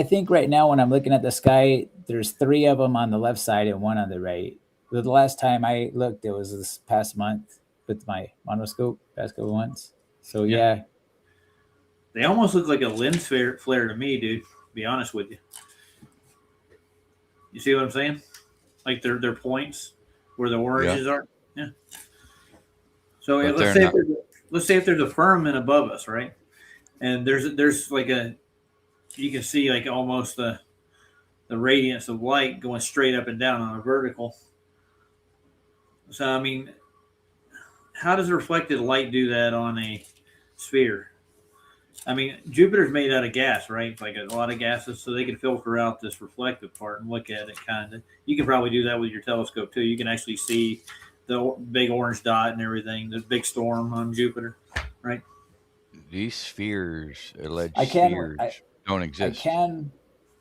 think right now when I'm looking at the sky, there's 3 of them on the left side and 1 on the right. But the last time I looked, it was this past month with my monoscope, past couple months. So yeah. They almost look like a lens flare to me, dude. To be honest with you. You see what I'm saying? Like their points where the oranges are. Yeah. So let's say if there's a firmament above us, right? And there's like you can see like almost the radiance of light going straight up and down on a vertical. So I mean, how does reflected light do that on a sphere? I mean, Jupiter's made out of gas, right? Like a lot of gases, so they can filter out this reflective part and look at it kind of. You can probably do that with your telescope too. You can actually see the big orange dot and everything, the big storm on Jupiter, right? These spheres, alleged spheres, don't exist. I can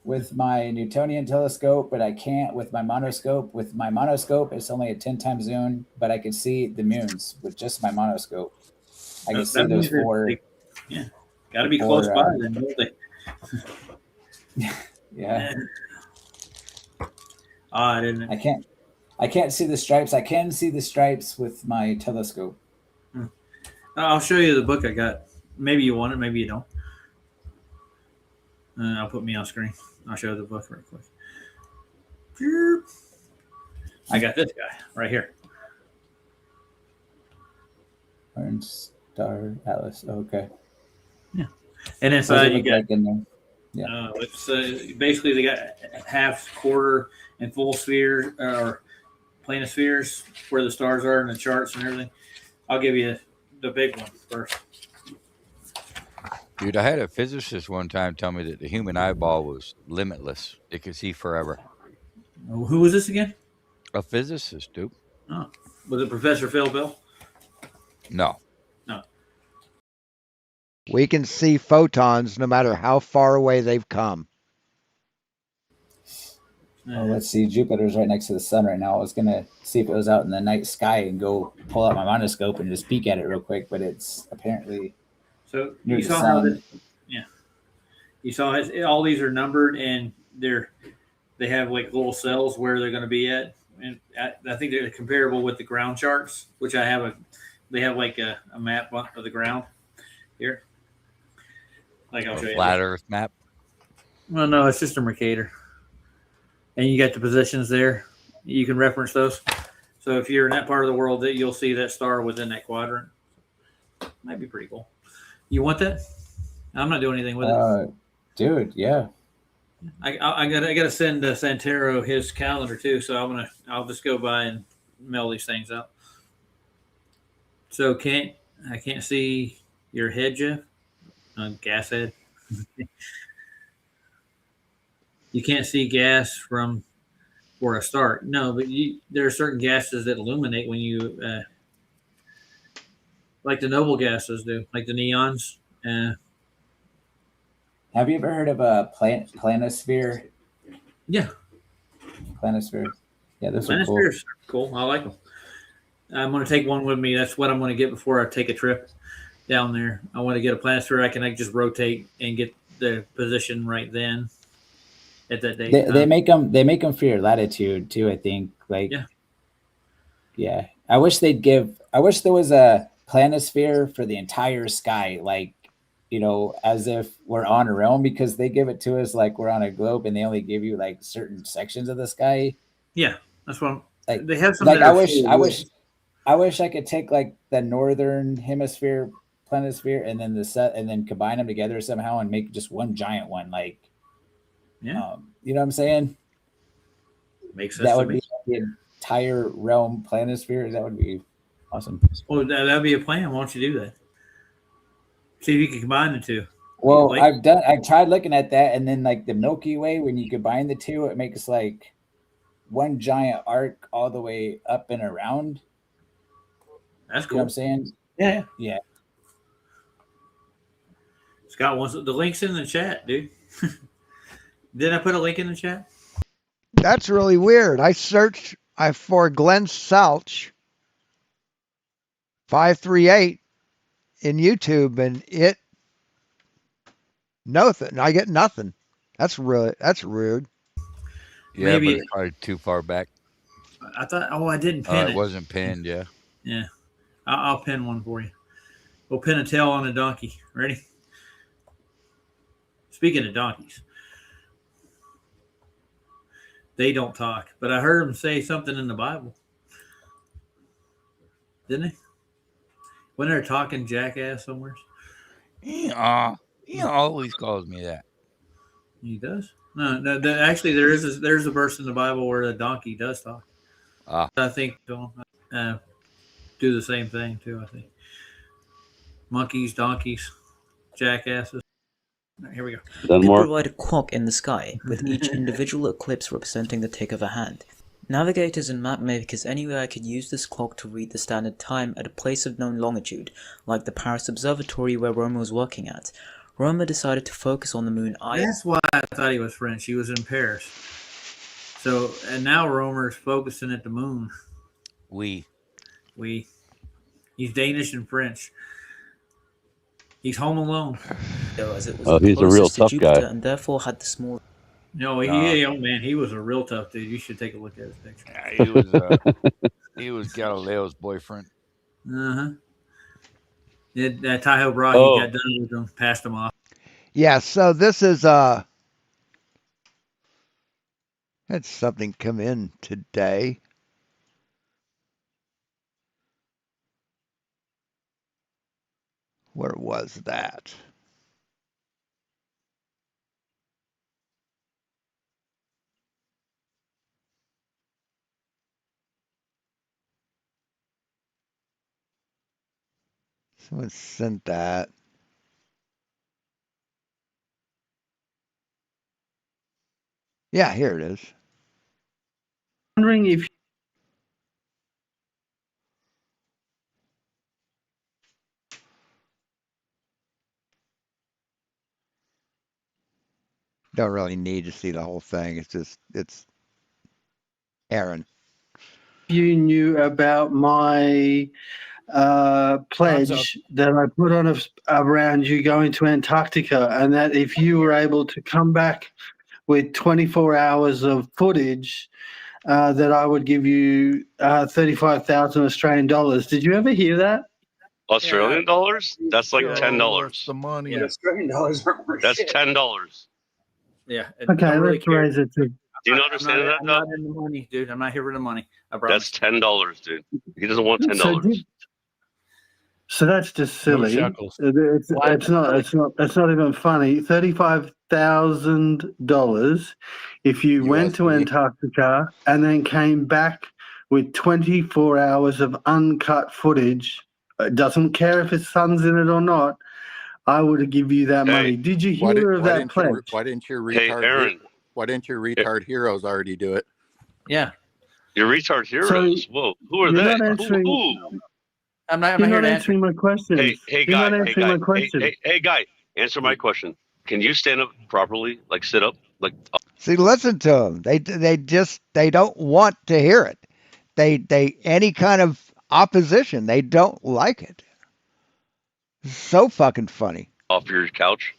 with my Newtonian telescope, but I can't with my monoscope. With my monoscope, it's only a 10 times zoom, but I can see the moons with just my monoscope. I can see those 4. Yeah. Got to be close by then, don't they? Yeah. Odd, isn't it? I can't see the stripes. I can see the stripes with my telescope. I'll show you the book I got. Maybe you want it, maybe you don't. I'll put me on screen. I'll show you the book real quick. I got this guy right here. Orange Star Atlas. Okay. Yeah, and inside you got. Like in there? Yeah. It's basically they got half, quarter, and full sphere or planispheres where the stars are in the charts and everything. I'll give you the big one first. Dude, I had a physicist one time tell me that the human eyeball was limitless. It could see forever. Who was this again? A physicist, dude. Oh, was it Professor Phil Bill? No. No. We can see photons no matter how far away they've come. Oh, let's see. Jupiter's right next to the sun right now. I was going to see if it was out in the night sky and go pull out my monoscope and just peek at it real quick, but it's apparently so near you the saw sun. how this, yeah. You saw all these are numbered and they have like little cells where they're going to be at. And I think they're comparable with the ground charts, which I have they have like a map of the ground here. Like I'll show you. Flat Earth map? Well, no, it's just a Mercator. And you got the positions there. You can reference those. So if you're in that part of the world, you'll see that star within that quadrant. Might be pretty cool. You want that? I'm not doing anything with it. Dude, yeah. I gotta send Santero his calendar too, so I'll just go by and mail these things out. So I can't see your head, Jeff? Gas head. You can't see gas from for a start. No, but there are certain gases that illuminate when you like the noble gases do, like the neons. Have you ever heard of a planisphere? Yeah. Planisphere. Yeah, those are cool. Cool. I like them. I'm going to take one with me. That's what I'm going to get before I take a trip down there. I want to get a planisphere. I can just rotate and get the position right then at that date. They make them for your latitude too, I think. Like, yeah. I wish there was a planisphere for the entire sky, like, you know, as if we're on our own, because they give it to us like we're on a globe and they only give you like certain sections of the sky. Yeah, that's what like they have some. Like I wish I could take like the northern hemisphere planisphere and then the set and then combine them together somehow and make just one giant one. Like, Yeah. You know what I'm saying? Makes sense That to would me. be the entire realm planisphere. That would be awesome. Well, that'd be a plan. Why don't you do that? See if you can combine the two. Well, Like, I've tried looking at that, and then like the Milky Way, when you combine the two, it makes like one giant arc all the way up and around. that's You cool. know what I'm saying? Yeah. Yeah. Scott wants the link's in the chat, dude. Did I put a link in the chat? That's really weird. I searched for Glenn Salch 538 in YouTube, and nothing. I get nothing. That's rude. Yeah, Maybe but it's probably too far back. I thought. Oh, I didn't pin it. It wasn't pinned. Yeah. Yeah. I'll pin one for you. We'll pin a tail on a donkey. Ready? Speaking of donkeys, they don't talk, but I heard them say something in the Bible. Didn't they? When they're talking jackass somewhere. He always calls me that. He does? No, actually, there's a verse in the Bible where the donkey does talk. I think do the same thing too. I think monkeys, donkeys, jackasses. Here we go. We provide a clock in the sky, with each individual eclipse representing the tick of a hand. Navigators and map makers anywhere could use this clock to read the standard time at a place of known longitude, like the Paris Observatory where Romer was working at. Romer decided to focus on the moon Io. That's why I thought he was French. He was in Paris. So, and now Romer's focusing at the moon. We. He's Danish and French. He's home alone. As it was he's a real closest to tough Jupiter guy. and therefore had the small. No, he was a real tough dude. You should take a look at his picture. Yeah, he was Galileo's boyfriend. That Tycho Brahe, he got done with him, passed him off. Yeah, so this is had something come in today. Where was that? Someone sent that. Yeah, here it is. Wondering if Don't really need to see the whole thing. It's Aaron. you knew about my pledge that I put on around you going to Antarctica, and that if you were able to come back with 24 hours of footage, that I would give you 35,000 Australian dollars. Did you ever hear that? Australian dollars? That's like $10. The money. Yeah. Australian dollars aren't worth That's shit. $10. Yeah. Okay, let's raise it to. Do you not understand that? I'm not in the money, dude. I'm not here for the money. I promise. That's $10, dude. He doesn't want $10. So that's just silly. It's not even funny. $35,000 if you went to Antarctica and then came back with 24 hours of uncut footage. It doesn't care if his son's in it or not. I would give you that money. Did you hear of that pledge? Why didn't your retard heroes already do it? Yeah. Your retard heroes? Whoa, who are you're they? not answering- Who? I'm not You're here not to answering my question. Hey, You're guy. not answering my question. Hey, guy. Answer my question. Can you stand up properly? Like sit up? Like. See, listen to them. They don't want to hear it. They any kind of opposition, they don't like it. So fucking funny. Off your couch.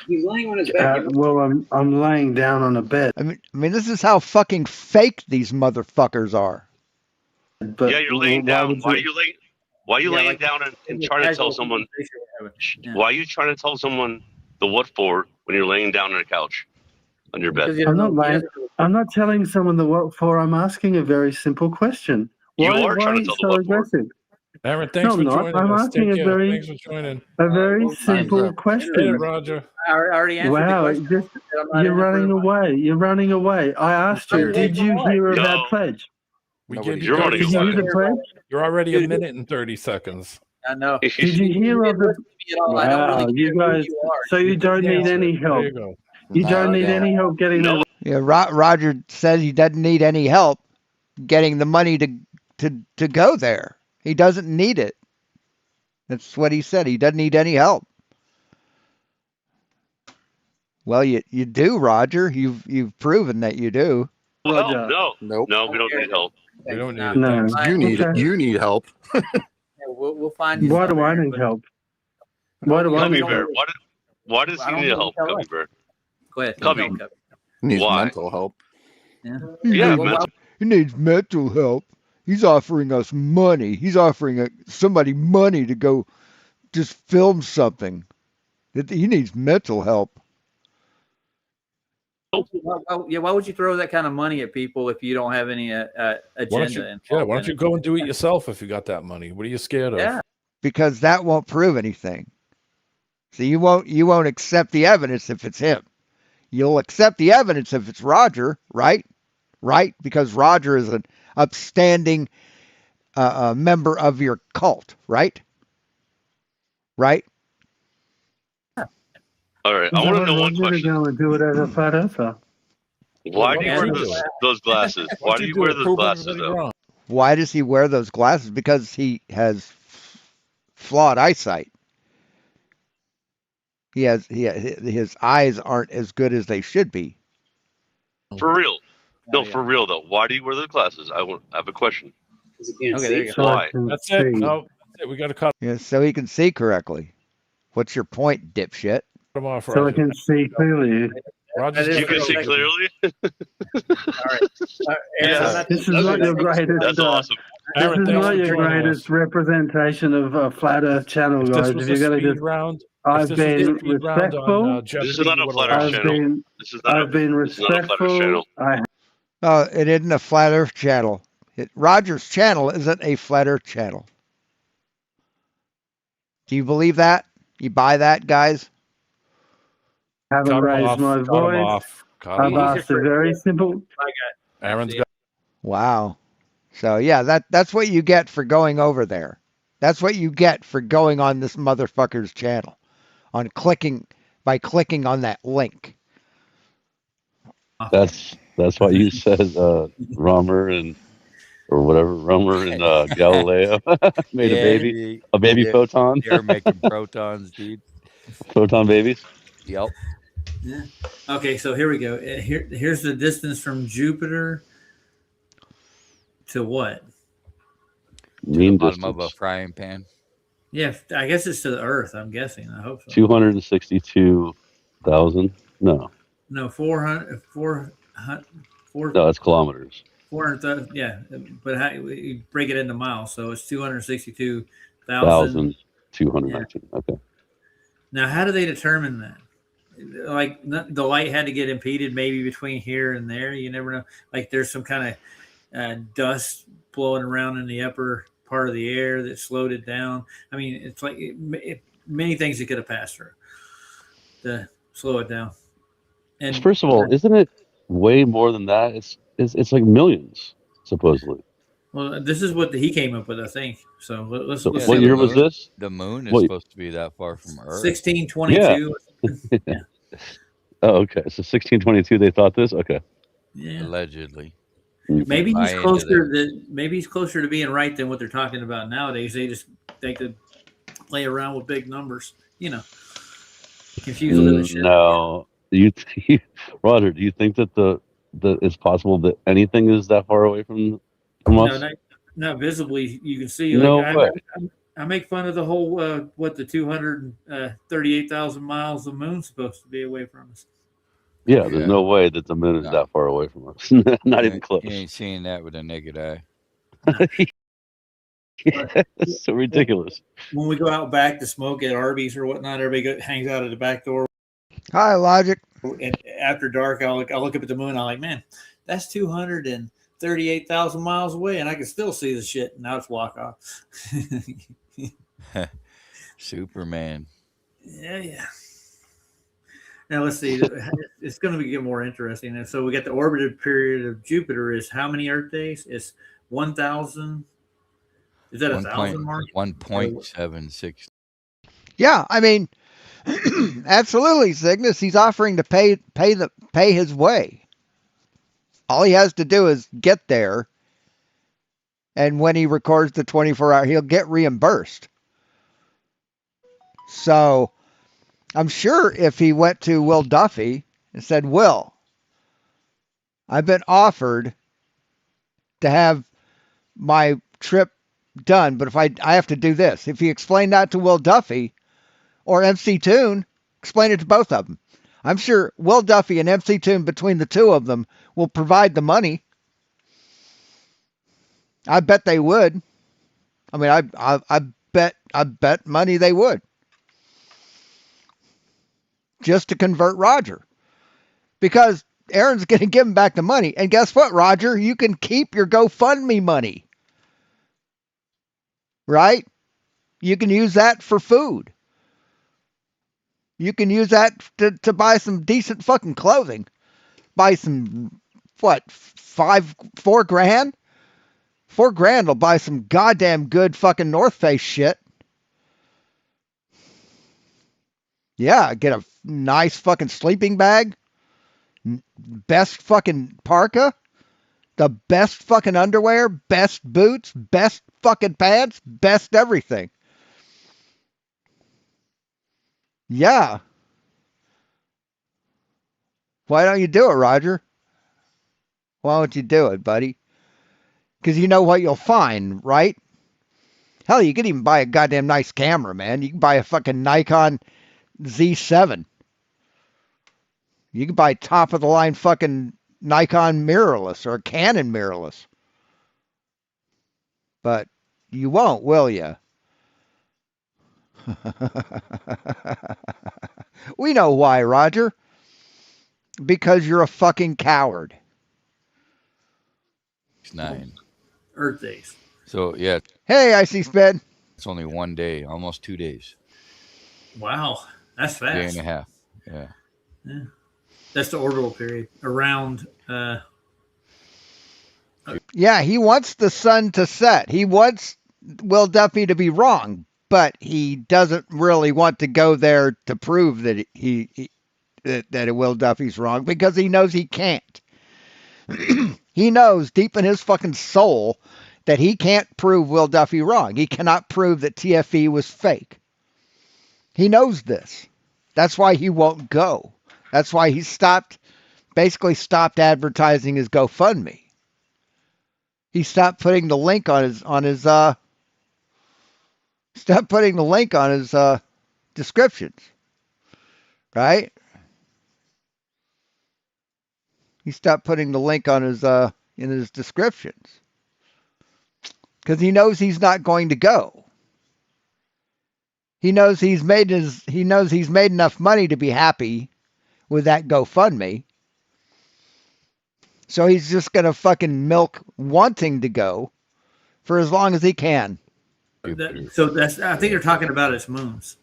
He's laying on his bed. Well, I'm laying down on a bed. I mean, this is how fucking fake these motherfuckers are. But yeah, you're laying down. Why are you laying down and trying to tell someone? Why are you trying to tell someone the what for when you're laying down on a couch on your bed? I'm not telling someone the what for. I'm asking a very simple question. You are trying to tell the what for. Aggressive? Aaron, thanks for I'm not. joining I'm us. asking Take a care. very, Thanks for joining. simple Hit question. it, Roger. I already answered the Wow, question. just I'm not you're in it for running the money. away. You're running away. I asked you, Running away did from you what? hear about No, pledge? We gave you you're 30 running Did you hear away. the pledge? You're already a Dude, minute and 30 seconds. I know. Did you hear of the? Listen to me at all. I don't Wow, really you care who guys. you are. So you don't need Answer any it. There help. you go. You No, don't you need don't. any help getting No, the. Yeah, Roger says he doesn't need any help getting the money to go there. He doesn't need it. That's what he said. He doesn't need any help. Well, you do, Roger. You've proven that you do. Roger. No, we don't need help. We don't need it. No. Thanks. You need it. Okay. You need help. Yeah, we'll find you. Why some, do I Aaron, need but- help? Why do I Cubby need Bear, help? why does I he don't need know help, what to Cubby tell Bear? Go ahead. Cubby. Tell him, Cubby. Needs Why? mental help. Yeah. Yeah, needs, mental. he needs mental help. He's offering us money. He's offering somebody money to go just film something. He needs mental help. Yeah, why would you throw that kind of money at people if you don't have any Why don't agenda you, involved why in don't you it? go and do it yourself if you got that money? What are you scared of? Yeah. Because that won't prove anything. So you won't accept the evidence if it's him. You'll accept the evidence if it's Roger, right? Right? Because Roger is an upstanding member of your cult, right? Right? All right, I want to know one Roger to question. go and do it as a flat earther. Why do you wear Why don't you do it? those glasses? Why Why don't do you you do wear it? those Prove glasses, everybody though? wrong. Why does he wear those glasses? Because he has flawed eyesight. His eyes aren't as good as they should be. For real? No, Oh, yeah. for real though. Why do you wear those glasses? I have a question. Okay, there you go. Why? That's it. No, that's it. We got to cut Yeah, so he can see correctly. What's your point, dipshit? him off, So I Roger. can see clearly. Roger's That is You can see correct. clearly. All right. Aaron, Yes. I'm not- This is not your greatest. That's awesome. This Aaron, is thanks not for your joining greatest us. representation of a flat Earth channel, If this guys. was If a you're going to speed just, round, I've been speed round on respectful. Jeopardy, This is not you a would've flat Earth lost. I've channel. been, This is not I've been this is not a flat Earth respectful. channel. Oh, it isn't a flat Earth channel. Roger's channel isn't a flat Earth channel. Do you believe that? You buy that, guys? Haven't Cut him raised off. my Cut him voice. off. Cut I've him off. asked a very simple. I got Aaron's got. Wow. So yeah, that's what you get for going over there. That's what you get for going on this motherfucker's channel. By clicking on that link. That's why you said Romer and or whatever Romer and Galileo made a baby photon. They're making protons, dude. Photon babies. Yep. Yeah. Okay, so here we go. Here's the distance from Jupiter to what? Mean Bottom of a distance. frying pan. Yeah, I guess it's to the Earth. I'm guessing. I hope so. 262,000. No, No, 400. no, that's kilometers. 400. Yeah, but how you break it into miles? So it's 262,000. 1,219. Okay. Now, how do they determine that? Like the light had to get impeded maybe between here and there. You never know. Like there's some kind of dust blowing around in the upper part of the air that slowed it down. I mean, it's like many things that could have passed through to slow it down. And First of all, isn't it way more than that? It's like millions supposedly. well, this is what he came up with, I think. So let's. So let's what see year was this? The moon is What- supposed to be that far from Earth. 1622. Yeah. Oh, okay. So 1622, they thought this. Okay. Yeah. Allegedly. Maybe My he's end of closer to being right than what they're talking about nowadays. They could play around with big numbers, confuse a little shit. No, Roger. Do you think that that it's possible that anything is that far away from No, us? not visibly. You can see. No Like way. I make fun of the whole the 238,000 miles the moon's supposed to be away from us. Yeah, there's no way that the moon is that far away from us. Not even close. You ain't seeing that with a naked eye. It's so ridiculous. When we go out back to smoke at Arby's or whatnot, everybody hangs out at the back door. Hi, Logic. And after dark, I'll look up at the moon. I'm like, man, that's 230 38,000 miles away, and I can still see the shit. Now it's block off. Superman. Yeah. Now let's see. It's going to get more interesting. And so we got the orbited period of Jupiter is how many Earth days? It's 1,000. Is that 1,000 mark? 1.76. Yeah, I mean, absolutely, Cygnus. He's offering to pay his way. All he has to do is get there, and when he records the 24-hour, he'll get reimbursed. So I'm sure if he went to Will Duffy and said, Will, I've been offered to have my trip done, but if I have to do this. If you explain that to Will Duffy or MC Toon, explain it to both of them. I'm sure Will Duffy and MC Toon, between the two of them, will provide the money. I bet they would. I mean, I bet money they would. Just to convert Roger. Because Aaron's going to give him back the money. And guess what, Roger? You can keep your GoFundMe money. Right? You can use that for food. You can use that to buy some decent fucking clothing. Buy some, what, $4 grand? $4 grand will buy some goddamn good fucking North Face shit. Yeah, get a nice fucking sleeping bag. Best fucking parka. The best fucking underwear. Best boots. Best fucking pants. Best everything. Yeah. Why don't you do it, Roger? Why don't you do it, buddy? Because you know what you'll find, right? Hell, you could even buy a goddamn nice camera, man. You can buy a fucking Nikon Z7. You can buy top of the line fucking Nikon mirrorless or Canon mirrorless. But you won't, will you? We know why, Roger. Because you're a fucking coward. 9 Earth days. So yeah. Hey, I see Sped. It's only 1 day, almost 2 days. Wow, that's fast. Day and a half. Yeah. Yeah. That's the orbital period around. Yeah, he wants the sun to set. He wants Will Duffy to be wrong, but he doesn't really want to go there to prove that that Will Duffy's wrong because he knows he can't. He knows deep in his fucking soul that he can't prove Will Duffy wrong. He cannot prove that TFE was fake. He knows this. That's why he won't go. That's why he basically stopped advertising his GoFundMe. He stopped putting the link on his descriptions. Right? He stopped putting the link on his in his descriptions. Because he knows he's not going to go. He knows he's made enough money to be happy with that GoFundMe. So he's just going to fucking milk wanting to go for as long as he can. I think they're talking about its moons.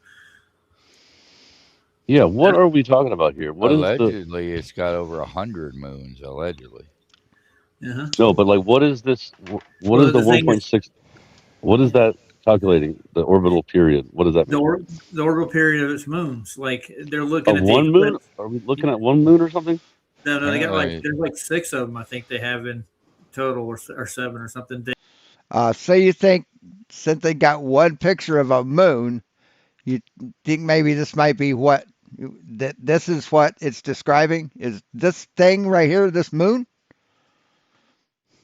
Yeah, what are we talking about here? What allegedly, it's got over 100 moons. Allegedly. Uh-huh. No, but like, what is this? What is the 1.6? What is that calculating? The orbital period. What does that mean? The orbital period of its moons. Like they're looking at one moon. Are we looking at one moon or something? No, they got there's 6 of them. I think they have in total, or 7 or something. So you think since they got one picture of a moon, you think maybe this might be what this is what it's describing? Is this thing right here, this moon?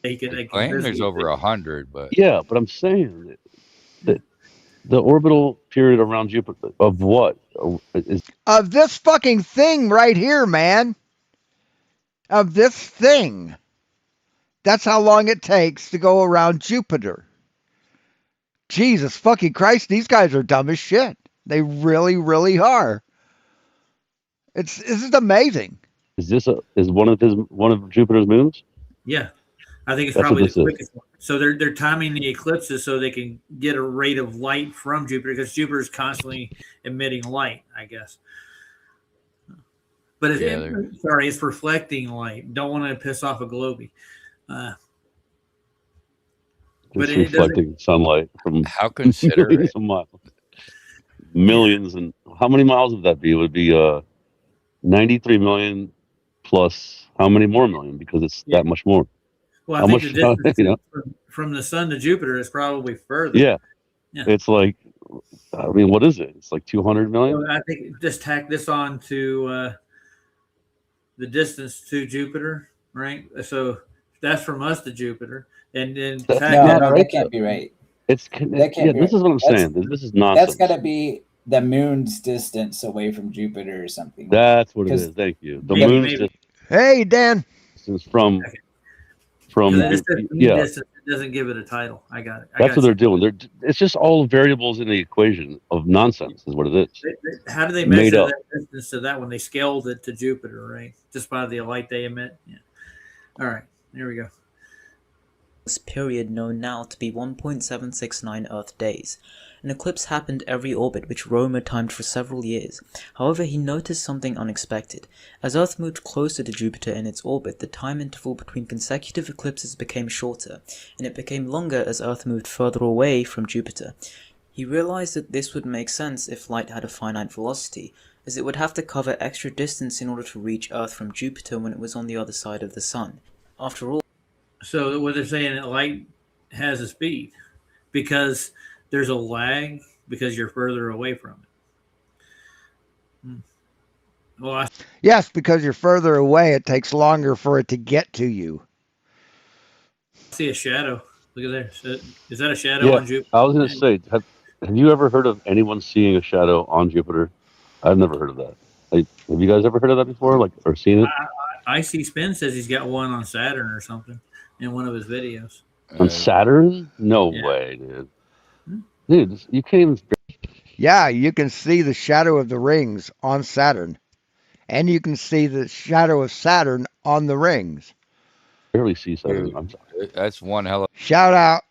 They claim there's over 100, but yeah, but I'm saying that the orbital period around Jupiter of what of this fucking thing right here, man. Of this thing. That's how long it takes to go around Jupiter. Jesus fucking Christ, these guys are dumb as shit. They really, really are. This is amazing. Is this one of Jupiter's moons? Yeah. I think it's That's what probably the this is. quickest one. So they're timing the eclipses so they can get a rate of light from Jupiter because Jupiter is constantly emitting light, I guess. But it's reflecting light. Don't want to piss off a globie. It's reflecting sunlight from how considerate millions of miles. Millions and how many miles would that be? It would be 93 million plus how many more million? Because it's that much more. Well, I how think much, the distance you know? from the sun to Jupiter is probably further. Yeah. Yeah. It's like, I mean, what is it? It's like 200 million. So I think just tack this on to the distance to Jupiter, right? So that's from us to Jupiter, and then No, that can't be right. This is what I'm saying. This is nonsense. That's got to be the moon's distance away from Jupiter or something. That's what it is. Thank you. The moon's just Hey, Dan. distance from distance, it doesn't give it a title. I got it. That's what they're doing. It's just all variables in the equation of nonsense, is what it is. How do they measure that distance to that when they scaled it to Jupiter, right? Just by the light they emit. Yeah. All right. There we go. This period known now to be 1.769 Earth days. An eclipse happened every orbit which Romer timed for several years. However, he noticed something unexpected. As Earth moved closer to Jupiter in its orbit, the time interval between consecutive eclipses became shorter, and it became longer as Earth moved further away from Jupiter. He realized that this would make sense if light had a finite velocity, as it would have to cover extra distance in order to reach Earth from Jupiter when it was on the other side of the Sun. After all, so what they're saying, that light has a speed because there's a lag because you're further away from it. Well, yes, because you're further away, it takes longer for it to get to you. I see a shadow. Look at there. So, is that a shadow on Jupiter? I was going to say, have you ever heard of anyone seeing a shadow on Jupiter? I've never heard of that. Have you guys ever heard of that before, or seen it? Icy Spin says he's got one on Saturn or something in one of his videos. On Saturn? No way, dude. Dude, you can't even. Yeah, you can see the shadow of the rings on Saturn. And you can see the shadow of Saturn on the rings. Barely see Saturn. I'm sorry. That's one hell of shout out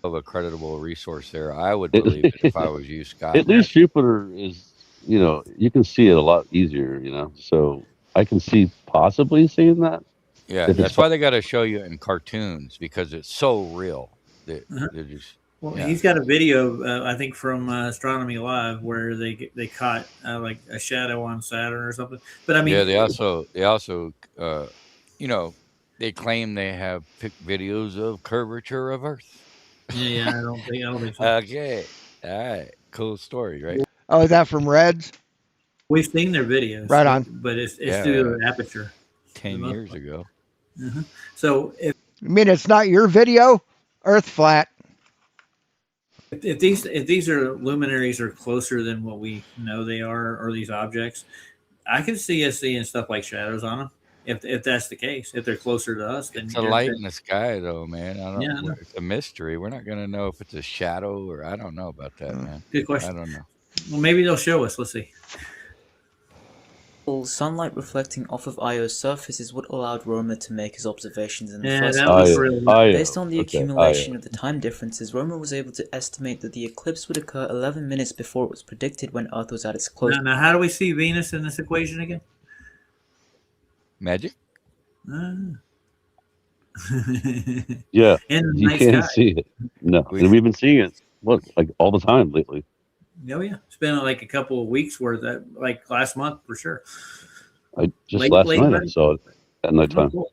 of a creditable resource there. I would believe it if I was you, Scott. At least Jupiter is, you can see it a lot easier, So I can see possibly seeing that. Yeah, that's why they got to show you in cartoons because it's so real. They're just. Well, he's got a video, I think, from Astronomy Live where they caught like a shadow on Saturn or something. But I mean, yeah, they also, they claim they have picked videos of curvature of Earth. Yeah, I don't think so. Okay, all right, cool story, right? Oh, is that from Reds? We've seen their videos, right on. But it's through the aperture. 10 years ago. So if you mean it's not your video, Earth flat. If these are luminaries are closer than what we know they are, or these objects, I can see us seeing stuff like shadows on them. If that's the case, if they're closer to us, then it's a light in the sky, though, man. I don't know. Yeah. It's a mystery. We're not gonna know if it's a shadow or I don't know about that, man. Good question. I don't know. Well, maybe they'll show us. Let's see. Sunlight reflecting off of Io's surface is what allowed Romer to make his observations in the Yeah, first that place. was really Based on the accumulation of the time differences, Romer was able to estimate that the eclipse would occur 11 minutes before it was predicted when Earth was at its closest. Now, how do we see Venus in this equation again? Magic? Yeah, In the you night can't sky. see it. No, and we've been seeing it, like all the time lately. Oh yeah, it's been like a couple of weeks worth. That like last month for sure. Last night I saw it at nighttime. Cool.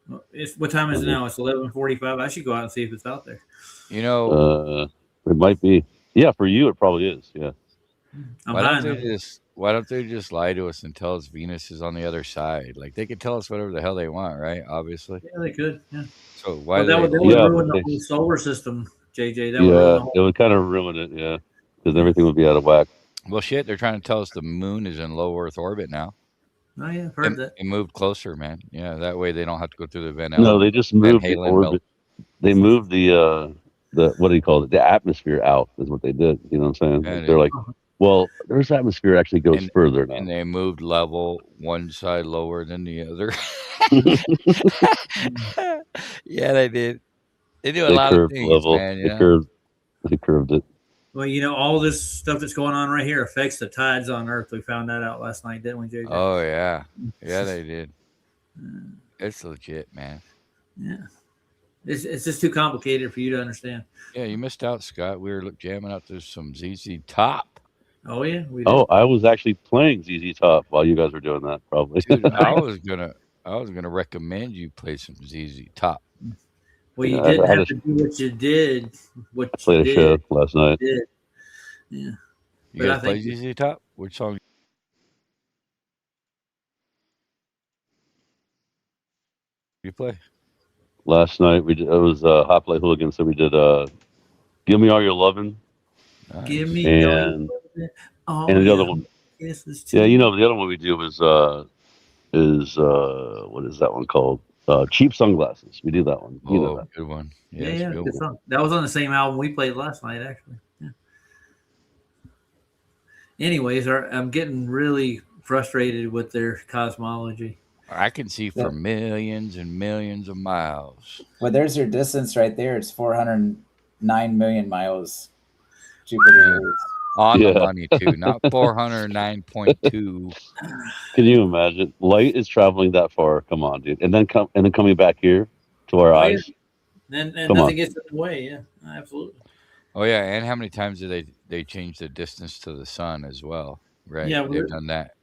Well, what time is it now? It's 11:45. I should go out and see if it's out there. It might be. Yeah, for you it probably is. Yeah. Why don't they just lie to us and tell us Venus is on the other side? Like they could tell us whatever the hell they want, right? Obviously. Yeah, they could. Yeah. So why? That would ruin the whole solar system, JJ. That would ruin the whole. It would kind of ruin it. Yeah, because everything would be out of whack. Well, shit, they're trying to tell us the moon is in low Earth orbit now. Oh yeah, I've heard that. It moved closer, man. Yeah, that way they don't have to go through the Van. No, they just moved the Halen orbit. belt. They moved the what do you call it? The atmosphere out is what they did. You know what I'm saying? Yeah, They're like, well, Earth's atmosphere actually goes further now. And they moved level one side lower than the other. Yeah, they did. They do a They lot of curved the things, level. man. They Yeah. curved it. Well, all this stuff that's going on right here affects the tides on Earth. We found that out last night, didn't we, JJ? Oh yeah, yeah, they did. It's legit, man. Yeah. It's just too complicated for you to understand. Yeah, you missed out, Scott. We were jamming out to some ZZ Top. Oh yeah, we did. Oh, I was actually playing ZZ Top while you guys were doing that, probably. Dude, I was gonna recommend you play some ZZ Top. Well, you Yeah, didn't I had have to do what you did. What I played you a show did. last night. You did. Yeah. You But I guys play think ZZ Top? Which song you play? Last night it was Hot Play Hooligan, so we did Give Me All Your Lovin'. give me and all and the other your one. kisses Yeah, too. the other one we do is what is that one called? Cheap Sunglasses. We do that one. You know that. Good one. Yeah, it's yeah, good good one. song. That was on the same album we played last night, actually. Yeah. Anyways, I'm getting really frustrated with their cosmology. I can see for millions and millions of miles. Well, there's your distance right there. It's 409 million miles. Jupiter is. On the money too, not 409.2. Can you imagine? Light is traveling that far. Come on, dude. And then coming back here to our eyes. Yeah. And Come nothing on. gets in the way. Yeah, absolutely. Oh yeah, and how many times did they change the distance to the sun as well? Right? Yeah, They've done that.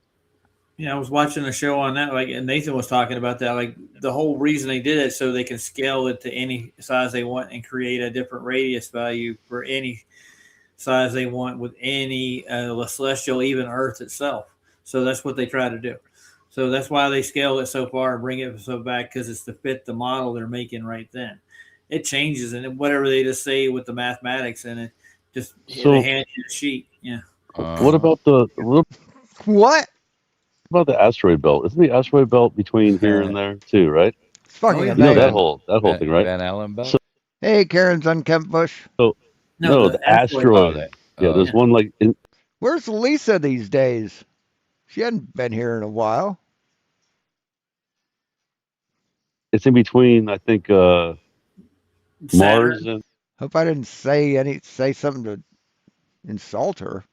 Yeah, I was watching a show on that, and Nathan was talking about that. Like the whole reason they did it so they can scale it to any size they want and create a different radius value for any size they want with any celestial, even Earth itself. So that's what they try to do. So that's why they scale it so far and bring it so back, because it's to fit the model they're making right then. It changes, and whatever they just say with the mathematics, and it just they hand you a sheet. Yeah. What about what about the asteroid belt? Isn't the asteroid belt between here and there too, right? It's fucking You know amazing. that whole thing, right? Van Allen belt. So, Hey, Karen's unkempt bush. no, the asteroid. There's one like Where's Lisa these days? She hadn't been here in a while. it's in between, I think, Mars and Hope I didn't say something to insult her.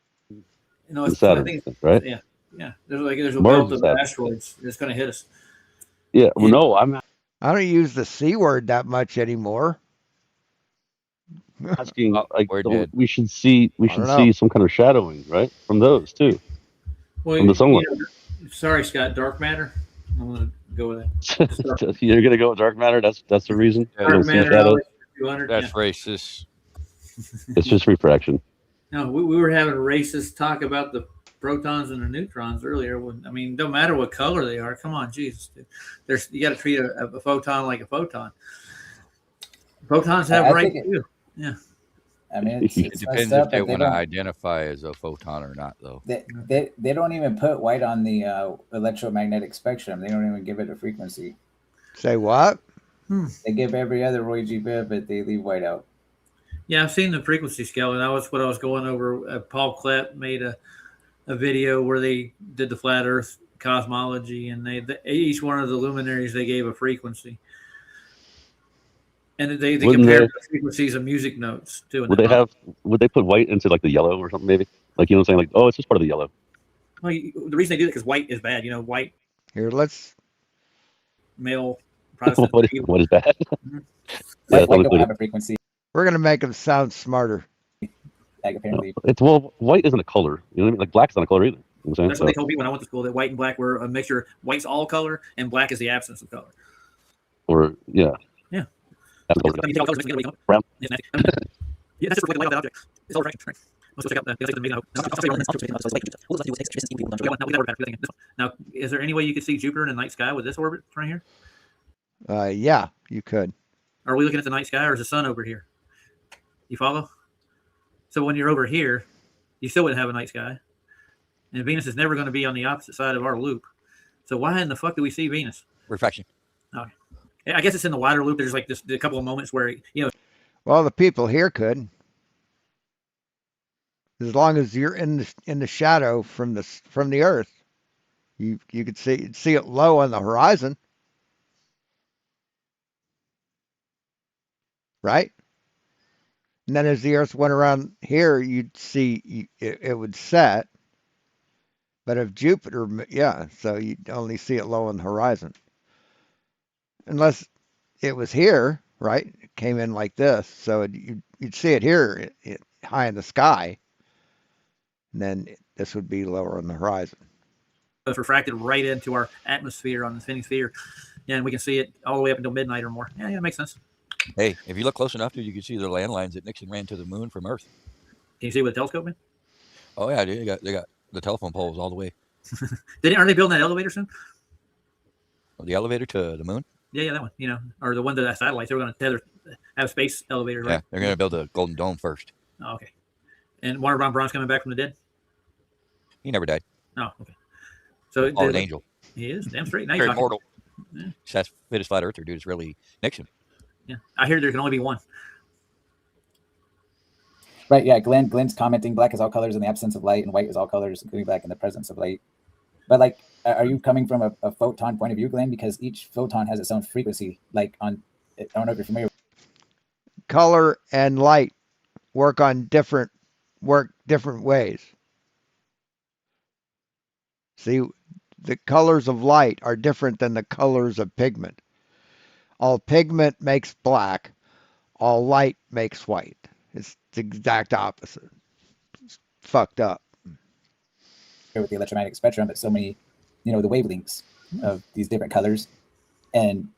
Saturn, I think right? Yeah, yeah. There's a Mars belt is of Saturn. asteroids that's going to hit us. Yeah, well, no, I'm I don't use the C word that much anymore. asking. we're dead. We should see know. some kind of shadowing, right, from those too, Well, from the sunlight. Sorry, Scott. Dark matter. I'm going to go with it. You're gonna go with dark matter. That's the reason. You don't see matter, shadows. 200. That's racist. It's just refraction. No, we were having a racist talk about the protons and the neutrons earlier. I mean, don't matter what color they are. Come on, Jesus. Dude. You got to treat a photon like a photon. Photons have rights too. Yeah. I mean, it's It depends if they want to identify as a photon or not, though. They don't even put white on the electromagnetic spectrum. They don't even give it a frequency. Say what? They give every other Roy G. Biv, but they leave white out. Yeah, I've seen the frequency scale, and that was what I was going over. Paul Klepp made a video where they did the flat Earth cosmology, and each one of the luminaries they gave a frequency, and they compared the frequencies of music notes too. Would they put white into like the yellow or something maybe? Like, you know what I'm saying? Like, oh, it's just part of the yellow. Well, the reason they do it because white is bad. White. Here, let's. Male Protestant. what is bad? White don't have a frequency. We're gonna make them sound smarter. Like apparently. White isn't a color. You know what I mean? Like, black's not a color either. You know what I'm saying? That's what they told me when I went to school, that white and black were a mixture. White's all color, and black is the absence of color. Or yeah. Yeah. Brown. Yeah, that's just like a light object. It's all right. Let's check out now, is there any way you could see Jupiter in the night sky with this orbit right here? Yeah, you could. Are we looking at the night sky, or is the sun over here? You follow? So when you're over here, you still wouldn't have a night sky. And Venus is never going to be on the opposite side of our loop. So why in the fuck do we see Venus? Refraction. Okay. I guess it's in the wider loop. There's like a couple of moments where, Well, the people here could. As long as you're in the shadow from the Earth, you could see it low on the horizon. right? And then as the Earth went around here, you'd see it would set. But if Jupiter, yeah, so you'd only see it low on the horizon. Unless it was here, right? It came in like this, so you'd see it here, high in the sky, and then this would be lower on the horizon. It's refracted right into our atmosphere on the spinning sphere, and we can see it all the way up until midnight or more. Yeah, it makes sense. Hey, if you look close enough, you can see the landlines that Nixon ran to the moon from Earth. Can you see with a telescope, man? Oh yeah, dude, they got the telephone poles all the way. Aren't they building that elevator soon? The elevator to the moon? Yeah, that one. Or the one to that satellite. They were going to have a space elevator, right? Yeah, they're going to build a Golden Dome first. Oh, okay. And Warner Von Braun's coming back from the dead? He never died. Oh, okay. So an angel. He is damn straight. Now Very you're immortal. Yeah. That's fittest flat earther, dude. Is really Nixon. Yeah, I hear there can only be one. Right, yeah. Glenn's commenting black is all colors in the absence of light, and white is all colors, including black in the presence of light. But like, are you coming from a photon point of view, Glenn? Because each photon has its own frequency. Like I don't know if you're familiar. Color and light work different ways. See, the colors of light are different than the colors of pigment. All pigment makes black. All light makes white. It's the exact opposite. It's fucked up. With the electromagnetic spectrum, but so many, the wavelengths of these different colors, and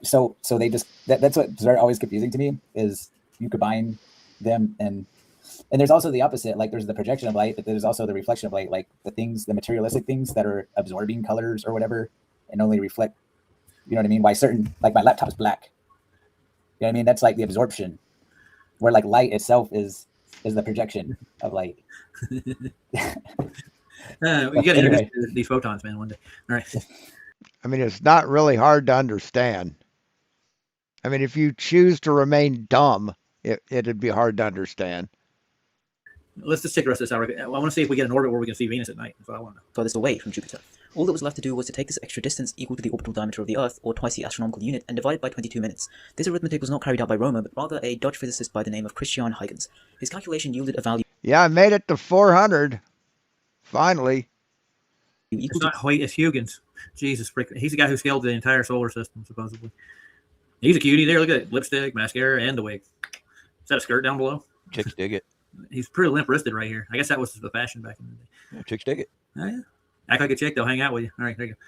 so they just that's what's always confusing to me is you combine them, and there's also the opposite. Like there's the projection of light, but there's also the reflection of light. Like the materialistic things that are absorbing colors or whatever, and only reflect. You know what I mean? Why certain, like my laptop is black. You know what I mean? That's like the absorption, where like light itself is the projection of light. You got to introduce these photons, man, one day. All right. I mean, it's not really hard to understand. I mean, if you choose to remain dumb, it'd be hard to understand. Let's just take the rest of this hour. I want to see if we get an orbit where we can see Venus at night. That's what I want to know. Furthest away from Jupiter. All that was left to do was to take this extra distance equal to the orbital diameter of the Earth, or twice the astronomical unit, and divide by 22 minutes. This arithmetic was not carried out by Romer, but rather a Dutch physicist by the name of Christian Huygens. His calculation yielded a value. Yeah, I made it to 400. Finally. It's not Hoyt, it's Huygens. Jesus, he's the guy who scaled the entire solar system, supposedly. He's a cutie there. Look at it. Lipstick, mascara, and the wig. Is that a skirt down below? Chicks dig it. He's pretty limp-wristed right here. I guess that was the fashion back in the day. Yeah, chicks dig it. Oh, yeah. Act like a chick, they'll hang out with you. All right, there you go.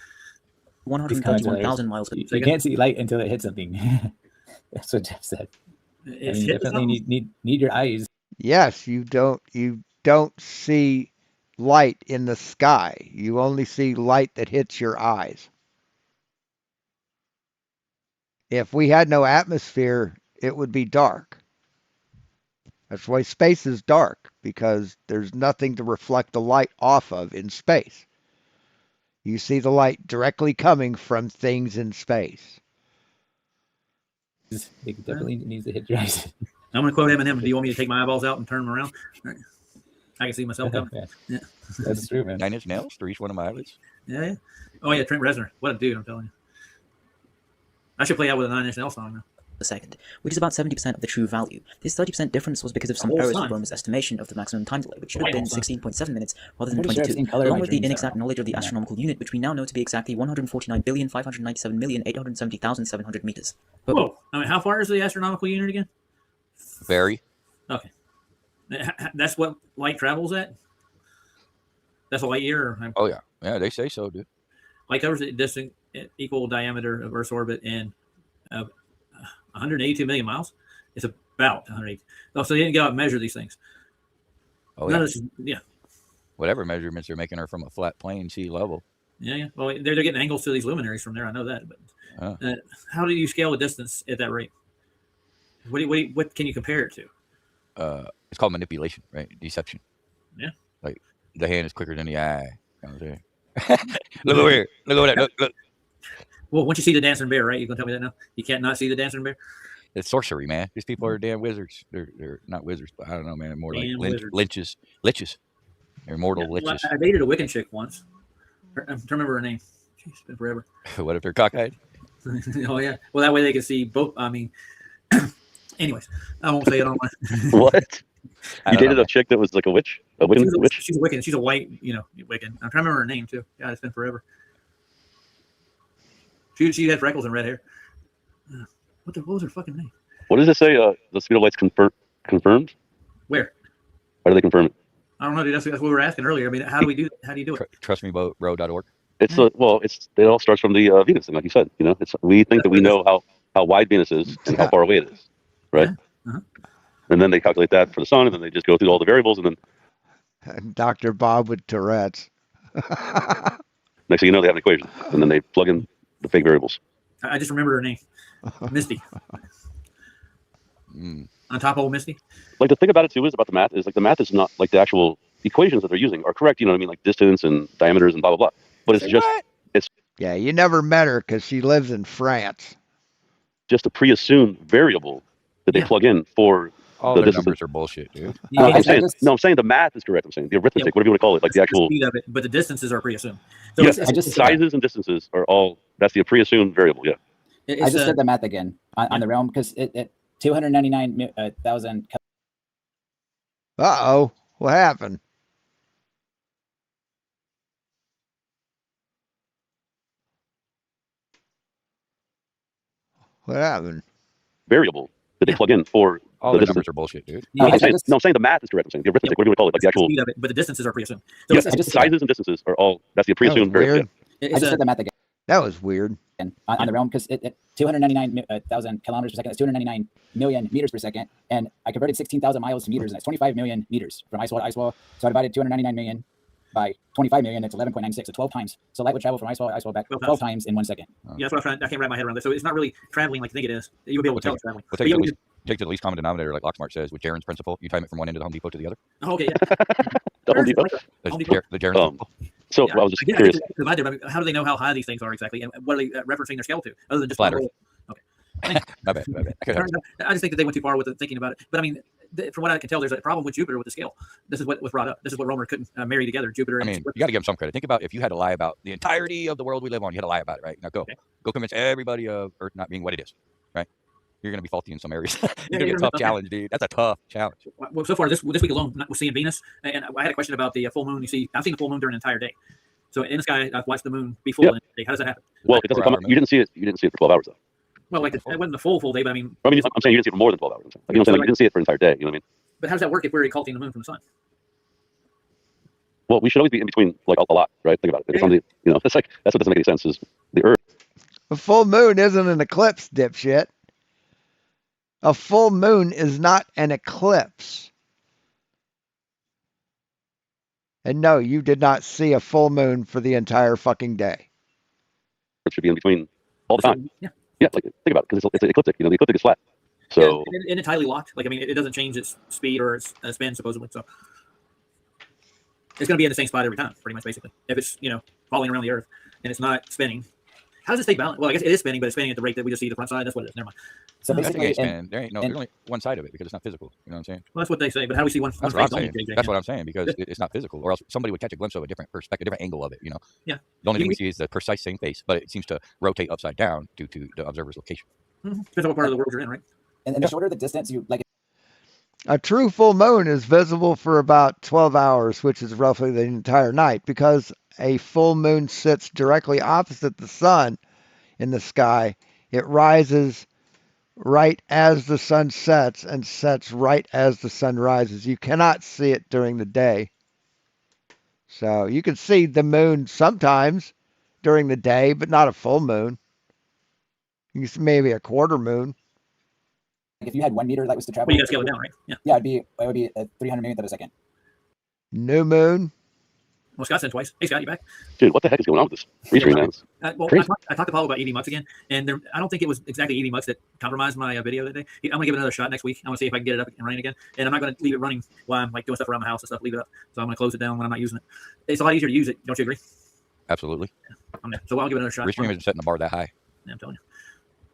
131,000 miles. You can't see light until it hits something. That's what Jeff said. You definitely need your eyes. Yes, you don't see light in the sky. You only see light that hits your eyes. If we had no atmosphere, it would be dark. That's why space is dark, because there's nothing to reflect the light off of in space. You see the light directly coming from things in space. It definitely needs to hit your eyes. I'm going to quote Eminem. Do you want me to take my eyeballs out and turn them around? All right. I can see myself coming. Yeah. That's true, man. 9-inch nails to each one of my eyelids. Yeah. Oh, yeah, Trent Reznor. What a dude, I'm telling you. I should play out with a 9-inch nail song now. A second, which is about 70% of the true value. This 30% difference was because of some errors with Romer's estimation of the maximum time delay, which should have been 16.7 minutes rather than 22, along with the inexact knowledge of the astronomical unit, which we now know to be exactly 149,597,870,870,700 meters. But whoa! I mean, how far is the astronomical unit again? Very. Okay. That's what light travels at? That's a light year? Oh, yeah. Yeah, they say so, dude. Light covers the distant equal diameter of Earth's orbit in 182 million miles. It's about 180. Oh, so they didn't go out and measure these things. Oh, yeah. Yeah. Whatever measurements they're making are from a flat plane sea level. Yeah. Well, they're getting angles to these luminaries from there. I know that. But how do you scale the distance at that rate? What can you compare it to? It's called manipulation, right? Deception. Yeah. Like the hand is quicker than the eye. Kind of thing. Look over here. Look over there. Look. Well, once you see the dancing bear, right? You gonna tell me that now? You can't not see the dancing bear? It's sorcery, man. These people are damn wizards. They're not wizards, but I don't know, man. They're more damn like liches. They're immortal liches. I dated a Wiccan chick once. I don't remember her name. She's been forever. What if they're cockeyed? Oh yeah. Well, that way they can see both. I mean, Anyways, I won't say it on my. What? You dated a chick that was like a witch? A Wiccan witch? She's a Wiccan. She's a white, Wiccan. I'm trying to remember her name too. God, it's been forever. She had freckles and red hair. What was her fucking name? What does it say? The speed of light's confirmed? Where? How do they confirm it? I don't know, dude. That's what we were asking earlier. I mean, how do we do? How do you do it? Trustmebro.org. It's it all starts from the Venus thing, like you said. We think that we know how wide Venus is and how far away it is, right? Uh-huh. And then they calculate that for the sun, and then they just go through all the variables, and then Dr. Bob with Tourette's. next thing you know, they have an equation, and then they plug in the fake variables. I just remembered her name, Misty. On top of Misty. Like the thing about it too is about the math is like the math is not like the actual equations that they're using are correct. You know what I mean? Like distance and diameters and blah blah blah. But it's Yeah, you never met her because she lives in France. just a pre-assumed variable that they plug in for All the their distance. numbers are bullshit, dude. I'm saying the math is correct. I'm saying the arithmetic, whatever you want to call it, like the actual. Speed of it, but the distances are pre-assumed. So Yes, it's sizes and distances are all. That's the pre-assumed variable. Yeah. I just did the math again on the realm because it 299,000. Uh-oh. What happened? What happened? Variable that they plug in for All the their distance. numbers are bullshit, dude. I'm saying the math is correct. I'm saying the arithmetic, whatever you want to call it, like the actual. Speed of it, but the distances are pre-assumed. So Yes, sizes and distances are all. That's the pre-assumed variable. I just did the math again. That was weird. On the realm because it 299,000 kilometers per second is 299 million meters per second, and I converted 16,000 miles to meters, and that's 25 million meters from ice wall to ice wall. So I divided 299 million by 25 million. It's 11.96, so 12 times. So light would travel from ice wall back 12 times in 1 second. Yeah, that's what I'm trying. I can't wrap my head around that. So it's not really traveling like you think it is. You'll be able to tell it's traveling. We'll take, take to the least common denominator, like Locksmart says, with Jaren's principle. You time it from one end of the Home Depot to the other. Oh, okay, yeah. The Home Depot. The Jaren's principle. So I was just curious. How do they know how high these things are exactly, and what are they referencing their scale to, other than just Flat Earth. Okay. My bad. I just think that they went too far with thinking about it. But I mean, from what I can tell, there's a problem with Jupiter with the scale. This is what was brought up. This is what Romer couldn't marry together. Jupiter. I mean, you got to give them some credit. Think about if you had to lie about the entirety of the world we live on. You had to lie about it, right? Now go convince everybody of Earth not being what it is, right? You're going to be faulty in some areas. It's going to be a tough challenge, dude. That's a tough challenge. Well, so far this week alone, we're seeing Venus, and I had a question about the full moon. You see, I've seen the full moon during an entire day. So in the sky, I've watched the moon be full in a day. How does that happen? Well, it doesn't come. You didn't see it. You didn't see it for 12 hours though. Well, like it wasn't the full day, but I mean. I'm saying you didn't see it for more than 12 hours. Like, you know what I'm saying? Like, you didn't see it for an entire day. You know what I mean? But how does that work if we're occulting the moon from the sun? Well, we should always be in between, like a lot, right? Think about it. It's on the, that's what doesn't make any sense. Is the Earth? A full moon isn't an eclipse, dipshit. A full moon is not an eclipse. And no, you did not see a full moon for the entire fucking day. It should be in between all the time. Yeah. Yeah, like think about it, because it's ecliptic. The ecliptic is flat. So and it's highly locked. Like I mean, it doesn't change its speed or its spin supposedly. So it's going to be in the same spot every time, pretty much, basically. If it's falling around the Earth and it's not spinning, how does it stay balanced? Well, I guess it is spinning, but it's spinning at the rate that we just see the front side. That's what it is. Never mind. So basically, there ain't there's only one side of it because it's not physical. You know what I'm saying? Well, that's what they say. But how do we see one? That's what I'm saying. That's what I'm saying because it's not physical, or else somebody would catch a glimpse of a different perspective, a different angle of it. Yeah. The only thing we see is the precise same face, but it seems to rotate upside down due to the observer's location. Depends on what part of the world you're in, right? And the shorter the distance, you like. A true full moon is visible for about 12 hours, which is roughly the entire night, because a full moon sits directly opposite the sun in the sky. It rises right as the sun sets and sets right as the sun rises. You cannot see it during the day. So you can see the moon sometimes during the day, but not a full moon. You can see maybe a quarter moon. If you had 1 meter that was to travel, Well, you got to scale it down, right? Yeah, it would be a 300 millionth of a second. New moon. Well, Scott said twice. Hey, Scott, you back? Dude, what the heck is going on with this restream, man? Well, I talked to Paulo about ED Mux again, and I don't think it was exactly ED Mux that compromised my video that day. I'm going to give it another shot next week. I want to see if I can get it up and running again. And I'm not going to leave it running while I'm doing stuff around the house and stuff. Leave it up. So I'm going to close it down when I'm not using it. It's a lot easier to use it. Don't you agree? Absolutely. Yeah. So I'll give it another shot. Restream isn't setting the bar that high. Yeah, I'm telling you.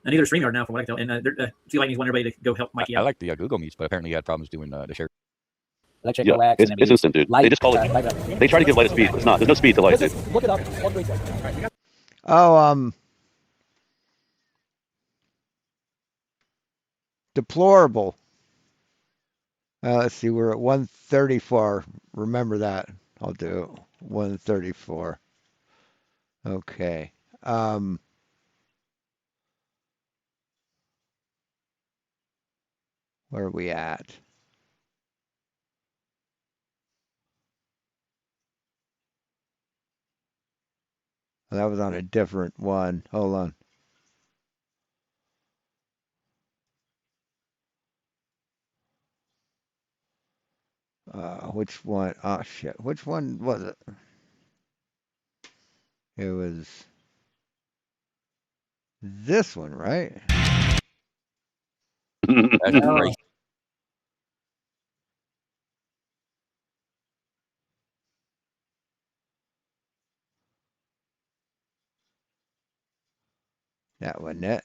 And neither StreamYard now, from what I can tell. And Sea Lightning's want everybody to go help Mikey out. I like the Google Meets, but apparently you had problems doing the share. Electric yeah, it's instant, dude. They just call it. They try to give light a speed, but it's not. There's no speed to light, dude. Look it up. Oh, Deplorable. Let's see, we're at 134. Remember that. I'll do 134. Okay. Where are we at? That was on a different one. Hold on. Which one? Oh, shit. Which one was it? It was this one, right? That's great. That wasn't it.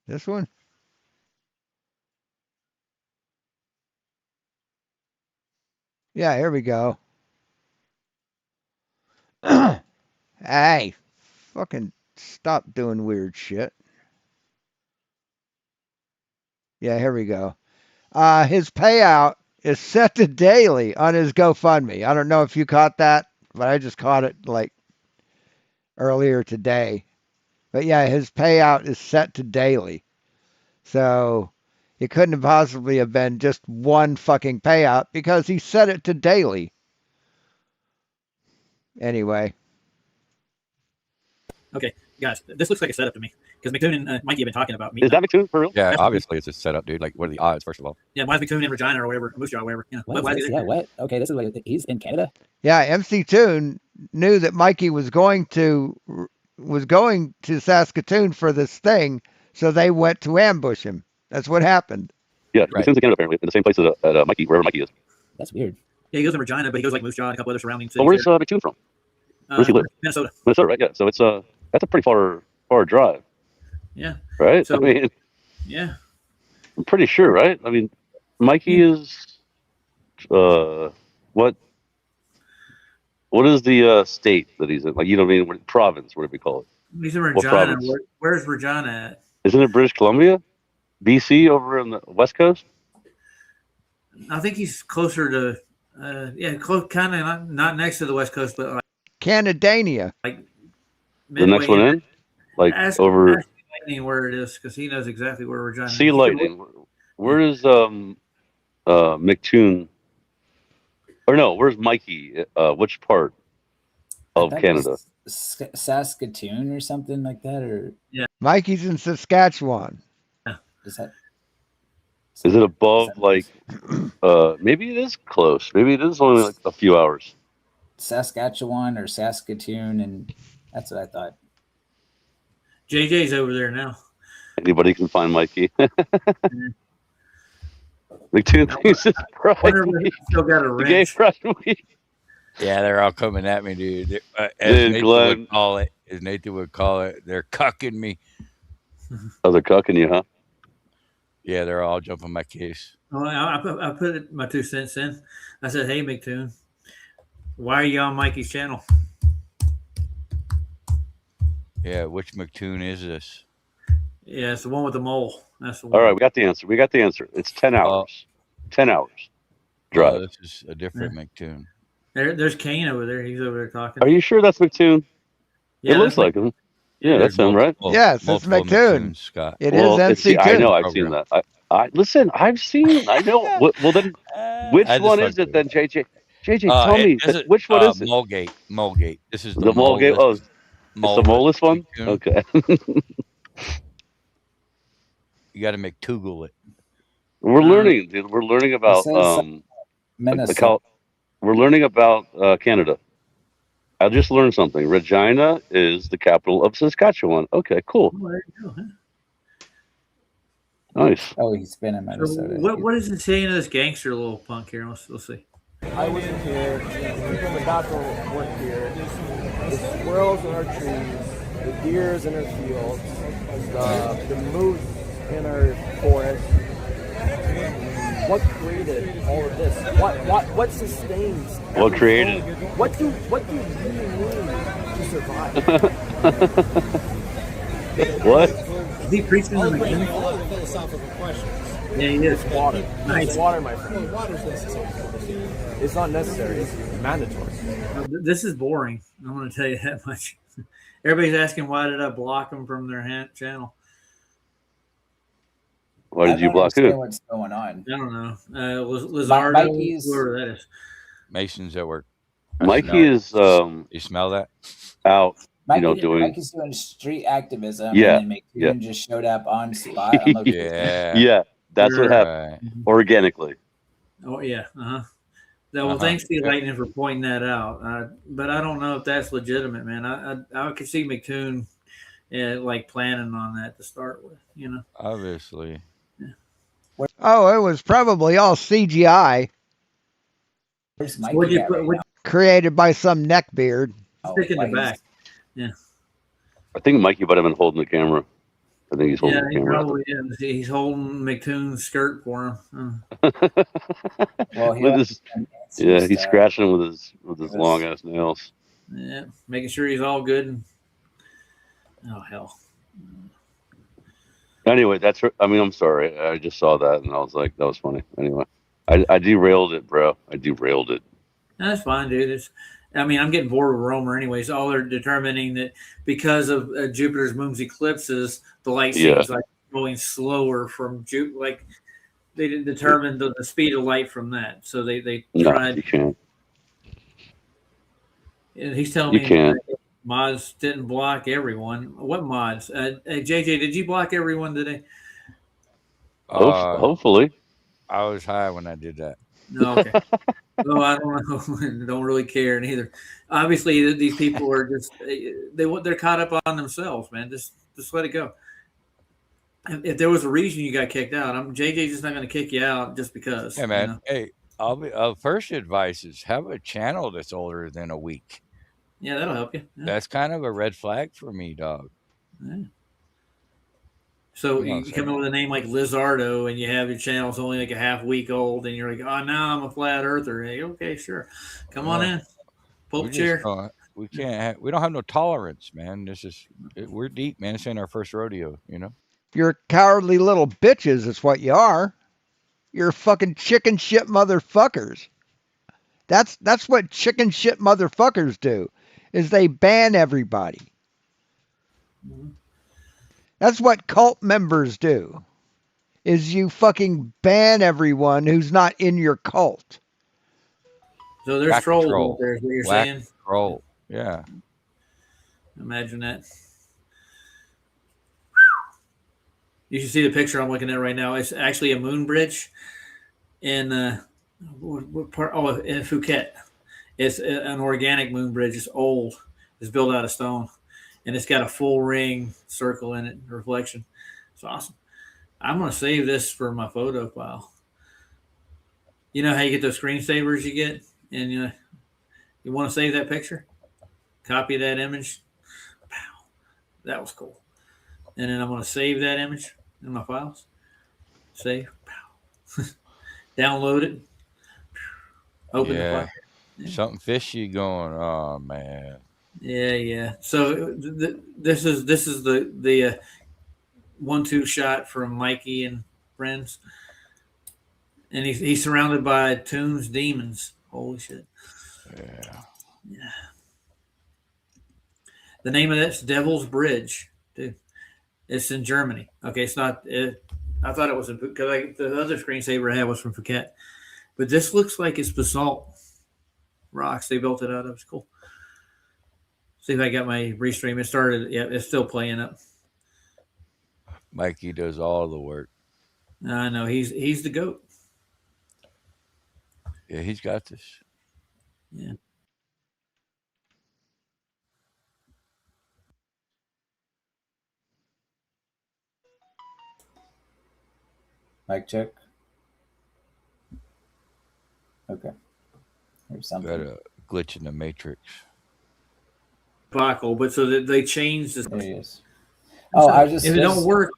This one? Yeah, here we go. Hey, fucking stop doing weird shit. Yeah, here we go. His payout is set to daily on his GoFundMe. I don't know if you caught that, but I just caught it like earlier today. But yeah, his payout is set to daily. So it couldn't have possibly have been just one fucking payout because he set it to daily. Anyway. Okay, guys, this looks like a setup to me because McToon and Mikey have been talking about me. Is that McToon for real? Yeah, obviously it's a setup, dude. Like, what are the odds, first of all? Yeah, why is McToon in Regina or whatever, Moose Jaw or whatever? You know, What is this? Yeah, what? Okay, this is what he's in Canada. Yeah, MC Toon knew that Mikey was going to Saskatoon for this thing, so they went to ambush him. That's what happened. Yeah, he's in Canada apparently, in the same place as Mikey, wherever Mikey is. That's weird. Yeah, he goes in Regina, but he goes like Moose Jaw and a couple other surrounding cities. Oh, where's McToon from? Where's he live? Minnesota. Minnesota, right? Yeah. So it's that's a pretty far drive. Yeah. Right. So, I mean, yeah. I'm pretty sure, right? I mean, Mikey is what is the state that he's in? Like, you know what I mean? What province? What do we call it? He's in What Regina. province? Where's Regina at? Isn't it British Columbia? BC over on the west coast? I think he's closer to, close, kind of not next to the west coast, but like Canadania. Like the next one in? Like over. Ask Lightning where it is because he knows exactly where Regina is. Sea Lightning. Where is McToon? Or no, where's Mikey? Which part of Canada? Saskatoon or something like that, or yeah. Mikey's in Saskatchewan. Yeah. Is it above like? Maybe it is close. Maybe it is only like a few hours. Saskatchewan or Saskatoon, and that's what I thought. JJ's over there now. Anybody can find Mikey. McToon thinks it's Friday. Still got a The wrench. gay Friday week. Yeah, they're all coming at me, dude. As Dude, Nathan Glenn. would call it, they're cucking me. Oh, they're cucking you, huh? Yeah, they're all jumping my case. Well, I put my 2 cents in. I said, "Hey, McToon, why are you on Mikey's channel?" Yeah, which McToon is this? Yeah, it's the one with the mole. That's the one. All right, we got the answer. It's 10 hours. 10 hours drive. Oh, this is a different McToon. There's Kane over there. He's over there talking. Are you sure that's McToon? Yeah, it looks that's like him. Yeah, that's him, right? Yes, it's McToon. Scott. It Well, is it's- MC I know. Toon. I've seen that. I listen. I've seen. I know. Well, then, which I just one like is it then, JJ? JJ, Uh, tell me. this is- Which one is it? Mulgate. Mulgate. This is The Mulgate. Oh, it's the Molus one. McToon. Okay. You got to McToogle it. We're learning, dude. We're learning about Minnesota. we're learning about Canada. I just learned something. Regina is the capital of Saskatchewan. Okay, cool. Oh, there you go, huh? Nice. Oh, he's been in So Minnesota. what is it saying to this gangster little punk here? Let's see. I wasn't here. People in the bathroom weren't here. The squirrels in our trees, the deers in our fields, the moose in our forest. What created all of this? What sustains? What created? What do you really need to survive? What? Is he preaching All in the the philosophical questions. Yeah, he is. It's water. Nice. It's water, my friend. Water's necessary. It's not necessary. It's mandatory. This is boring. I'm going to tell you that much. Everybody's asking why did I block them from their channel? Why did you block understand who? what's going on. I don't know. Lizardo, Mikey's whoever that is. Mason's at work. I Mikey smell it. is You smell that? out, doing. Mikey's doing street activism, Yeah, and then McToon yeah. just showed up on spot on location. Yeah, that's what happened organically. Oh yeah, Well, thanks to you, Lightning, for pointing that out. But I don't know if that's legitimate, man. I could see McToon, like planning on that to start with. Obviously. Oh, it was probably all CGI. Where's So what'd you put? Created by some neckbeard. Stick in the back. Yeah. I think Mikey might have been holding the camera. I think he's holding Yeah, the he camera. probably is. He's holding McToon's skirt for him. Well, he's scratching him with his long ass nails. Yeah, making sure he's all good. Oh hell. Anyway, I'm sorry. I just saw that and I was like, that was funny. Anyway, I derailed it, bro. I derailed it. That's fine, dude. I'm getting bored with Romer anyways. All they're determining that because of Jupiter's moon's eclipses, the light seems like going slower from Jupiter. Like they didn't determine the speed of light from that, so they tried. You can't. And he's telling You me can't. mods didn't block everyone. What mods? JJ, did you block everyone today? Hopefully. I was high when I did that. No, okay. No, I don't know. Don't really care neither. Obviously, these people are just they're caught up on themselves, man. Just let it go. If there was a reason you got kicked out, JJ just not going to kick you out just because. Hey man, hey, first advice is have a channel that's older than a week. Yeah, that'll help you. Yeah. That's kind of a red flag for me, dog. Yeah. So you come up with a name like Lizardo, and you have your channel's only like a half week old, and you're like, oh, now I'm a flat earther. Hey, okay, sure, come on in, pull up a chair. We can't. We don't have no tolerance, man. We're deep, man. This ain't our first rodeo, You're cowardly little bitches. Is what you are. You're fucking chicken shit motherfuckers. That's what chicken shit motherfuckers do. Is they ban everybody. Mm-hmm. That's what cult members do. Is you fucking ban everyone who's not in your cult. So there's trolls out there, is what you're saying? Troll. Yeah. Imagine that. You should see the picture I'm looking at right now. It's actually a moon bridge in what part? Oh, in Phuket. It's an organic moon bridge. It's old. It's built out of stone, and it's got a full ring circle in it, reflection. It's awesome. I'm gonna save this for my photo file. You know how you get those screensavers you get, and you want to save that picture, copy that image. Pow. That was cool. And then I'm gonna save that image in my files. Save. Pow. Download it. Open the file. Yeah. Something fishy going on, man. Yeah. So this is the 1-2 shot from Mikey and friends, and he's surrounded by Toon's demons. Holy shit! Yeah. The name of that's Devil's Bridge, dude. It's in Germany. Okay, it's not. I thought it was because the other screensaver I had was from Phuket, but this looks like it's basalt rocks they built it out of. It's cool. See if I got my restream. It started. Yeah, it's still playing up. Mikey does all the work. I know he's the GOAT. Yeah, he's got this. Yeah. Mic check. Okay. There's something. Got a glitch in the matrix. Debacle, but so that they changed this. There he is. Oh, I just if it don't work.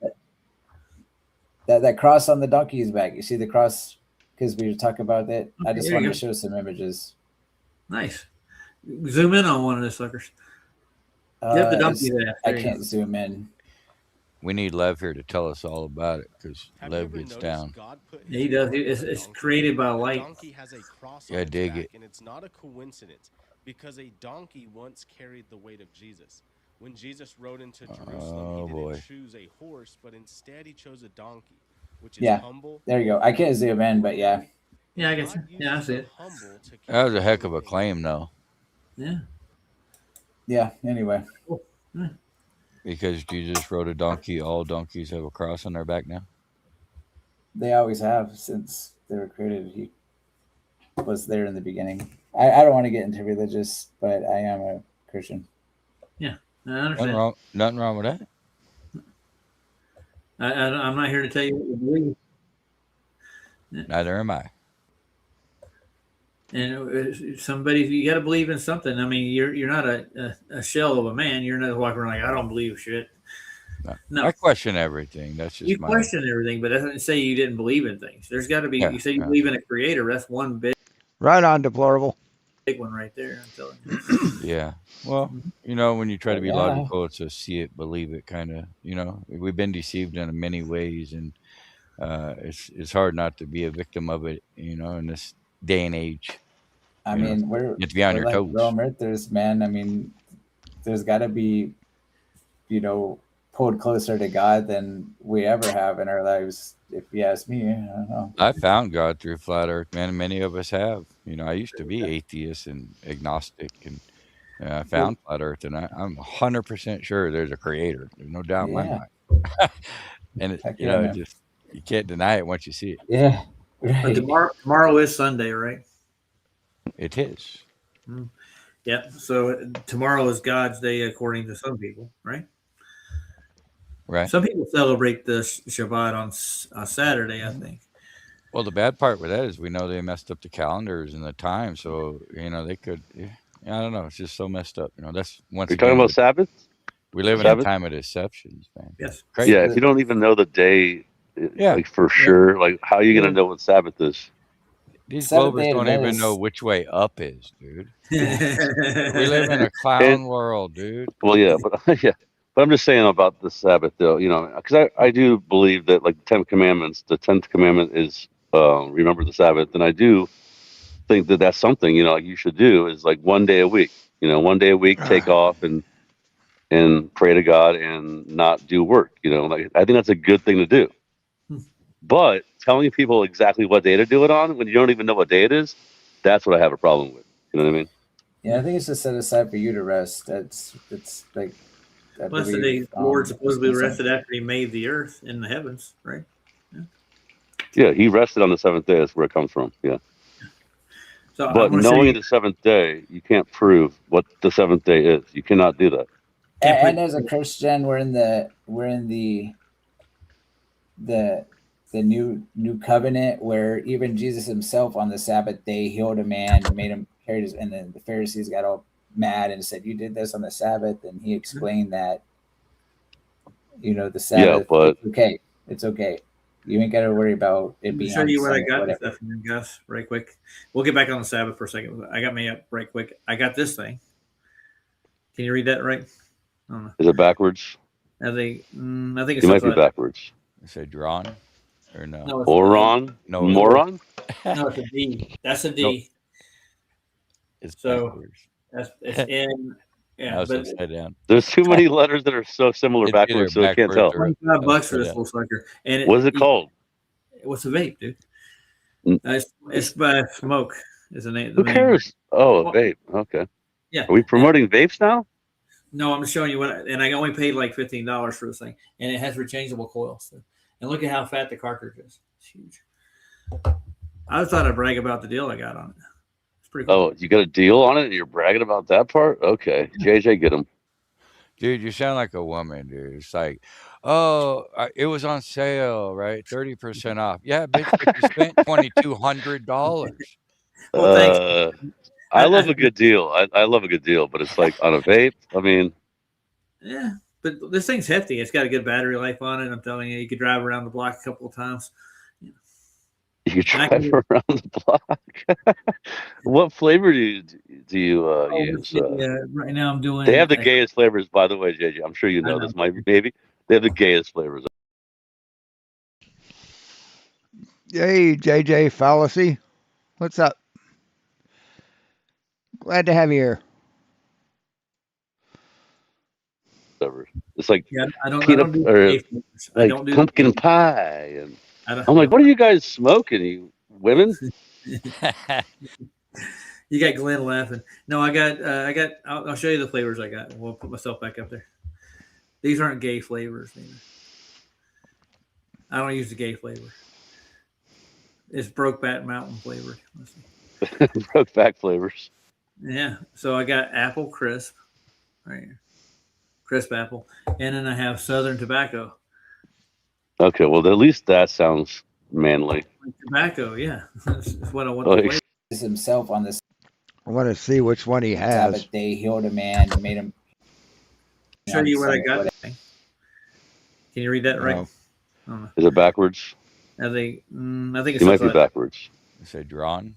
That cross on the donkey's back. You see the cross because we were talking about that. I just wanted to show some images. Nice. Zoom in on one of the suckers. I can't zoom in. We need Lev here to tell us all about it because Lev gets down. He does. It's created by light. Donkey has a cross Yeah, on its dig back, it. and it's not a coincidence because a donkey once carried the weight of Jesus. When Jesus rode into Jerusalem, he didn't choose a horse, but instead he chose a donkey, which is humble. There you go. I can't zoom in, but yeah. Yeah, I guess. Yeah, I see it. That was a heck of a claim, though. Yeah. Yeah. Anyway. Because Jesus rode a donkey, all donkeys have a cross on their back now. They always have since they were created. He was there in the beginning. I don't want to get into religious, but I am a Christian. Yeah, I understand. Nothing wrong with that. I'm not here to tell you what you believe. Neither am I. And somebody, you got to believe in something. I mean, you're not a shell of a man. You're not walking around like, I don't believe shit. No, I question everything. That's just you question everything, but that doesn't say you didn't believe in things. There's got to be. You say you believe in a creator. That's one big. Right on, deplorable. Big one right there. I'm telling you. Yeah. Well, when you try to be logical, it's a see it, believe it kind of. We've been deceived in many ways, and it's hard not to be a victim of it. In this day and age. I mean, you have to be on your like toes. Rome Earthers, man. I mean, there's got to be, pulled closer to God than we ever have in our lives. If you ask me, I don't know. I found God through flat Earth, man. And many of us have. I used to be atheist and agnostic, and I found flat Earth, and I'm 100% sure there's a creator. There's no doubt in my mind. And you can't deny it once you see it. Yeah. But tomorrow is Sunday, right? It is. Yep. So tomorrow is God's day, according to some people, right? Right. Some people celebrate the Shabbat on Saturday, I think. Well, the bad part with that is we know they messed up the calendars and the time, so they could. I don't know. It's just so messed up. That's once. You're talking about Sabbath? We live in a time of deceptions, man. Yes. Crazy. Yeah. If you don't even know the day, like for sure, like how are you gonna know what Sabbath is? These Globers don't even know which way up is, dude. We live in a clown world, dude. Well, yeah, but but I'm just saying about the Sabbath, though. Because I do believe that, like the 10 Commandments, the 10th commandment is remember the Sabbath, and I do think that that's something like you should do is like one day a week. One day a week, take off and pray to God and not do work. Like I think that's a good thing to do. But telling people exactly what day to do it on when you don't even know what day it is, that's what I have a problem with. You know what I mean? Yeah, I think it's just set aside for you to rest. It's like. Plus, the day the Lord supposedly rested after He made the earth and the heavens, right? Yeah, He rested on the seventh day. That's where it comes from. Yeah. So but knowing the seventh day, you can't prove what the seventh day is. You cannot do that. And as a Christian, we're in the new covenant where even Jesus Himself on the Sabbath day healed a man and made him carry his, and then the Pharisees got all mad and said, "You did this on the Sabbath," and He explained that the Sabbath. Yeah, but it's okay. You ain't got to worry about it being. I'll show you what I got this afternoon, Gus, right quick. We'll get back on the Sabbath for a second. I got me up right quick. I got this thing. Can you read that right? I don't know. Is it backwards? I think it's. It might be backwards. Is it drawn or no? Oron? No. Moron? No, it's a D. That's a D. Nope. It's so backwards. It's in. Yeah, but upside down. There's too many letters that are so similar backwards, so I can't tell. $25 for this little sucker. And what is it called? What's a vape, dude? It's by Smoke. Is the name? Who cares? Oh, a vape. Okay. Yeah. Are we promoting vapes now? No, I'm just showing you and I only paid like $15 for this thing, and it has rechangeable coils. So, and look at how fat the cartridge is. It's huge. I just thought I'd brag about the deal I got on it. It's pretty cool. Oh, you got a deal on it and you're bragging about that part? Okay. JJ, get him. Dude, you sound like a woman, dude. It's like, oh, it was on sale, right? 30% off. Yeah, bitch, but you spent $2,200. Well, thanks. I love a good deal. I love a good deal, but it's like on a vape. I mean, yeah, but this thing's hefty. It's got a good battery life on it. I'm telling you, you could drive around the block a couple of times. You could drive around the block. What flavor do do you Oh, use? right now I'm doing. They have the gayest flavors, by the way, JJ. I'm sure you know this. Maybe they have the gayest flavors. Hey, JJ Fallacy. What's up? Glad to have you here. Ever. It's like I don't peanut do or gay flavors. I like don't do pumpkin pie, and don't- I'm like, what are you guys smoking? You women? You got Glenn laughing. No, I got. I'll show you the flavors I got. We'll put myself back up there. These aren't gay flavors either. I don't use the gay flavor. It's Brokeback Mountain flavored. Brokeback flavors. Yeah. So I got apple crisp, right here, crisp apple, and then I have Southern tobacco. Okay, well at least that sounds manly. Tobacco, yeah, that's what I want. Oh, To flavor. Himself on this I want to see which one he has. Sabbath day, healed a man, made him. Show you what I got. Can you read that right? Is it backwards? I think it's. It might be backwards. You say drawn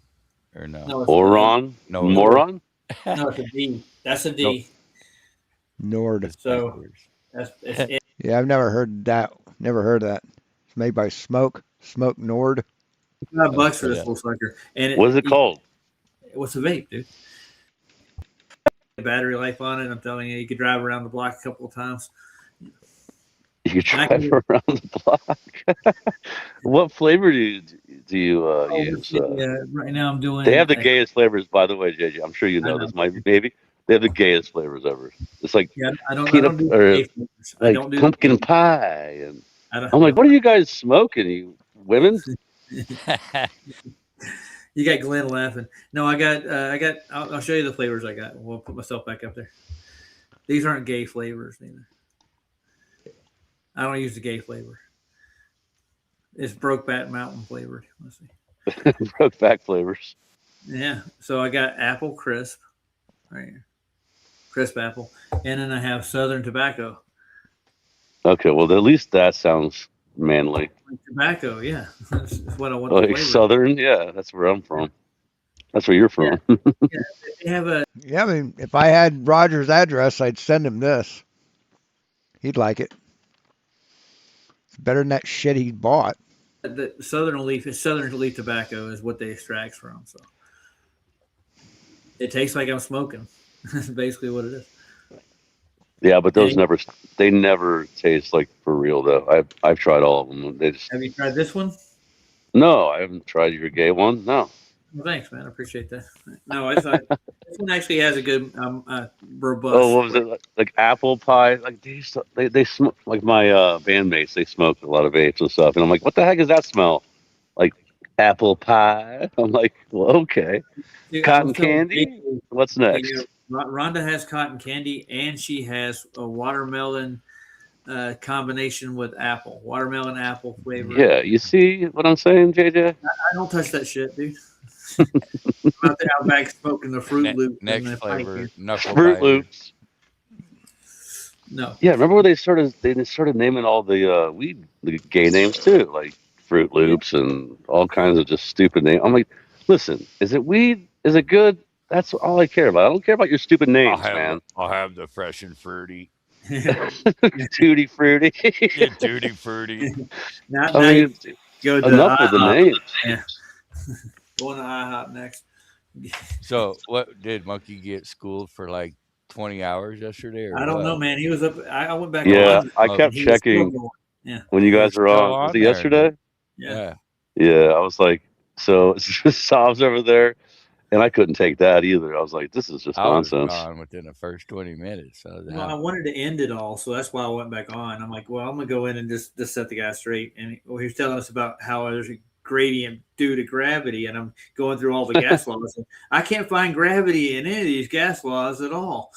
or no? No, it's Moron? No. Moron? No, it's a D. That's a D. Nord. So that's it. Yeah, I've never heard that. Never heard that. It's made by Smoke Nord. $5 for this little sucker. And what is it called? What's a vape, dude? Battery life on it. I'm telling you, you could drive around the block a couple of times. You could drive around the block. What flavor do you use? Right now I'm doing. They have the gayest flavors, by the way, JJ. I'm sure you know this. Maybe they have the gayest flavors ever. It's like peanut or like pumpkin pie, and I'm like, what are you guys smoking? You women? You got Glenn laughing. No, I got. I'll show you the flavors I got. We'll put myself back up there. These aren't gay flavors either. I don't use the gay flavor. It's Brokeback Mountain flavored. Let's see. Brokeback flavors. Yeah. So I got apple crisp, right here, crisp apple, and then I have Southern tobacco. Okay, well at least that sounds manly. Tobacco, yeah, that's what I want. Like Southern, yeah, that's where I'm from. That's where you're from. Yeah, they have a. Yeah, I mean, if I had Roger's address, I'd send him this. He'd like it. It's better than that shit he bought. The Southern leaf tobacco is what they extract from. So it tastes like I'm smoking. That's basically what it is. Yeah, but those never taste like for real though. I've tried all of them. They just. Have you tried this one? No, I haven't tried your gay one. No. Well, thanks, man. I appreciate that. No, I thought this one actually has a good robust. Oh, what was it like? Apple pie? Like they smoke. Like my bandmates, they smoke a lot of vapes and stuff, and I'm like, what the heck does that smell? Like apple pie. I'm like, well, okay. Cotton candy. What's next? Rhonda has cotton candy, and she has a watermelon combination with apple. Watermelon apple flavor. Yeah, you see what I'm saying, JJ? I don't touch that shit, dude. I'm out there out back smoking the Fruit Loops. Next flavor, knuckle Fruit Loops. No. Yeah, remember when they started naming all the the gay names too, like Fruit Loops and all kinds of just stupid names. I'm like, listen, is it weed? Is it good? That's all I care about. I don't care about your stupid names, man. I'll have the fresh and fruity. Tutti fruity. Yeah, tutti fruity. Now go to enough with the names. Yeah. Going to IHOP next. So, what did Monkey get schooled for? Like 20 hours yesterday? Or I don't know, man. He was up. I went back. Yeah, on. I kept checking. Yeah. When you guys were on, was it yesterday? Yeah. Yeah, I was like, so Sob's over there. And I couldn't take that either. I was like, this is just nonsense. I was gone within the first 20 minutes. I wanted to end it all, so that's why I went back on. I'm like, well, I'm going to go in and just set the guy straight. And he was telling us about how there's a gradient due to gravity, and I'm going through all the gas laws. And I can't find gravity in any of these gas laws at all.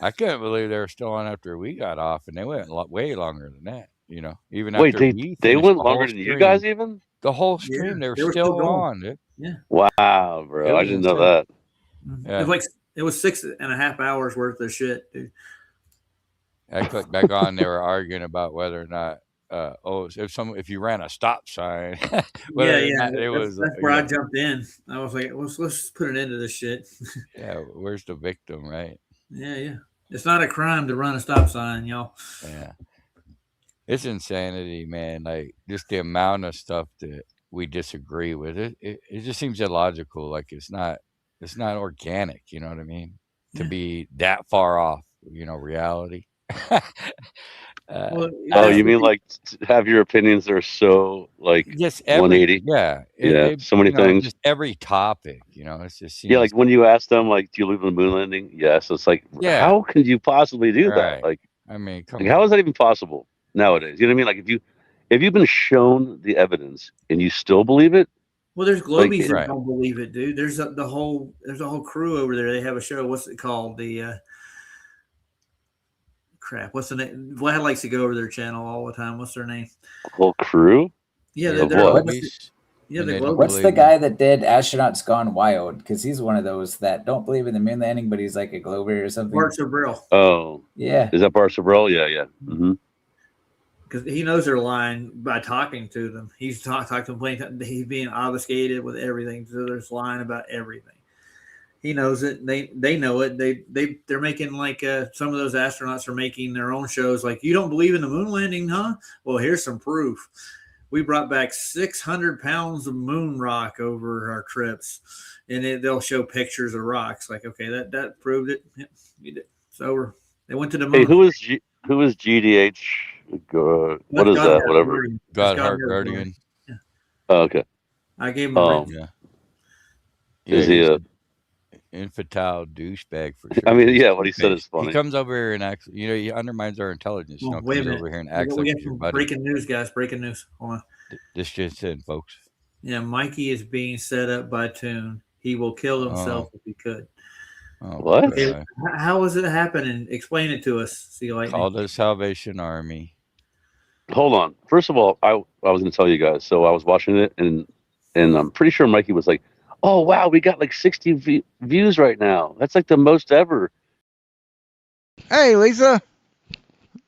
I couldn't believe they were still on after we got off, and they went way longer than that. You know, even after they went longer than you guys even? The whole stream, they were still on, dude. Yeah. Wow, bro. I didn't know that. Yeah. It was 6.5 hours worth of shit, dude. I clicked back on. They were arguing about whether or not if you ran a stop sign, Yeah, whether or yeah. not it That's, was, that's where I jumped in. I was like, let's put an end to this shit. yeah, where's the victim, right? Yeah, yeah. It's not a crime to run a stop sign, y'all. Yeah. It's insanity, man. Like just the amount of stuff that we disagree with. It just seems illogical. Like it's not organic, you know what I mean? To Yeah. be that far off, reality. Well, Oh, that's you what mean like have your opinions are so like just 180? yeah. Yeah, so many things. Just every topic, it just Yeah, seems like when you ask them, like, do you believe in the moon landing? Yes. It's like, yeah. how could you possibly do that? Right. Like, I mean, come how on. is that even possible nowadays? You know what I mean? Like, if you've been shown the evidence and you still believe it, Well, there's like, Globies that don't believe it, dude. There's a whole crew over there. They have a show. What's it called? The crap. What's the name? Vlad likes to go over their channel all the time. What's their name? whole crew. Yeah, Of they're what? yeah, the Globies. What's the guy that did Astronauts Gone Wild? Because he's one of those that don't believe in the moon landing, but he's like a Glober or something. Bart Sobrell. Oh, yeah. Is that Bart Sobrell? Yeah, yeah. Mm-hmm. Because he knows they're lying by talking to them. He's talking to them. He's being obfuscated with everything. So there's lying about everything. He knows it. They know it. They're making like some of those astronauts are making their own shows. Like, you don't believe in the moon landing, huh? Well, here's some proof. We brought back 600 pounds of moon rock over our trips, and they'll show pictures of rocks. Like, okay, that proved it. Yep, you did. It's over. They went to the moon. Hey, who is GDH? What is that? Whatever. God Heart Guardian. Yeah. Oh, okay. I gave him a rating. Yeah. Is he he's a an infantile douchebag for sure. I mean, yeah, what he said is funny. He comes over here and acts, he undermines our intelligence. Well, Comes wait a minute. over here and acts we like got he's your some buddy. breaking news, guys. Breaking news. Hold on. This just in, folks. Yeah, Mikey is being set up by Toon. He will kill himself if he could. Oh, what? Okay, how is it happening? Explain it to us. See, like, Called the Salvation Army. Hold on. First of all, I was going to tell you guys. So I was watching it, and I'm pretty sure Mikey was like, "Oh wow, we got like 60 views right now. That's like the most ever." Hey, Lisa.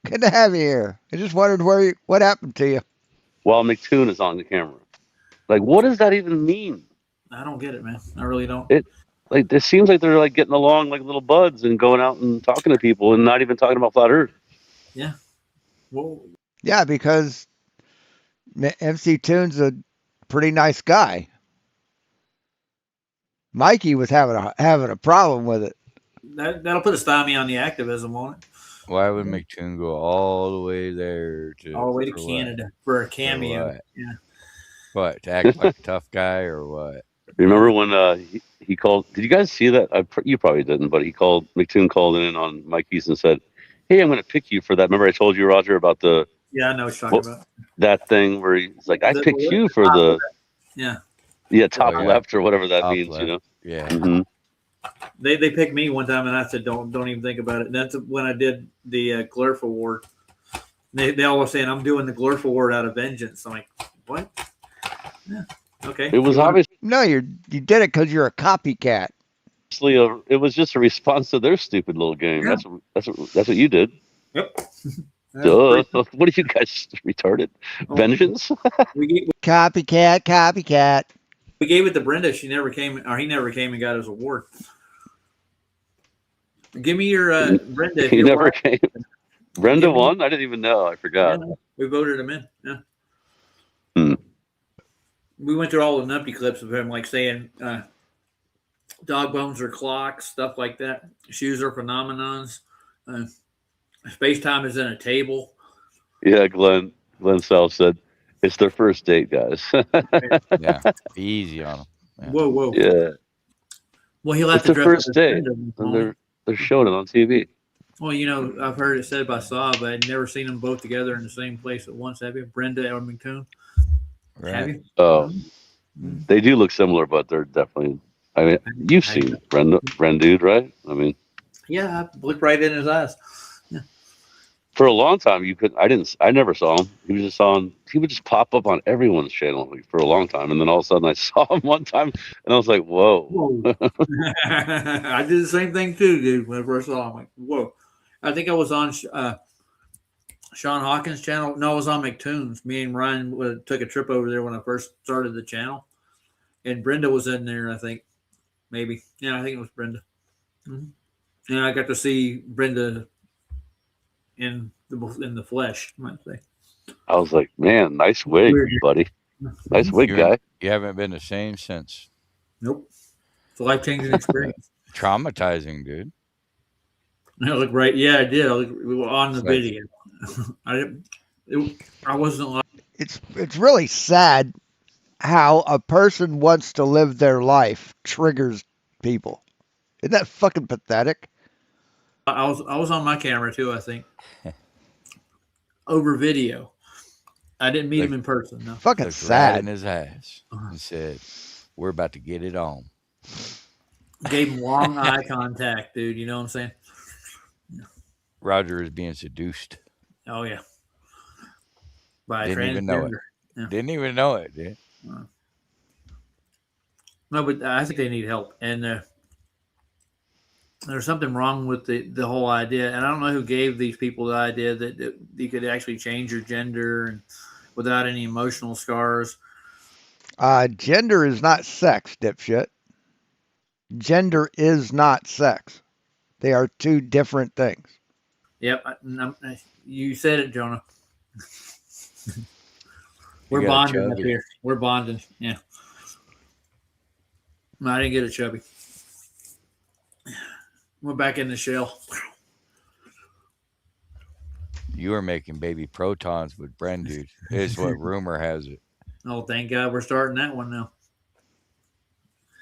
Good to have you here. I just wondered what happened to you. While McToon is on the camera, like, what does that even mean? I don't get it, man. I really don't. It seems like they're like getting along like little buds and going out and talking to people and not even talking about flat Earth. Yeah. Well. Yeah, because MC Toon's a pretty nice guy. Mikey was having a problem with it. That'll put a stymie on the activism, won't it? Why would McToon go all the way there all the way to Canada for a cameo? Yeah. What, to act like a tough guy or what? Remember when he called? Did you guys see that? You probably didn't, but McToon called in on Mikey's and said, "Hey, I'm going to pick you for that." Remember I told you, Roger, about the I know what you're talking about. That thing where he's like, "I picked you for the top left or whatever that means," left. you know? Yeah. Mm-hmm. They picked me one time, and I said, "Don't even think about it." And that's when I did the Glurf Award. They always saying I'm doing the Glurf Award out of vengeance. I'm like, what? Yeah. Okay. It was obviously no, you did it because you're a copycat. It was just a response to their stupid little game. Yeah. That's what you did. Yep. Duh. What are you guys retarded? Vengeance? Copycat. We gave it to Brenda. She never came, or he never came and got his award. Give me your Brenda. He never came. Brenda won? I didn't even know. I forgot. Yeah, we voted him in. Yeah. Hmm. We went through all the numpty clips of him, like saying dog bones are clocks, stuff like that. Shoes are phenomenons. Space time is in a table. Yeah, Glenn Self said it's their first date, guys. Yeah, be easy on them. Yeah. Whoa. Yeah. Well, he'll have it's to their dress first date. And they're showing it on TV. Well, I've heard it said by Saab, but I'd never seen them both together in the same place at once. Have you, Brenda or McToon? Right. Have you? Oh, they do look similar, but they're definitely. I mean, you've seen Brenda, dude, right? I mean, yeah, I looked right in his eyes. Yeah. For a long time, I never saw him. He was just on. He would just pop up on everyone's channel for a long time, and then all of a sudden, I saw him one time, and I was like, "Whoa!" I did the same thing too, dude. When I first saw him, I'm like, "Whoa!" I think I was on Sean Hawkins channel? No, it was on McToons. Me and Ryan took a trip over there when I first started the channel, and Brenda was in there. I think, maybe. Yeah, I think it was Brenda. Mm-hmm. And I got to see Brenda in the flesh. I might say. I was like, man, nice wig, buddy. Nice wig, guy. You haven't been the same since. Nope. It's a life-changing experience. Traumatizing, dude. I look right. Yeah, I did. We were on the video. I wasn't like. It's really sad how a person wants to live their life triggers people. Isn't that fucking pathetic? I was on my camera too, I think. Over video. I didn't meet him in person. No. Fucking sad. Right in his ass. He said, "We're about to get it on." Gave him long eye contact, dude. You know what I'm saying? Roger is being seduced. Oh yeah. By Didn't a even know it. Yeah. Didn't even know it, dude. No, but I think they need help, and there's something wrong with the whole idea. And I don't know who gave these people the idea that you could actually change your gender and without any emotional scars. Gender is not sex, dipshit. Gender is not sex. They are two different things. Yep, you said it, Jonah. We're bonding up here. We're bonding. Yeah. No, I didn't get it chubby. We're back in the shell. You were making baby protons with Bren, dude. Is what rumor has it. Oh, thank God we're starting that one now.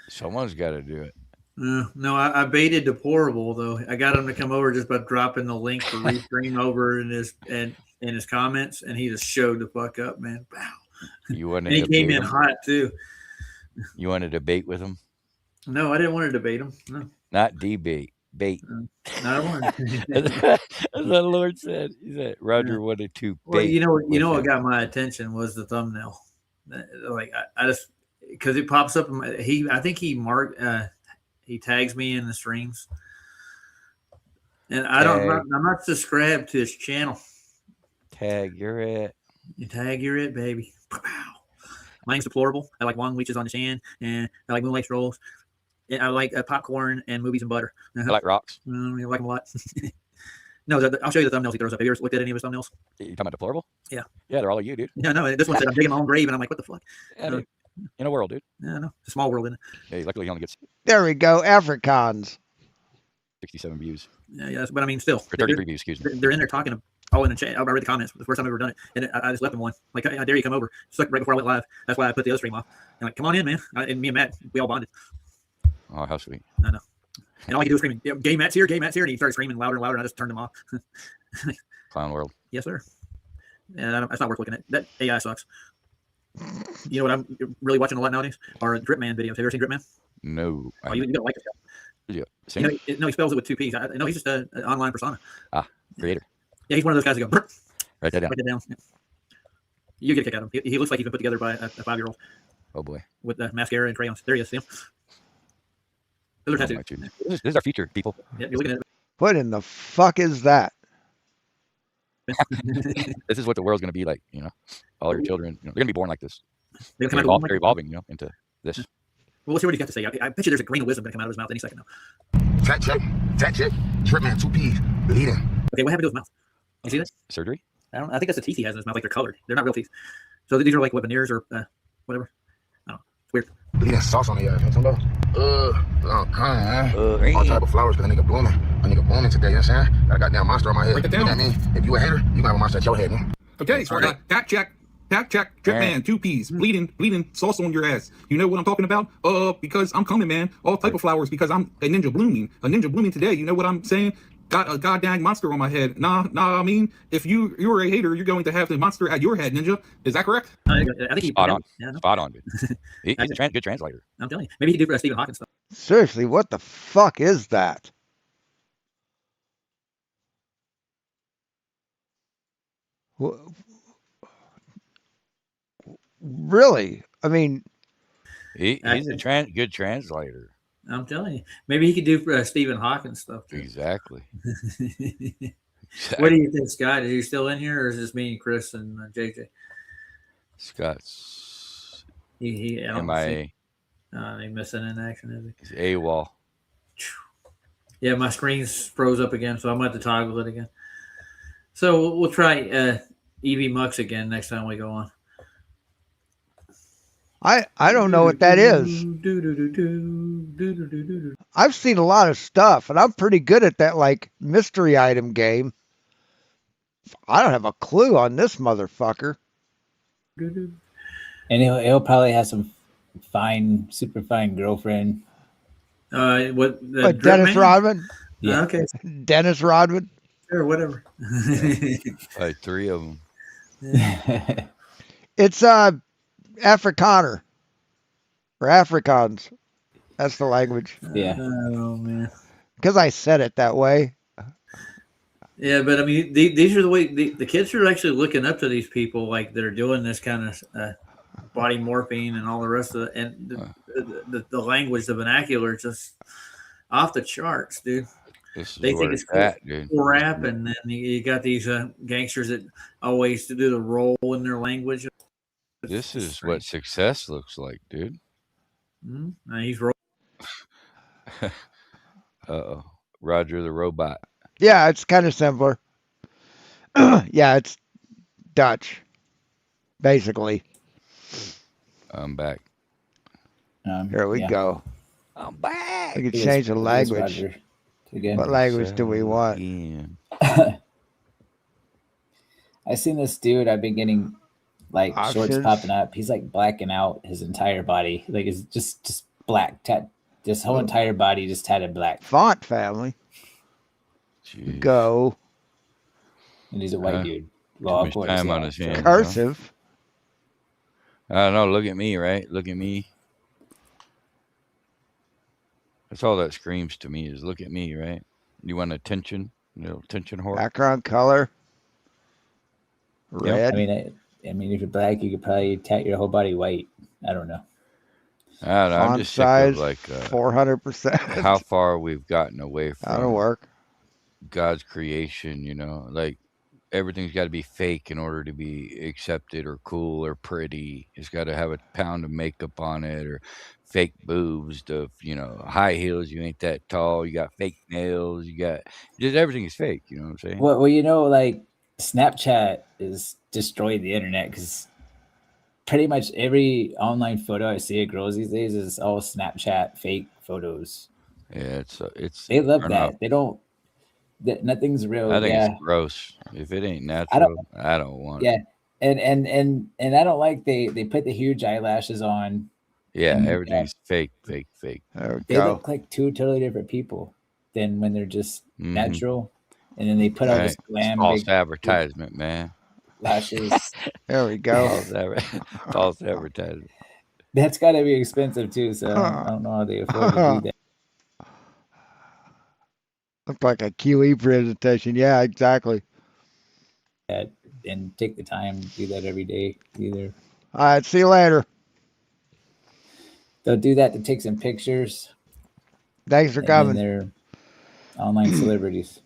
Someone's got to do it. No, I baited Deplorable though. I got him to come over just by dropping the link for restream over in his comments, and he just showed the fuck up, man. Wow. You wanted and he to came debate in him? hot too. You want to debate with him? No, I didn't want to debate him. No. Not debate, bait. No, I don't want to. As the Lord said, he said Roger wanted to bait. Well, you know what got my attention was the thumbnail. Like I just because it pops up. I think he marked. He tags me in the streams, and I'm not subscribed to his channel. Tag, you're it. You tag, you're it, baby. My name's Deplorable. I like long leeches on the sand, and I like moonlight strolls. And I like popcorn and movies and butter. I like rocks. I like them a lot. No, I'll show you the thumbnails he throws up. Have you ever looked at any of his thumbnails? You talking about Deplorable? Yeah. Yeah, they're all of you, dude. Yeah, no, this one said I'm digging my own grave, and I'm like, what the fuck? Yeah, dude. In a world, dude. Yeah, no, it's a small world, isn't it? Yeah, luckily he only gets There we go, Afrikaans. 67 views. Yeah, but I mean, still. Or 33 views, excuse me. They're in there talking all in the chat. I read the comments. The first time I've ever done it. And I just left them one. Like, how dare you come over? It's like right before I went live. That's why I put the other stream off. And like, come on in, man. And me and Matt, we all bonded. Oh, how sweet. I know. And all he could do was screaming, gay Matt's here, gay Matt's here. And he started screaming louder and louder, and I just turned him off. Clown world. Yes, sir. And that's not worth looking at. That AI sucks. You know what I'm really watching a lot nowadays? Are Drip Man videos. Have you ever seen Drip Man? No. Oh, you gotta like this guy. Yeah. You know, no, he spells it with two P's. No, he's just an online persona. Creator. Yeah, he's one of those guys that go, write that down. Write it down. Yeah. You get a kick out of him. He looks like he's been put together by a 5-year-old. Oh, boy. With mascara and crayons. There he is. See him? Those are tattoos. This is our future, people. Yeah, you're looking at it. What in the fuck is that? This is what the world's going to be like, you know. All your children, they're going to be born like this. They're evolving, into this. Well, let's see what he got to say. I bet you there's a grain of wisdom going to come out of his mouth any second now. Chat check. Drip Man, 2 P's, bleeding. Okay, what happened to his mouth? You see this? Surgery? I think that's the teeth he has in his mouth. Like they're colored. They're not real teeth. So these are like what, veneers or whatever. I don't know. It's weird. Bleeding sauce on the ass. You know what I'm talking about? All type of flowers because a nigga blooming. A nigga booming today, you know what I'm saying? Got a goddamn monster on my head. Break it You know down. what I mean? If you a hater, you gonna have a monster at your head, man. Okay, so I got fact check, Drip Man, 2 P's, bleeding sauce on your ass. You know what I'm talking about? Because I'm coming, man. All type of flowers because I'm a ninja blooming today. You know what I'm saying? Got a goddamn monster on my head. Nah. I mean, if you're a hater, you're going to have the monster at your head, ninja. Is that correct? I think he's spot on. Yeah, no. Spot on, dude. He's a good translator. I'm telling you. Maybe he could do Stephen Hawking stuff. Seriously, what the fuck is that? Really? I mean, he's a good translator. I'm telling you. Maybe he could do Stephen Hawking stuff too. Exactly. What do you think, Scott? Is he still in here, or is this me and Chris and JJ? Scott's I don't MIA. He missing in action, is he? He's AWOL. Yeah, my screen's froze up again, so I'm going to have to toggle it again. So we'll try EV Mux again next time we go on. I don't know what that is. I've seen a lot of stuff, and I'm pretty good at that, like, mystery item game. I don't have a clue on this motherfucker. And he'll probably have some super fine girlfriend. What Dennis Rodman? Yeah. Okay. Dennis Rodman? Sure, whatever. Like 3 of them. It's Afrikaner or Afrikaans. That's the language. Yeah. Oh man. Because I said it that way. Yeah, but I mean, these are the way the kids are actually looking up to these people, like they're doing this kind of body morphing and all the rest of it, and the language, the vernacular, is just off the charts, dude. They think it's cool rap, and then you got these gangsters that always do the roll in their language. This is what success looks like, dude. He's rolling. Uh-oh. Roger the robot. Yeah, it's kind of similar. Yeah, it's Dutch, basically. I'm back. Here we go. I'm back. We can change the language. What language do we want? I seen this dude. I've been getting like shorts Options. popping up. He's like blacking out his entire body. Like it's just black. This whole entire body just tatted black. Font family. Jeez. Go. And he's a white dude. Well, too much time on his hands. Cursive. I don't know. Look at me, right? Look at me. That's all that screams to me is look at me, right? You want attention? Little attention whore. Background color. Yep. Red. I mean, if you're black, you could probably tat your whole body white. I don't know. I don't know. I'm just sick of like 400%. how far we've gotten away from That'll work. God's creation. You know, like everything's got to be fake in order to be accepted or cool or pretty. It's got to have a pound of makeup on it or fake boobs, high heels. You ain't that tall. You got fake nails. You got just everything is fake. You know what I'm saying? Well, like Snapchat is destroyed the internet because pretty much every online photo I see of girls these days is all Snapchat fake photos. Yeah, they love that. They don't. Nothing's real. I think it's gross. If it ain't natural, I don't want it. Yeah, and I don't like they put the huge eyelashes on. Yeah, everything's fake. They look like two totally different people than when they're just natural. And then they put all this glam. False advertisement, man. Lashes. There we go. False advertisement. That's got to be expensive too. So I don't know how they afford to do that. Looked like a QE presentation. Yeah, exactly. And take the time to do that every day either. All right, see you later. They'll do that to take some pictures. Thanks for coming. They're online celebrities.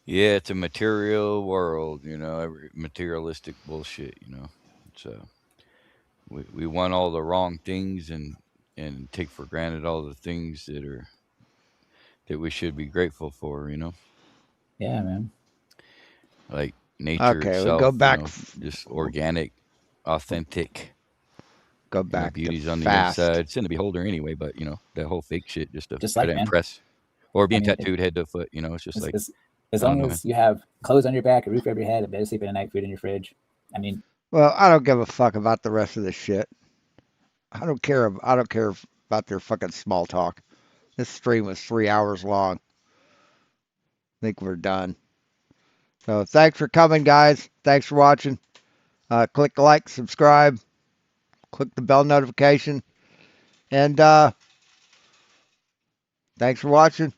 Yeah, it's a material world, every materialistic bullshit, So we want all the wrong things and take for granted all the things that we should be grateful for, Yeah, man. Like nature itself. We'll go back. Just organic, authentic. Go back. Beauty's on the inside. It's in the beholder anyway, but that whole fake shit just to try to impress. Or being tattooed head to foot, it's just like as long as you have clothes on your back, a roof over your head, a bed to sleep in at night, food in your fridge. I mean, well, I don't give a fuck about the rest of this shit. I don't care about their fucking small talk. This stream was 3 hours long. I think we're done. So thanks for coming, guys. Thanks for watching. Click like, subscribe, click the bell notification, and thanks for watching.